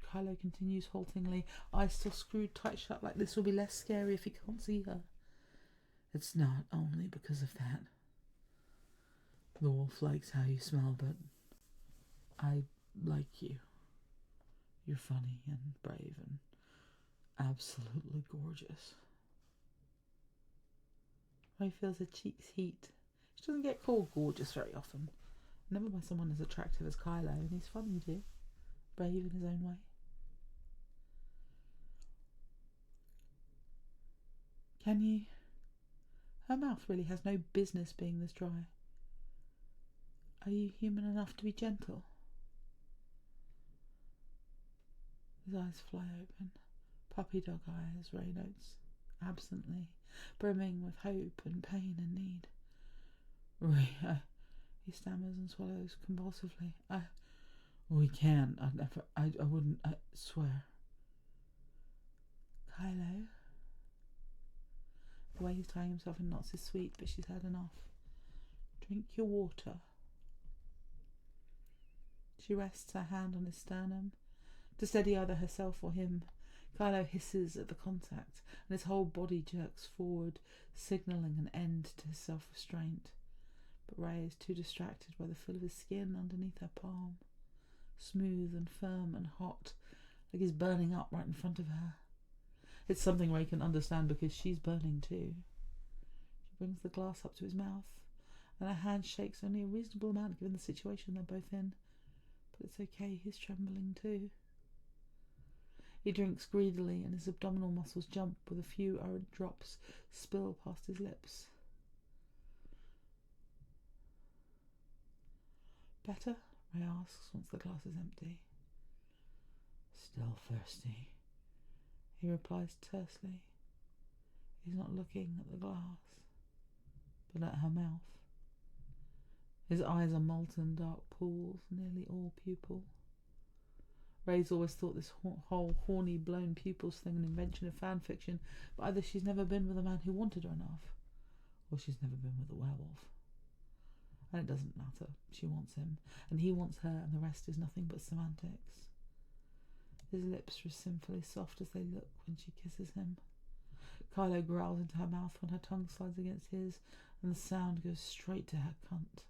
Kylo continues haltingly, eyes still screwed tight shut, like this will be less scary if he can't see her. It's not only because of that. The wolf likes how you smell, but I like you. You're funny and brave and absolutely gorgeous. Ray feels her cheeks heat. She doesn't get called gorgeous very often. Never by someone as attractive as Kylo, and he's funny too. Brave in his own way. Can you? Her mouth really has no business being this dry. Are you human enough to be gentle? His eyes fly open. Puppy dog eyes, Ray notes, absently, brimming with hope and pain and need. Ray, he stammers and swallows convulsively. We can't. I wouldn't, I swear. Kylo? The way he's tying himself in knots is sweet, but she's had enough. Drink your water. She rests her hand on his sternum to steady either herself or him. Kylo hisses at the contact, and his whole body jerks forward, signalling an end to his self-restraint. But Ray is too distracted by the feel of his skin underneath her palm, smooth and firm and hot, like he's burning up right in front of her. It's something Ray can understand because she's burning too. She brings the glass up to his mouth, and her hand shakes only a reasonable amount given the situation they're both in. But it's okay, he's trembling too. He drinks greedily, and his abdominal muscles jump with a few errant drops spill past his lips. Better? Ray asks once the glass is empty. Still thirsty, he replies tersely. He's not looking at the glass, but at her mouth. His eyes are molten dark pools, nearly all pupil. Ray's always thought this whole horny, blown pupils thing an invention of fan fiction, but either she's never been with a man who wanted her enough, or she's never been with a werewolf. And it doesn't matter. She wants him, and he wants her, and the rest is nothing but semantics. His lips are sinfully soft as they look when she kisses him. Kylo growls into her mouth when her tongue slides against his, and the sound goes straight to her cunt.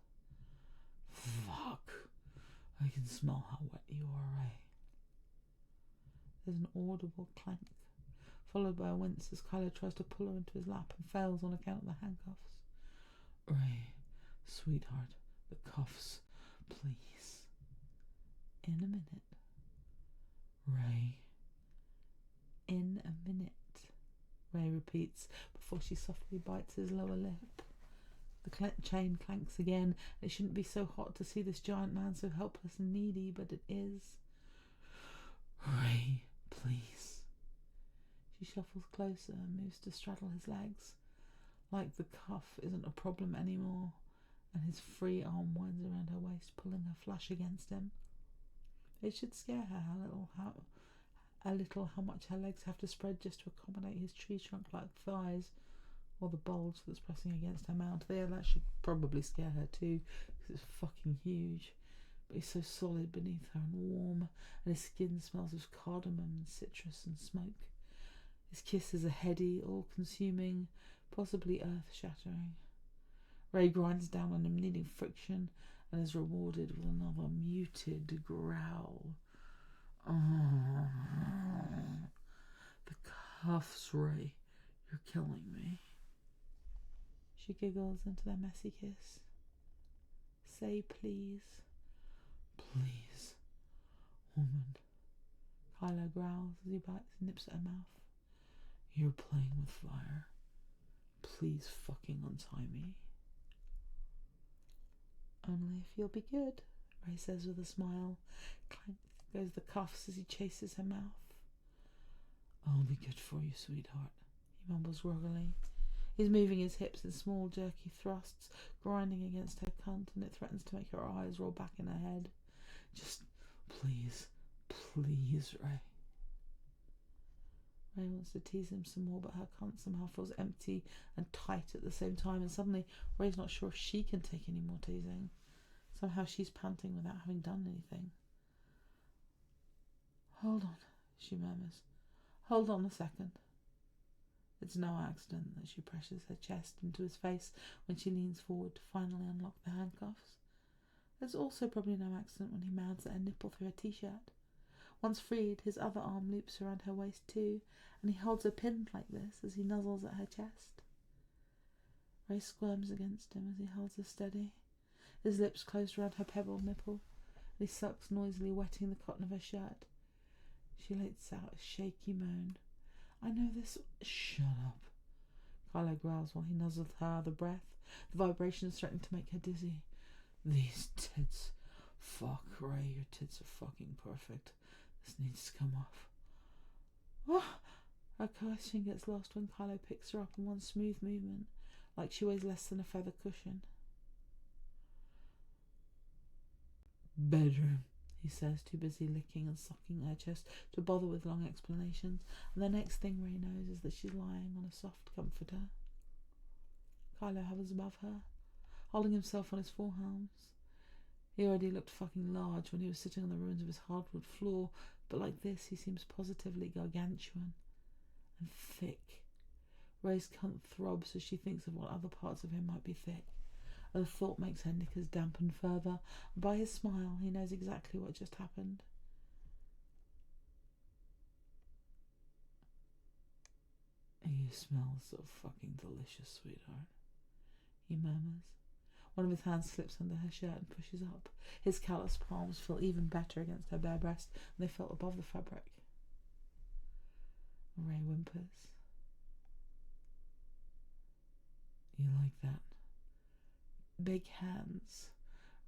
Fuck. I can smell how wet you are, Ray. There's an audible clank, followed by a wince as Kylo tries to pull her into his lap and fails on account of the handcuffs. Ray, sweetheart, the cuffs, please. In a minute. Ray. In a minute, Ray repeats before she softly bites his lower lip. The chain clanks again. It shouldn't be so hot to see this giant man so helpless and needy, but it is. Ray, please. She shuffles closer and moves to straddle his legs, like the cuff isn't a problem anymore, and his free arm winds around her waist, pulling her flush against him. It should scare her how much her legs have to spread just to accommodate his tree trunk-like thighs, or the bulge that's pressing against her mount. That should probably scare her too, because it's fucking huge. But he's so solid beneath her and warm, and his skin smells of cardamom and citrus and smoke. His kisses are heady, all-consuming, possibly earth-shattering. Ray grinds down on him, needing friction, and is rewarded with another muted growl. Oh, the cuffs, Ray. You're killing me. She giggles into their messy kiss. Say please. Please. woman. Kylo growls as he bites and nips at her mouth. You're playing with fire. Please fucking untie me. Only if you'll be good, Ray says with a smile. Clank goes the cuffs as he chases her mouth. I'll be good for you, sweetheart, he mumbles groggily. He's moving his hips in small jerky thrusts, grinding against her cunt, and it threatens to make her eyes roll back in her head. Just please, please, Ray. Ray wants to tease him some more, but her cunt somehow feels empty and tight at the same time, and suddenly Ray's not sure if she can take any more teasing. Somehow she's panting without having done anything. Hold on, she murmurs. Hold on a second. It's no accident that she presses her chest into his face when she leans forward to finally unlock the handcuffs. It's also probably no accident when he mouths at her nipple through her t-shirt. Once freed, his other arm loops around her waist too, and he holds her pinned like this as he nuzzles at her chest. Ray squirms against him as he holds her steady. His lips close around her pebbled nipple, and he sucks noisily, wetting the cotton of her shirt. She lets out a shaky moan. I know this. Shut up. Kylo growls while he nuzzles her other breath, the vibrations threatening to make her dizzy. These tits. Fuck, Ray, your tits are fucking perfect. This needs to come off. Oh! Her coercion gets lost when Kylo picks her up in one smooth movement, like she weighs less than a feather cushion. Bedroom, he says, too busy licking and sucking her chest to bother with long explanations, and the next thing Ray knows is that she's lying on a soft comforter. Kylo hovers above her, holding himself on his forearms. He already looked fucking large when he was sitting on the ruins of his hardwood floor, but like this he seems positively gargantuan and thick. Ray's cunt throbs as she thinks of what other parts of him might be thick, and the thought makes her knickers dampen further. By his smile, he knows exactly what just happened. You smell so fucking delicious, sweetheart, he murmurs. One of his hands slips under her shirt and pushes up. His calloused palms feel even better against her bare breast than they felt above the fabric. Ray whimpers. You like that? Big hands,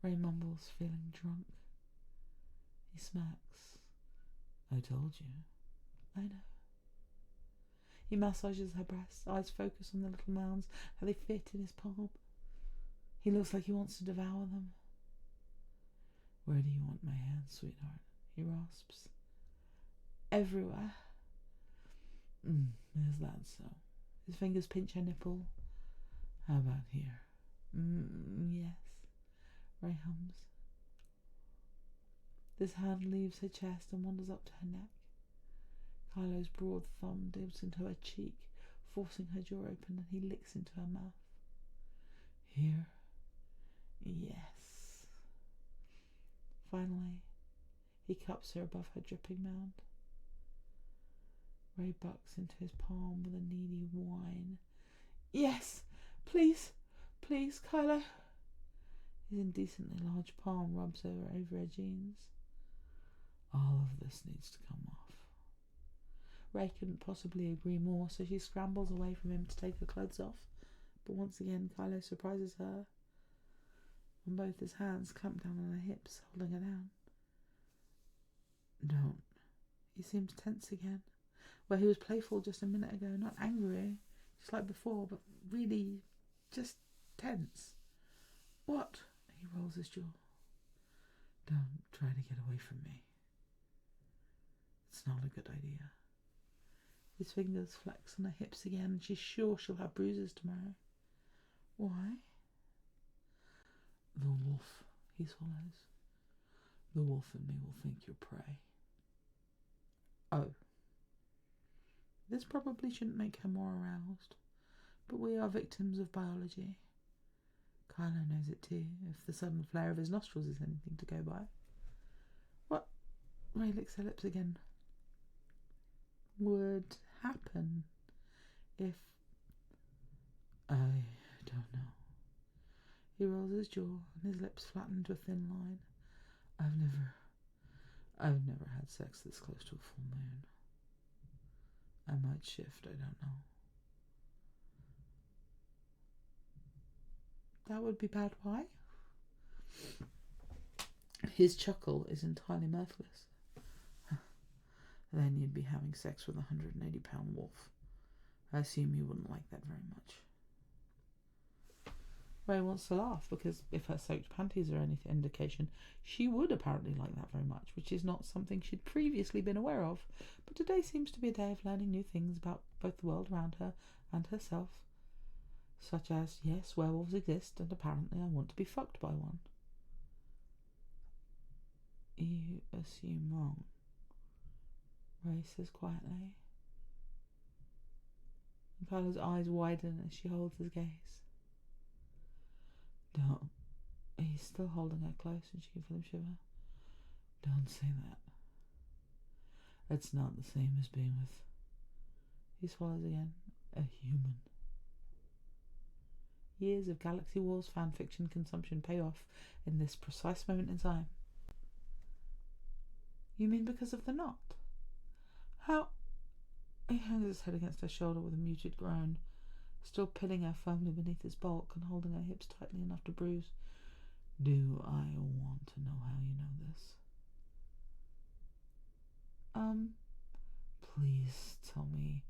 Ray mumbles, feeling drunk. He smirks. I told you. I know. He massages her breasts, eyes focus on the little mounds, how they fit in his palm. He looks like he wants to devour them. Where do you want my hands, sweetheart? He rasps. Everywhere. Is that so? His fingers pinch her nipple. How about here? Yes, Ray hums. This hand leaves her chest and wanders up to her neck. Kylo's broad thumb dips into her cheek, forcing her jaw open, and he licks into her mouth. Here? Yes. Finally, he cups her above her dripping mound. Ray bucks into his palm with a needy whine. Yes! Please! Please, Kylo! His indecently large palm rubs over her jeans. All of this needs to come off. Ray couldn't possibly agree more, so she scrambles away from him to take her clothes off. But once again, Kylo surprises her, and both his hands clamp down on her hips, holding her down. Don't. He seems tense again, where he was playful just a minute ago, not angry, just like before, but really just tense. What? He rolls his jaw. Don't try to get away from me. It's not a good idea. His fingers flex on her hips again, and she's sure she'll have bruises tomorrow. Why? The wolf, he swallows. The wolf in me will think you're prey. Oh. This probably shouldn't make her more aroused, but we are victims of biology. Kylo knows it too, if the sudden flare of his nostrils is anything to go by. What? Ray licks her lips again. Would happen if... I don't know. He rolls his jaw and his lips flatten to a thin line. I've never had sex this close to a full moon. I might shift, I don't know. That would be bad. Why? His chuckle is entirely mirthless. Then you'd be having sex with a 180-pound wolf. I assume you wouldn't like that very much. Ray wants to laugh because if her soaked panties are any indication, she would apparently like that very much, which is not something she'd previously been aware of. But today seems to be a day of learning new things about both the world around her and herself. Such as, yes, werewolves exist, and apparently I want to be fucked by one. You assume wrong, Ray says quietly. Kyla's eyes widen as she holds his gaze. Don't. He's still holding her close and she can feel him shiver. Don't say that. It's not the same as being with... He swallows again. A human. Years of Galaxy Wars fanfiction consumption pay off in this precise moment in time. You mean because of the knot? How... He hangs his head against her shoulder with a muted groan, still pinning her firmly beneath his bulk and holding her hips tightly enough to bruise. Do I want to know how you know this? Please tell me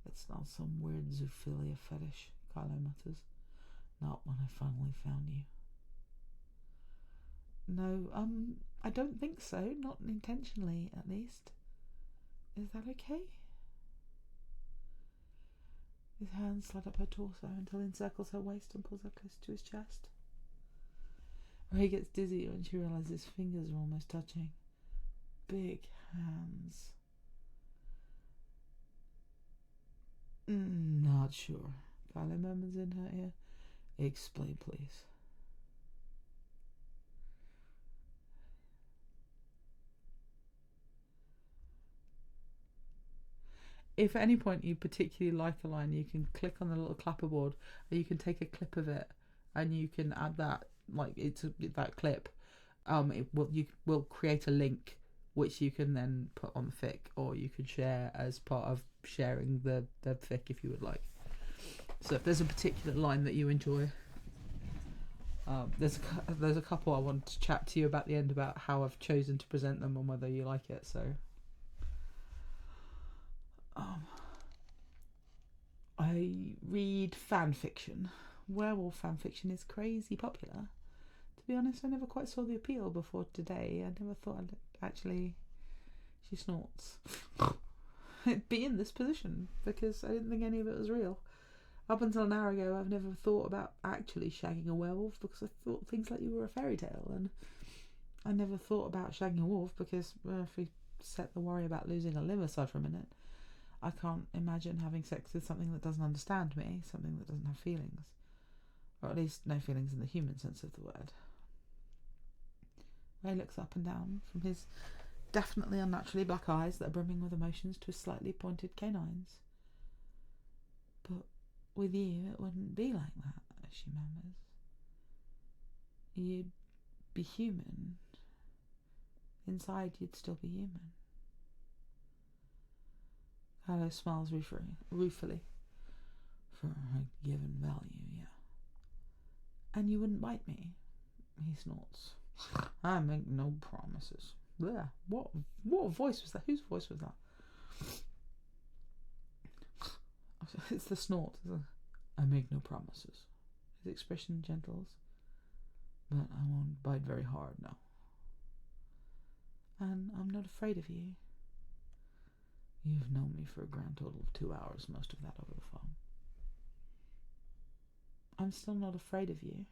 it's not some weird zoophilia fetish, Kylo mutters. Not when I finally found you. No, I don't think so. Not intentionally, at least. Is that okay? His hands slide up her torso until he encircles her waist and pulls her close to his chest. Ray gets dizzy when she realizes his fingers are almost touching. Big hands. Not sure. Kylo murmurs in her ear. Explain, please. If at any point you particularly like a line, you can click on the little clapperboard, or you can take a clip of it, and you can add that, like that clip. You will create a link, which you can then put on the fic, or you can share as part of sharing the fic if you would like. So if there's a particular line that you enjoy, there's a couple I want to chat to you about the end about how I've chosen to present them and whether you like it. So. I read fan fiction. Werewolf fan fiction is crazy popular. To be honest, I never quite saw the appeal before today. I never thought she snorts. I'd be in this position because I didn't think any of it was real. Up until an hour ago, I've never thought about actually shagging a werewolf because I thought things like you were a fairy tale, and I never thought about shagging a wolf because if we set the worry about losing a limb aside for a minute, I can't imagine having sex with something that doesn't understand me, something that doesn't have feelings. Or at least no feelings in the human sense of the word. Ray looks up and down from his definitely unnaturally black eyes that are brimming with emotions to his slightly pointed canines. But with you, it wouldn't be like that, she murmurs. You'd be human. Inside, you'd still be human. Kylo smiles ruefully. For a given value, yeah. And you wouldn't bite me? He snorts. I make no promises. Blech. What voice was that? Whose voice was that? It's the snort. I make no promises. His expression gentles. But I won't bite very hard now. And I'm not afraid of you. You've known me for a grand total of 2 hours, most of that over the phone. I'm still not afraid of you.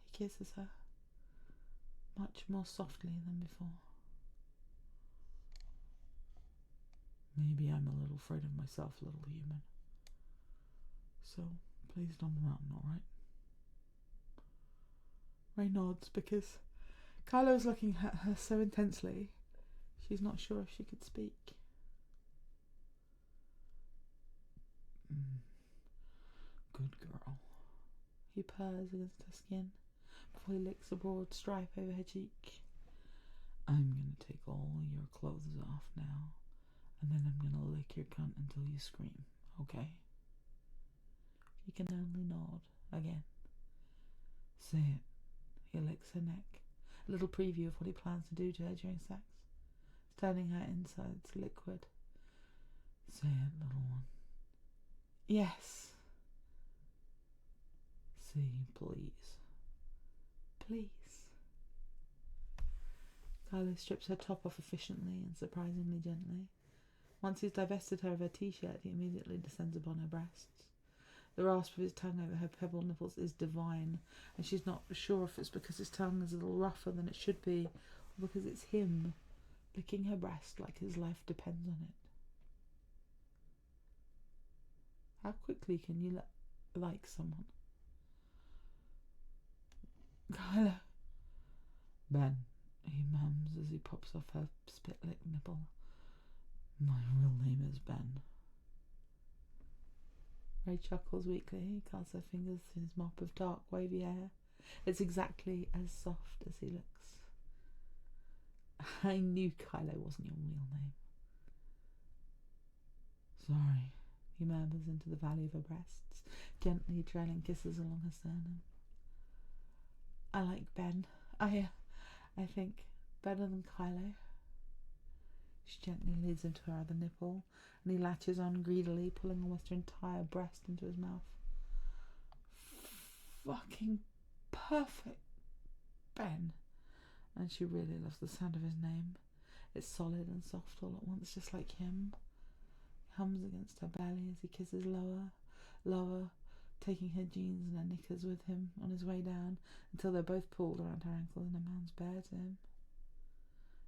He kisses her, much more softly than before. Maybe I'm a little afraid of myself, little human. So, please don't run, alright? Ray nods because Kylo's looking at her so intensely, she's not sure if she could speak. Good girl. He purrs against her skin. before he licks a broad stripe over her cheek. I'm gonna take all your clothes off now, and then I'm gonna lick your cunt until you scream, okay? You can only nod again. Say it. He licks her neck. A little preview of what he plans to do to her during sex, turning her insides liquid. Say it, little one. Yes. See, please. Please. Kylo strips her top off efficiently and surprisingly gently. Once he's divested her of her t-shirt, he immediately descends upon her breasts. The rasp of his tongue over her pebble nipples is divine, and she's not sure if it's because his tongue is a little rougher than it should be, or because it's him licking her breast like his life depends on it. How quickly can you like someone? Kylo. Ben, he mums as he pops off her spit-licked nipple. My real name is Ben. Ray chuckles weakly. He casts her fingers through his mop of dark, wavy hair. It's exactly as soft as he looks. I knew Kylo wasn't your real name. Sorry, he murmurs into the valley of her breasts, gently trailing kisses along her sternum. I like Ben. I think better than Kylo. She gently leads him to her other nipple, and he latches on greedily, pulling almost her entire breast into his mouth. Fucking perfect, Ben. And she really loves the sound of his name. It's solid and soft all at once, just like him. He hums against her belly as he kisses lower, lower, taking her jeans and her knickers with him on his way down until they're both pulled around her ankles and her man's bare to him.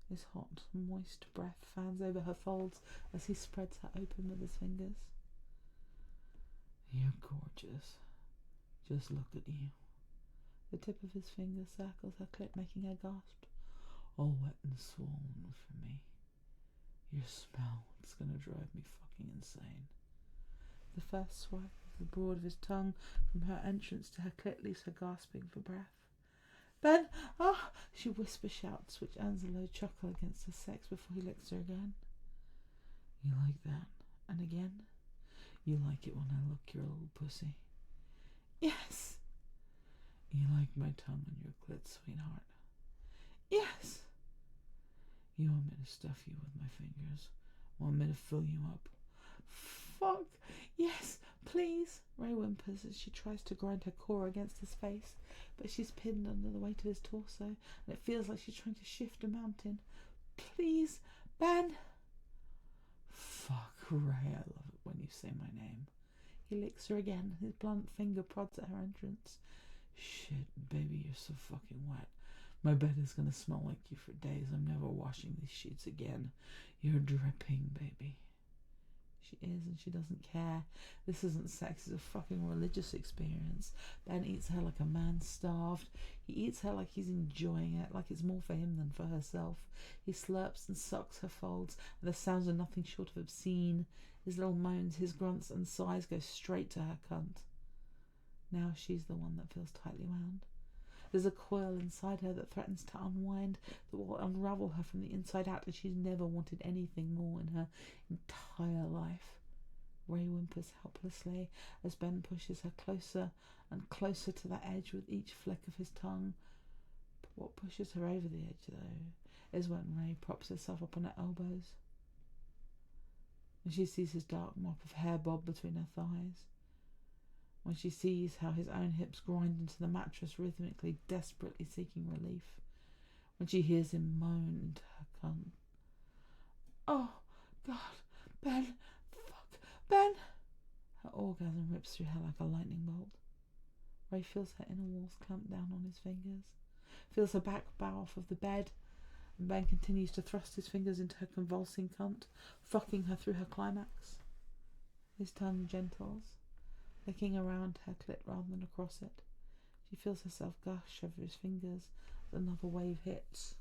His hot, moist breath fans over her folds as he spreads her open with his fingers. You're gorgeous. Just look at you. The tip of his finger circles her clit, making her gasp. All wet and swollen for me. Your smell, it's gonna drive me fucking insane. The first swipe of the broad of his tongue from her entrance to her clit leaves her gasping for breath. Ben! Ah! She whisper-shouts, which earns a low chuckle against her sex before he licks her again. You like that? And again? You like it when I lick your little pussy? Yes! You like my tongue on your clit, sweetheart? Yes! You want me to stuff you with my fingers? Want me to fill you up? Fuck! Yes, please! Ray whimpers as she tries to grind her core against his face, but she's pinned under the weight of his torso, and it feels like she's trying to shift a mountain. Please, Ben! Fuck, Ray, I love it when you say my name. He licks her again, his blunt finger prods at her entrance. Shit, baby, you're so fucking wet. My bed is gonna smell like you for days. I'm never washing these sheets again. You're dripping, baby. She is, and she doesn't care. This isn't sex, it's a fucking religious experience. Ben eats her like a man starved. He eats her like he's enjoying it, like it's more for him than for herself. He slurps and sucks her folds, and the sounds are nothing short of obscene. His little moans, his grunts and sighs go straight to her cunt. Now she's the one that feels tightly wound. There's a coil inside her that threatens to unwind, that will unravel her from the inside out, and she's never wanted anything more in her entire life. Ray whimpers helplessly as Ben pushes her closer and closer to the edge with each flick of his tongue. But what pushes her over the edge, though, is when Ray props herself up on her elbows, and she sees his dark mop of hair bob between her thighs. When she sees how his own hips grind into the mattress rhythmically, desperately seeking relief. When she hears him moan into her cunt. Oh, God, Ben, fuck, Ben! Her orgasm rips through her like a lightning bolt. Ray feels her inner walls clamp down on his fingers, feels her back bow off of the bed, and Ben continues to thrust his fingers into her convulsing cunt, fucking her through her climax. His tongue gentles, licking around her clit rather than across it. She feels herself gush over his fingers as another wave hits.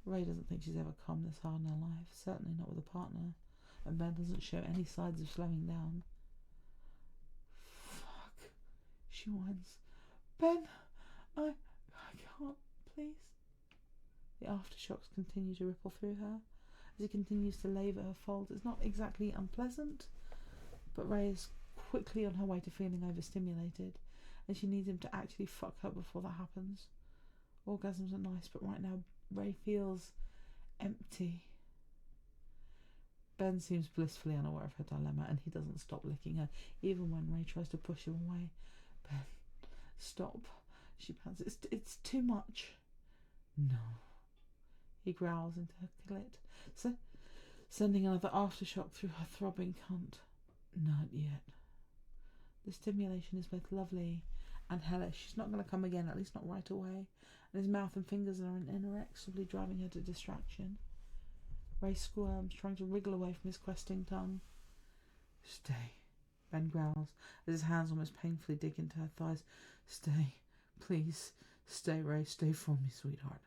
Ray doesn't think she's ever come this hard in her life, certainly not with a partner, and Ben doesn't show any signs of slowing down. Fuck, she whines. Ben, please. The aftershocks continue to ripple through her as he continues to labour her folds. It's not exactly unpleasant, but Ray is quickly on her way to feeling overstimulated, and she needs him to actually fuck her before that happens. Orgasms are nice, but right now Ray feels empty. Ben seems blissfully unaware of her dilemma, and he doesn't stop licking her, even when Ray tries to push him away. Ben, stop, she pants. It's too much. No. He growls into her clit, sending another aftershock through her throbbing cunt. Not yet. The stimulation is both lovely and hellish. She's not going to come again, at least not right away, and his mouth and fingers are inexorably driving her to distraction. Ray squirms, trying to wriggle away from his questing tongue. Stay, Ben growls, as his hands almost painfully dig into her thighs. Stay, please, stay, Ray, stay for me, sweetheart.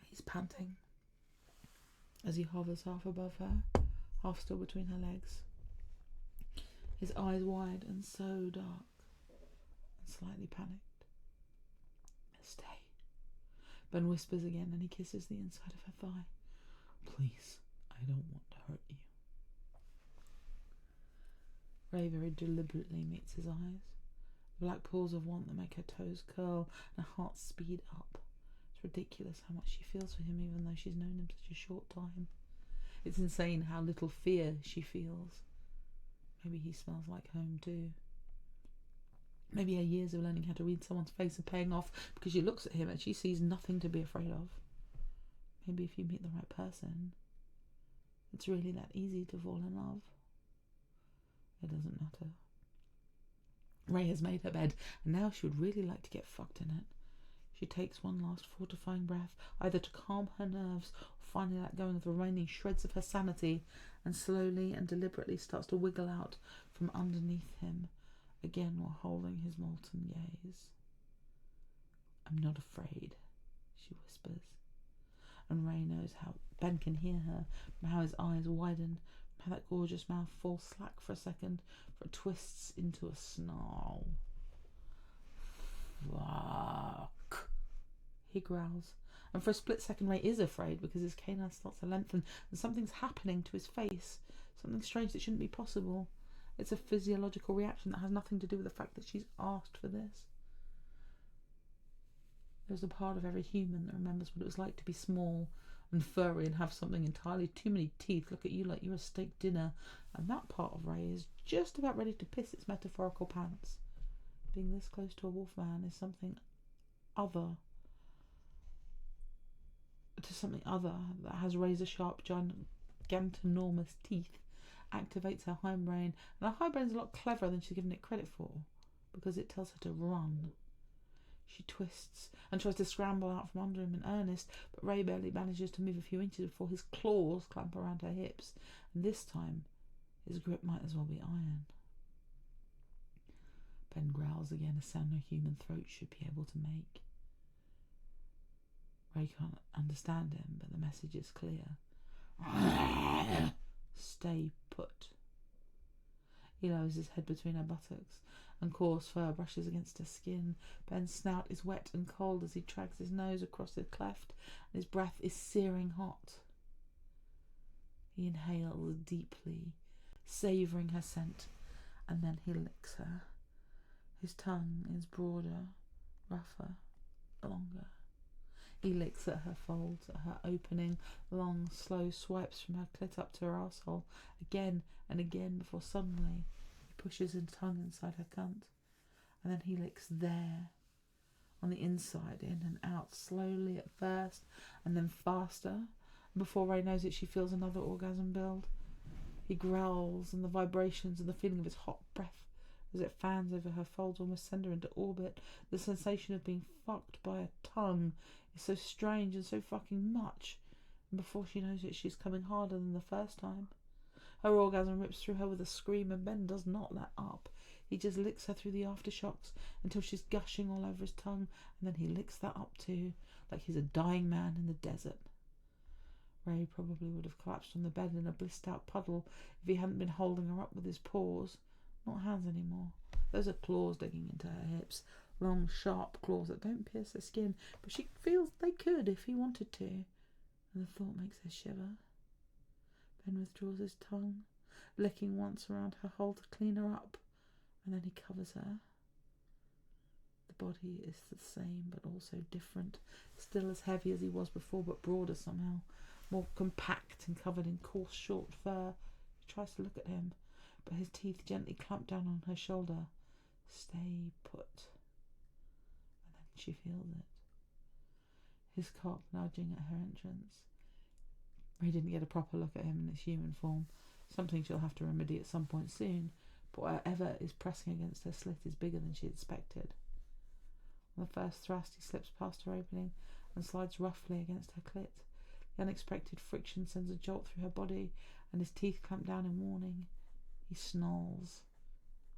He's panting as he hovers half above her, half still between her legs. His eyes wide and so dark and slightly panicked. Stay. Ben whispers again, and he kisses the inside of her thigh. Please, I don't want to hurt you. Ray very deliberately meets his eyes. The black pools of want that make her toes curl and her heart speed up. It's ridiculous how much she feels for him, even though she's known him such a short time. It's insane how little fear she feels. Maybe he smells like home too. Maybe her years of learning how to read someone's face are paying off because she looks at him and she sees nothing to be afraid of. Maybe if you meet the right person, it's really that easy to fall in love. It doesn't matter. Ray has made her bed, and now she would really like to get fucked in it. She takes one last fortifying breath, either to calm her nerves or finally let go of the remaining shreds of her sanity, and slowly and deliberately starts to wiggle out from underneath him, again while holding his molten gaze. I'm not afraid, she whispers. And Ray knows how Ben can hear her, from how his eyes widen, from how that gorgeous mouth falls slack for a second, for it twists into a snarl. Fuck, he growls. And for a split second Ray is afraid because his canine starts to lengthen and something's happening to his face. Something strange that shouldn't be possible. It's a physiological reaction that has nothing to do with the fact that she's asked for this. There's a part of every human that remembers what it was like to be small and furry and have something entirely too many teeth look at you like you're a steak dinner, and that part of Ray is just about ready to piss its metaphorical pants. Being this close to a wolfman is something other that has razor-sharp, gigantonormous teeth, activates her hindbrain, and her hindbrain's a lot cleverer than she's given it credit for, because it tells her to run. She twists and tries to scramble out from under him in earnest, but Ray barely manages to move a few inches before his claws clamp around her hips, and this time his grip might as well be iron. Ben growls again, a sound no human throat should be able to make. Ray can't understand him, but the message is clear. Stay put. He lowers his head between her buttocks, and coarse fur brushes against her skin. Ben's snout is wet and cold as he drags his nose across the cleft, and his breath is searing hot. He inhales deeply, savouring her scent, and then he licks her. His tongue is broader, rougher, longer. He licks at her folds, at her opening, long, slow swipes from her clit up to her arsehole, again and again, before suddenly he pushes his tongue inside her cunt. And then he licks there, on the inside, in and out, slowly at first, and then faster. And before Ray knows it, she feels another orgasm build. He growls, and the vibrations and the feeling of his hot breath as it fans over her folds almost send her into orbit. The sensation of being fucked by a tongue is so strange and so fucking much. And before she knows it, she's coming harder than the first time. Her orgasm rips through her with a scream, and Ben does not let up. He just licks her through the aftershocks until she's gushing all over his tongue, and then he licks that up too, like he's a dying man in the desert. Ray probably would have collapsed on the bed in a blissed out puddle if he hadn't been holding her up with his paws. Not hands anymore, Those are claws digging into her hips. Long, sharp claws that don't pierce her skin, but she feels they could if he wanted to. And the thought makes her shiver. Ben withdraws his tongue, licking once around her hole to clean her up, and then he covers her. The body is the same, but also different. Still as heavy as he was before, but broader somehow. More compact and covered in coarse, short fur. She tries to look at him, but his teeth gently clamp down on her shoulder. Stay put. And then she feels it. His cock nudging at her entrance. Ray didn't get a proper look at him in his human form. Something she'll have to remedy at some point soon, but whatever is pressing against her slit is bigger than she expected. On the first thrust, he slips past her opening and slides roughly against her clit. The unexpected friction sends a jolt through her body, and his teeth clamp down in warning. He snarls,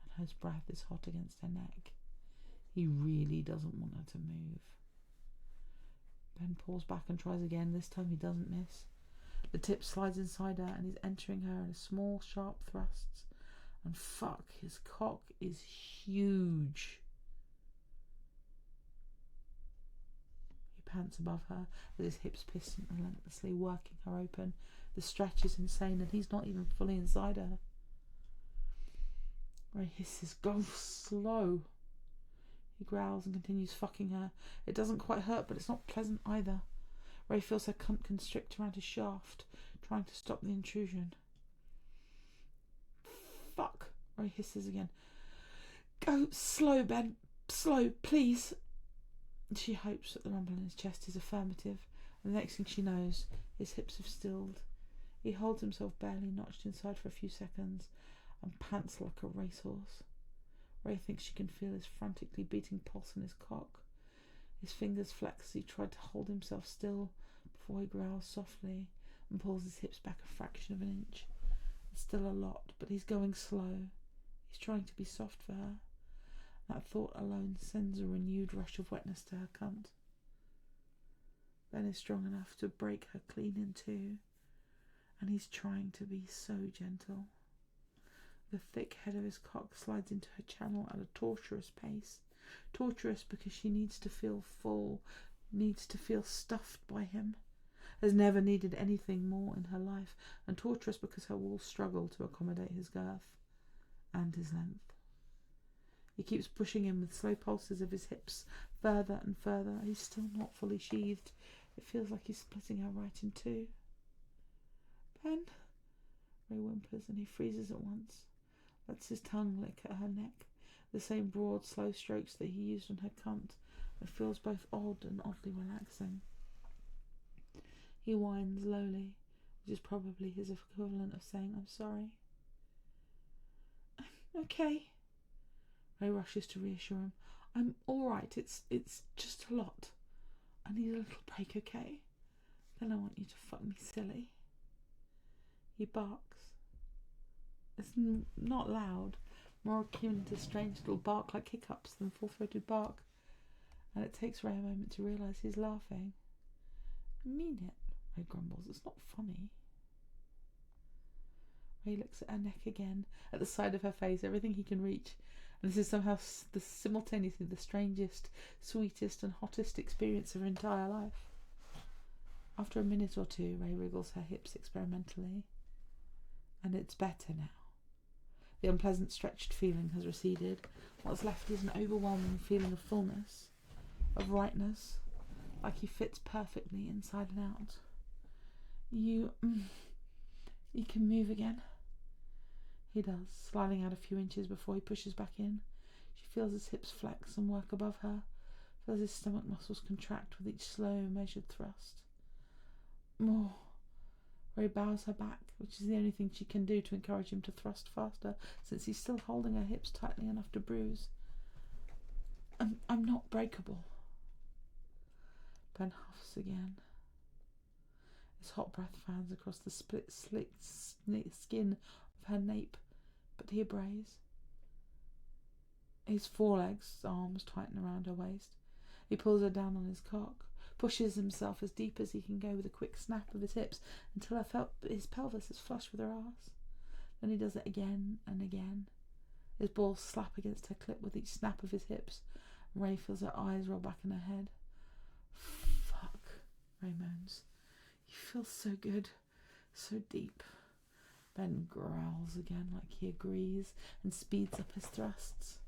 and his breath is hot against her neck. He really doesn't want her to move. Ben pulls back and tries again. This time he doesn't miss. The tip slides inside her, and he's entering her in a small, sharp thrusts. And fuck, his cock is huge. Pants above her, with his hips pissing relentlessly, working her open. The stretch is insane, and he's not even fully inside her. Ray hisses, "Go slow." He growls and continues fucking her. It doesn't quite hurt, but it's not pleasant either. Ray feels her cunt constrict around his shaft, trying to stop the intrusion. Fuck, Ray hisses again. "Go slow, Ben. Slow, please." She hopes that the rumble in his chest is affirmative, and the next thing she knows, his hips have stilled. He holds himself barely notched inside for a few seconds and pants like a racehorse. Ray thinks she can feel his frantically beating pulse in his cock. His fingers flex as he tried to hold himself still before he growls softly and pulls his hips back a fraction of an inch. It's still a lot, but he's going slow. He's trying to be soft for her. That thought alone sends a renewed rush of wetness to her cunt. Ben is strong enough to break her clean in two, and he's trying to be so gentle. The thick head of his cock slides into her channel at a torturous pace. Torturous because she needs to feel full, needs to feel stuffed by him, has never needed anything more in her life, and torturous because her walls struggle to accommodate his girth and his length. He keeps pushing him with slow pulses of his hips, further and further. He's still not fully sheathed. It feels like he's splitting her right in two. "Ben," Ray whimpers, and he freezes at once, lets his tongue lick at her neck, the same broad, slow strokes that he used on her cunt. It feels both odd and oddly relaxing. He whines lowly, which is probably his equivalent of saying, "I'm sorry." "Okay." Ray rushes to reassure him. "I'm all right. It's just a lot. I need a little break, okay? Then I want you to fuck me silly." He barks. It's not loud, more akin to strange little bark like hiccups than full-throated bark, and it takes Ray a moment to realise he's laughing. "I mean it," Ray grumbles. "It's not funny." Ray looks at her neck again, at the side of her face, everything he can reach, and this is somehow simultaneously the strangest, sweetest and hottest experience of her entire life. After a minute or two, Ray wriggles her hips experimentally, and it's better now. The unpleasant stretched feeling has receded. What's left is an overwhelming feeling of fullness, of rightness, like he fits perfectly inside and out. You can move again." He does, sliding out a few inches before he pushes back in. She feels his hips flex and work above her, feels his stomach muscles contract with each slow, measured thrust. More. Ray bows her back, which is the only thing she can do to encourage him to thrust faster, since he's still holding her hips tightly enough to bruise. I'm not breakable." Ben huffs again. His hot breath fans across the split, slick skin of her nape, but he obeys. His forelegs, arms tighten around her waist. He pulls her down on his cock, pushes himself as deep as he can go with a quick snap of his hips until his pelvis is flush with her arse. Then he does it again and again. His balls slap against her clit with each snap of his hips. Ray feels her eyes roll back in her head. Fuck, Ray moans. You feel so good, so deep. Ben growls again like he agrees and speeds up his thrusts.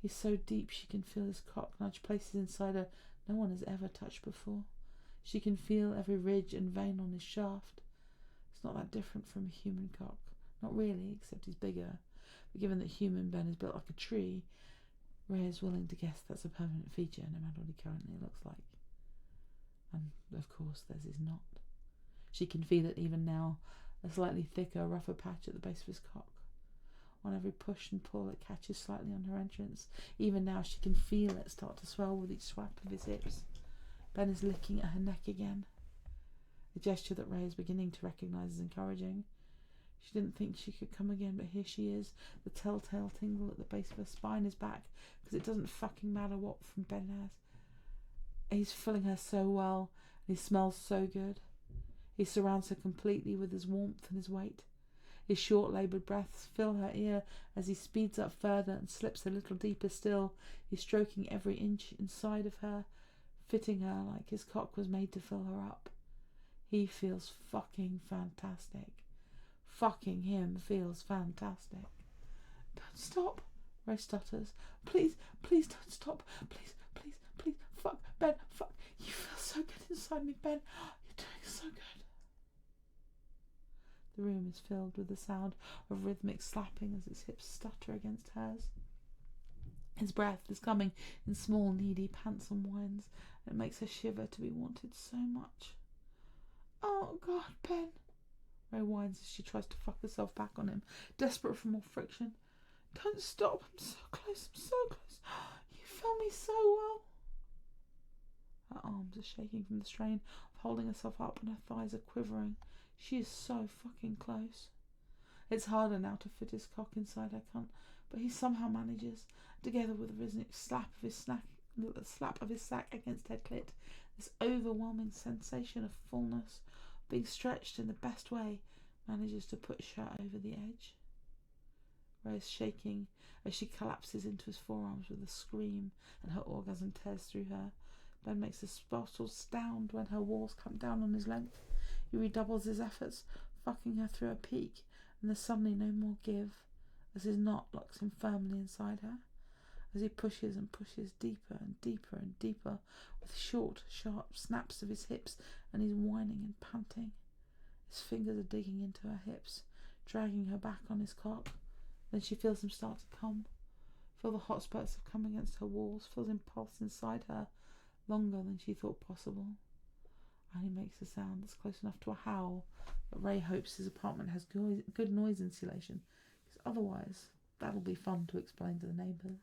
He's so deep she can feel his cock nudge places inside her no one has ever touched before. She can feel every ridge and vein on his shaft. It's not that different from a human cock. Not really, except he's bigger. But given that human Ben is built like a tree, Ray is willing to guess that's a permanent feature, no matter what he currently looks like. And, of course, there's his knot. She can feel it even now, a slightly thicker, rougher patch at the base of his cock. On every push and pull, it catches slightly on her entrance. Even now, she can feel it start to swell with each swap of his hips. Ben is licking at her neck again, a gesture that Ray is beginning to recognise as encouraging. She didn't think she could come again, but here she is. The telltale tingle at the base of her spine is back, because it doesn't fucking matter what from Ben has. He's filling her so well, and he smells so good. He surrounds her completely with his warmth and his weight. His short laboured breaths fill her ear as he speeds up further and slips a little deeper still. He's stroking every inch inside of her, fitting her like his cock was made to fill her up. He feels fucking fantastic. Fucking him feels fantastic. Don't stop, Ray stutters. Please, please don't stop. Please, please, please. Fuck, Ben, fuck. You feel so good inside me, Ben. You're doing so good. The room is filled with the sound of rhythmic slapping as his hips stutter against hers. His breath is coming in small, needy pants and whines, and it makes her shiver to be wanted so much. Oh, God, Ben. Ray whines as she tries to fuck herself back on him, desperate for more friction. Don't stop. I'm so close. I'm so close. You feel me so well. Her arms are shaking from the strain of holding herself up, and her thighs are quivering. She is so fucking close. It's harder now to fit his cock inside her cunt, but he somehow manages, together with a rhythmic slap of his sack against her clit, this overwhelming sensation of fullness, being stretched in the best way, manages to push her over the edge. Ray is shaking as she collapses into his forearms with a scream, and her orgasm tears through her. Ben makes a startled sound when her walls come down on his length. He redoubles his efforts, fucking her through a peak, and there's suddenly no more give, as his knot locks him firmly inside her, as he pushes and pushes deeper and deeper and deeper, with short, sharp snaps of his hips, and he's whining and panting. His fingers are digging into her hips, dragging her back on his cock. Then she feels him start to come, feel the hot spurts of cum against her walls, feels him pulse inside her, longer than she thought possible. And he makes a sound that's close enough to a howl, but Ray hopes his apartment has good noise insulation, because otherwise that'll be fun to explain to the neighbours.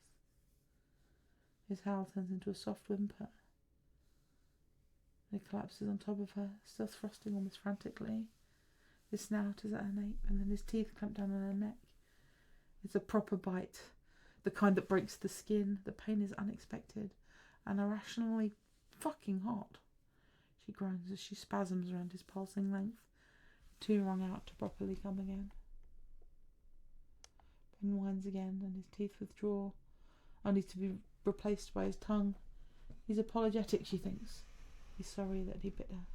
His howl turns into a soft whimper. He collapses on top of her, still thrusting almost frantically. His snout is at her nape, and then his teeth clamp down on her neck. It's a proper bite, the kind that breaks the skin. The pain is unexpected and irrationally fucking hot. She groans as she spasms around his pulsing length, too wrung out to properly come again. Ben whines again, and his teeth withdraw, only to be replaced by his tongue. He's apologetic, she thinks. He's sorry that he bit her.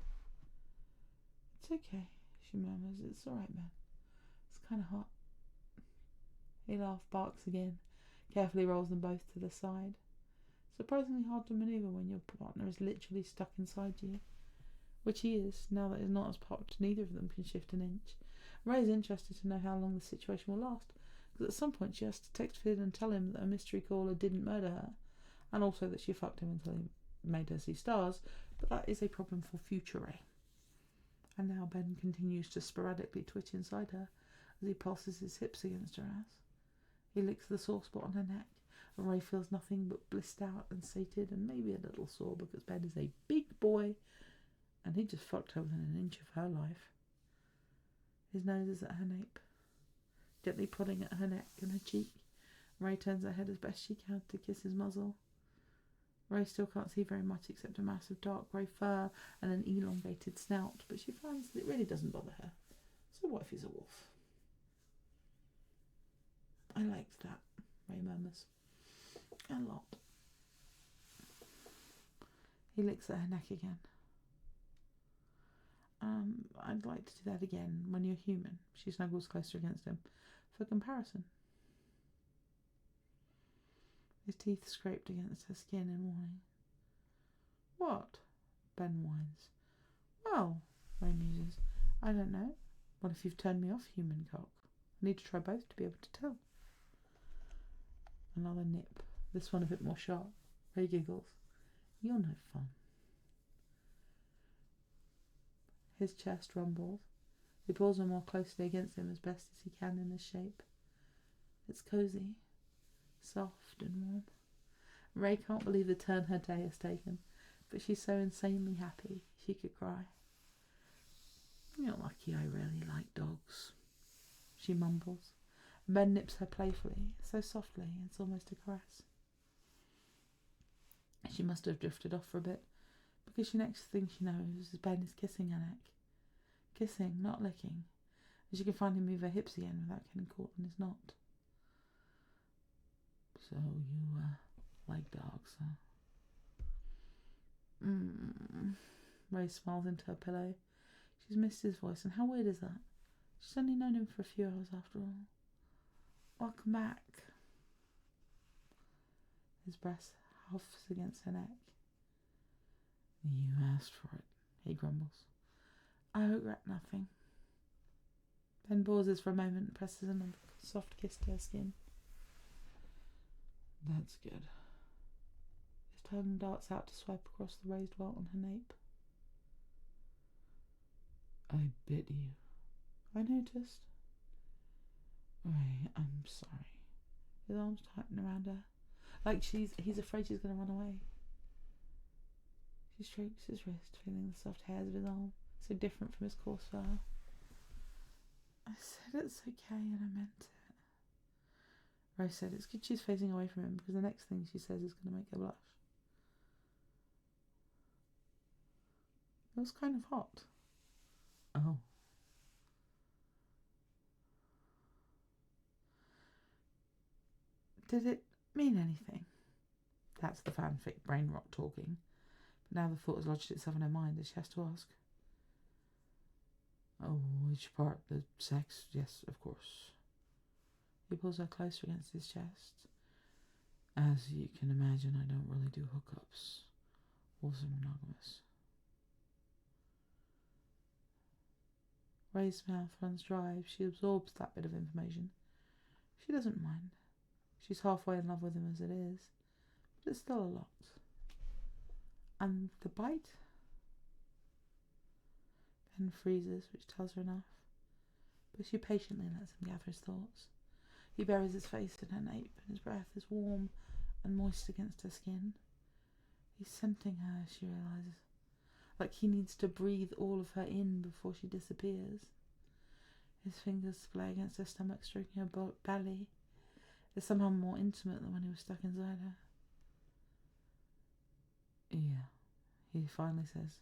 It's okay, she murmurs. It's all right, man. It's kind of hot. He laughs, barks again, carefully rolls them both to the side. Surprisingly hard to manoeuvre when your partner is literally stuck inside you, which he is, now that his knot is popped. Neither of them can shift an inch. Ray is interested to know how long the situation will last, because at some point she has to text Finn and tell him that a mystery caller didn't murder her, and also that she fucked him until he made her see stars, but that is a problem for future Ray. And now Ben continues to sporadically twitch inside her as he pulses his hips against her ass. He licks the sore spot on her neck, and Ray feels nothing but blissed out and sated, and maybe a little sore because Ben is a big boy, and he just fucked her within an inch of her life. His nose is at her nape, gently prodding at her neck and her cheek. Ray turns her head as best she can to kiss his muzzle. Ray still can't see very much except a mass of dark grey fur and an elongated snout, but she finds that it really doesn't bother her. So what if he's a wolf? I liked that. Ray murmurs. A lot. He licks at her neck again. I'd like to do that again when you're human. She snuggles closer against him. For comparison. His teeth scraped against her skin in warning. What? Ben whines. Well, Ray muses. I don't know. What if you've turned me off, human cock? I need to try both to be able to tell. Another nip. This one a bit more sharp. Ray giggles. You're no fun. His chest rumbles. He pulls her more closely against him as best as he can in his shape. It's cosy, soft and warm. Ray can't believe the turn her day has taken, but she's so insanely happy she could cry. You're lucky I really like dogs, she mumbles. Ben nips her playfully, so softly it's almost a caress. She must have drifted off for a bit, because the next thing she knows is Ben is kissing her neck. Kissing, not licking, and she can finally move her hips again without getting caught in his knot. So you, like dogs, huh? Ray smiles into her pillow. She's missed his voice, and how weird is that? She's only known him for a few hours after all. Welcome back. His breast huffs against her neck. You asked for it, he grumbles. I regret nothing. Ben pauses for a moment and presses another soft kiss to her skin. That's good. His tongue darts out to swipe across the raised welt on her nape. I bit you. I noticed. Ray, I'm sorry. His arms tighten around her, like he's afraid she's going to run away. She strokes his wrist, feeling the soft hairs of his arm, so different from his coarse fur. I said it's okay and I meant it. Ray said it's good she's facing away from him because the next thing she says is going to make her blush. It was kind of hot. Oh. Did it mean anything? That's the fanfic brain rot talking. But now the thought has lodged itself in her mind as she has to ask. Oh, which part? The sex? Yes, of course. He pulls her closer against his chest. As you can imagine, I don't really do hookups. Also monogamous. Ray's mouth runs dry if she absorbs that bit of information. She doesn't mind. She's halfway in love with him as it is, but it's still a lot. And the bite? Ben freezes, which tells her enough, but she patiently lets him gather his thoughts. He buries his face in her nape, and his breath is warm and moist against her skin. He's scenting her, she realises, like he needs to breathe all of her in before she disappears. His fingers play against her stomach, stroking her belly. It's somehow more intimate than when he was stuck inside her. Yeah, he finally says.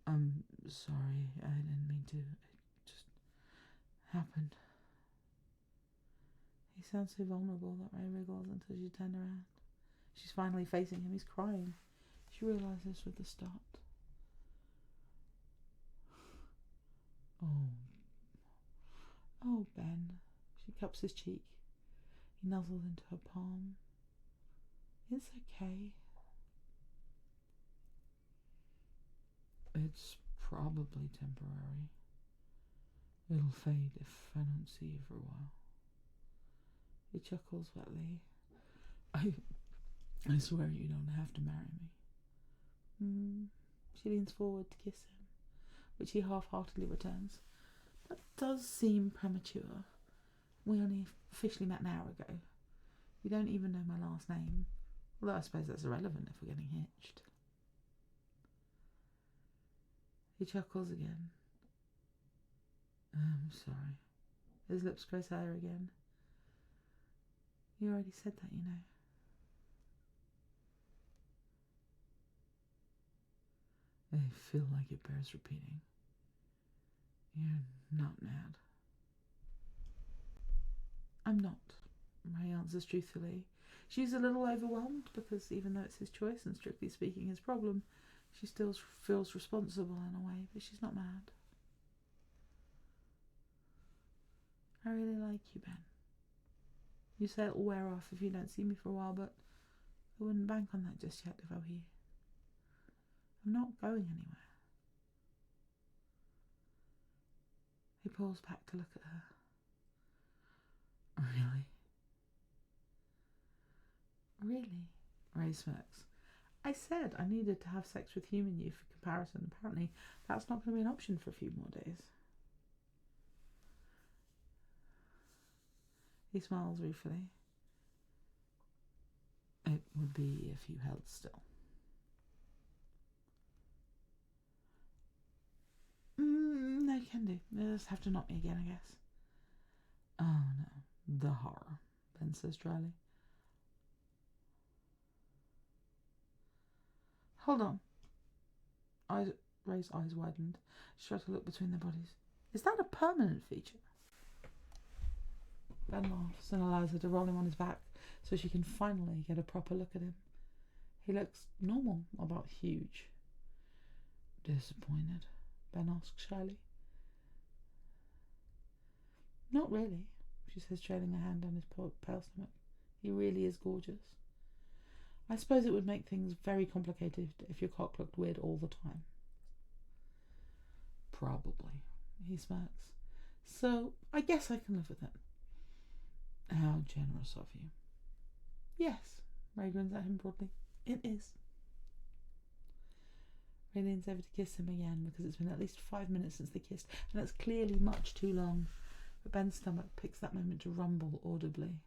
I'm sorry, I didn't mean to. It just happened. He sounds so vulnerable that Ray wriggles until she turned around. She's finally facing him. He's crying. She realises with the start. Oh, Ben. She cups his cheek. He nuzzles into her palm. It's okay. It's probably temporary. It'll fade if I don't see you for a while. He chuckles wetly. I swear you don't have to marry me. She leans forward to kiss him, which he half-heartedly returns. That does seem premature. We only officially met an hour ago. You don't even know my last name. Although I suppose that's irrelevant if we're getting hitched. He chuckles again. I'm sorry. His lips close her again. You already said that, you know. I feel like it bears repeating. You're not mad. I'm not. Ray answers truthfully. She's a little overwhelmed because even though it's his choice and strictly speaking his problem, she still feels responsible in a way, but she's not mad. I really like you, Ben. You say it'll wear off if you don't see me for a while, but I wouldn't bank on that just yet if I were you. I'm not going anywhere. He pulls back to look at her. Really? Really? Ray smirks. I said I needed to have sex with human you for comparison. Apparently, that's not going to be an option for a few more days. He smiles ruefully. It would be if you held still. No, you can do. You'll just have to knock me again, I guess. Oh no, the horror, Ben says dryly. Hold on. Ray's eyes widened. She tried to look between their bodies. Is that a permanent feature? Ben laughs and allows her to roll him on his back so she can finally get a proper look at him. He looks normal, about huge. Disappointed? Ben asks shyly. Not really, she says, trailing her hand on his pale stomach. He really is gorgeous. I suppose it would make things very complicated if your cock looked weird all the time. Probably, he smirks. So, I guess I can live with it. How generous of you. Yes, Ray grins at him broadly. It is. Ray leans over to kiss him again because it's been at least 5 minutes since they kissed, and that's clearly much too long. But Ben's stomach picks that moment to rumble audibly.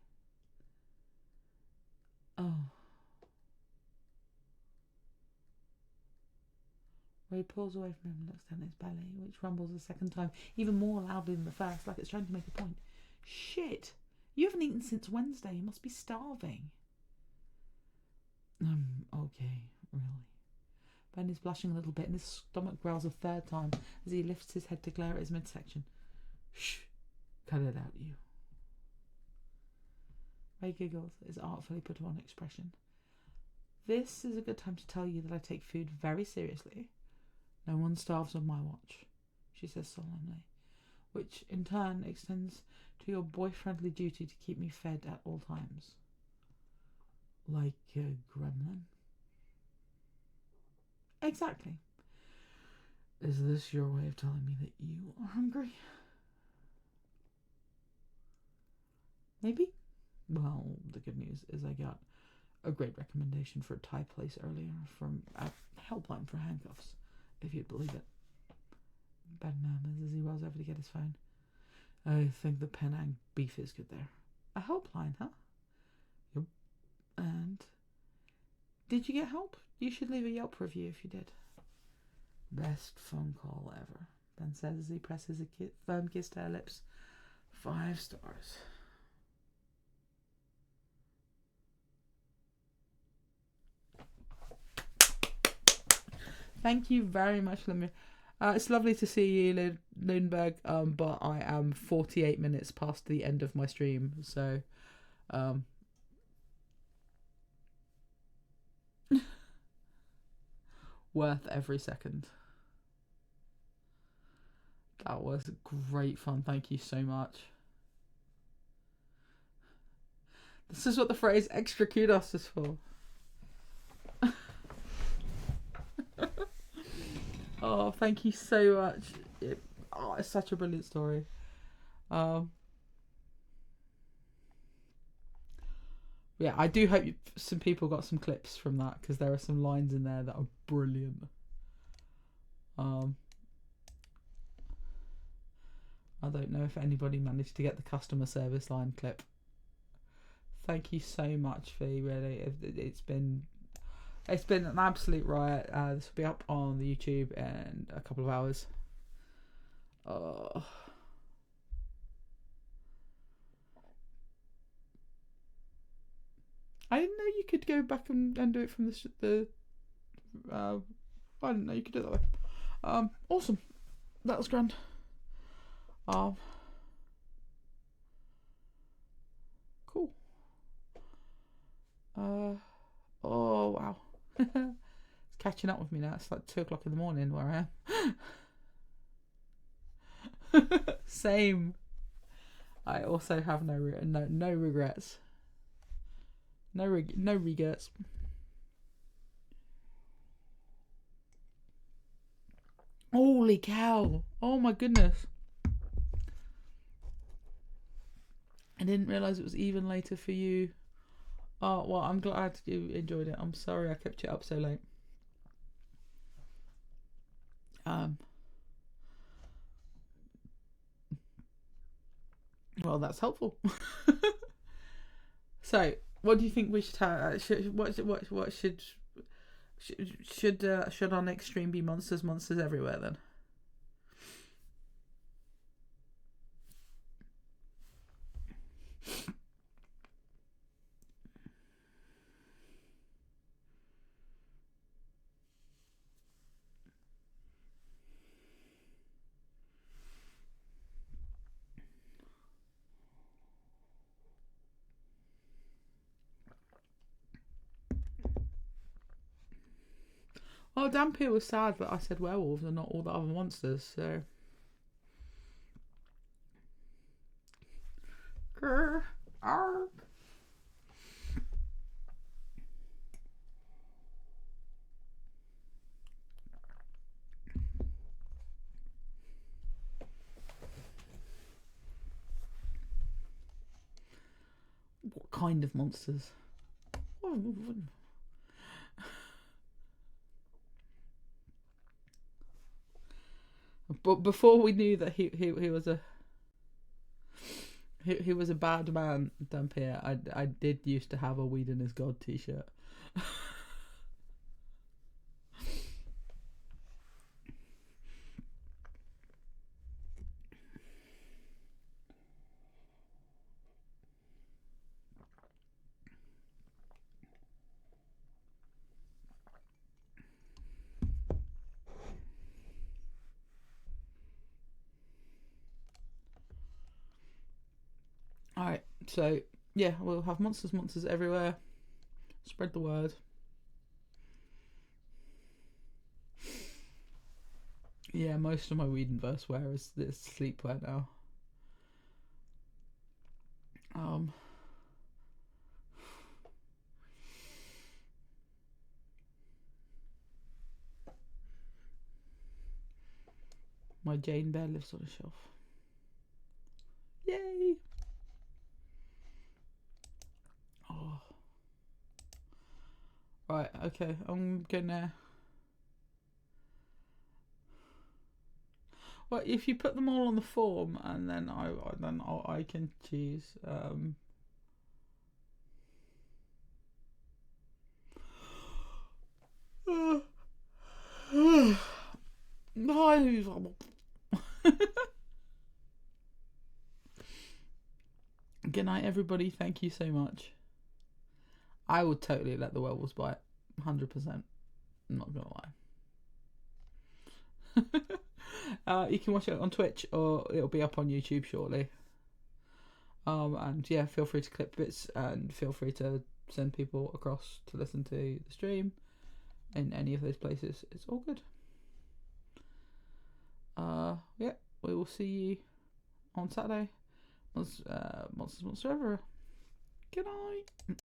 Oh. Ray pulls away from him and looks down at his belly, which rumbles a second time, even more loudly than the first, like it's trying to make a point. Shit! You haven't eaten since Wednesday. You must be starving. Okay, really. Ben is blushing a little bit and his stomach growls a third time as he lifts his head to glare at his midsection. Shh! Cut it out, you. Ray giggles at his artfully put on expression. This is a good time to tell you that I take food very seriously. No one starves on my watch, she says solemnly, which in turn extends to your boyfriendly duty to keep me fed at all times. Like a gremlin? Exactly. Is this your way of telling me that you are hungry? Maybe. Well, the good news is I got a great recommendation for a Thai place earlier from a helpline for handcuffs, if you'd believe it. Ben murmurs as he rolls over to get his phone. I think the Penang beef is good there. A helpline, huh? Yep. And did you get help? You should leave a Yelp review if you did. Best phone call ever, Ben says as he presses a firm kiss to her lips. 5 stars. Thank you very much, Lemmy. It's lovely to see you, Lundberg, but I am 48 minutes past the end of my stream, so worth every second. That was great fun. Thank you so much. This is what the phrase extra kudos is for. Oh, thank you so much. It's such a brilliant story. Yeah, I do hope some people got some clips from that because there are some lines in there that are brilliant. I don't know if anybody managed to get the customer service line clip. Thank you so much, Fee. Really, it's been an absolute riot. This will be up on the YouTube in a couple of hours. I didn't know you could go back and do it from the I didn't know you could do it that way. Awesome. That was grand. Cool. Oh wow. It's catching up with me now. It's like 2 o'clock in the morning where I am. Same. I also have no regrets. No regrets. Holy cow! Oh my goodness! I didn't realise it was even later for you. Oh well, I'm glad you enjoyed it. I'm sorry I kept you up so late. Well, that's helpful. So, what do you think we should have? What should our next stream be? Monsters everywhere then? Well, Dampier was sad that I said werewolves and not all the other monsters, so. What kind of monsters? But before we knew that he was he was a bad man, Dampier, I did used to have a Whedon is God t-shirt. Alright, so yeah, we'll have monsters everywhere. Spread the word. Yeah, most of my Whedonverse wear is this sleepwear now. My Jane Bear lives on a shelf. Yay! Oh. Right, okay, I'm gonna. Well, if you put them all on the form, and then I can choose. No. Good night, everybody. Thank you so much. I would totally let the werewolves buy it, 100%. I'm not gonna lie. You can watch it on Twitch, or it'll be up on YouTube shortly. And yeah, feel free to clip bits, and feel free to send people across to listen to the stream in any of those places. It's all good. Yeah, we will see you on Saturday. Monster everywhere. Good night.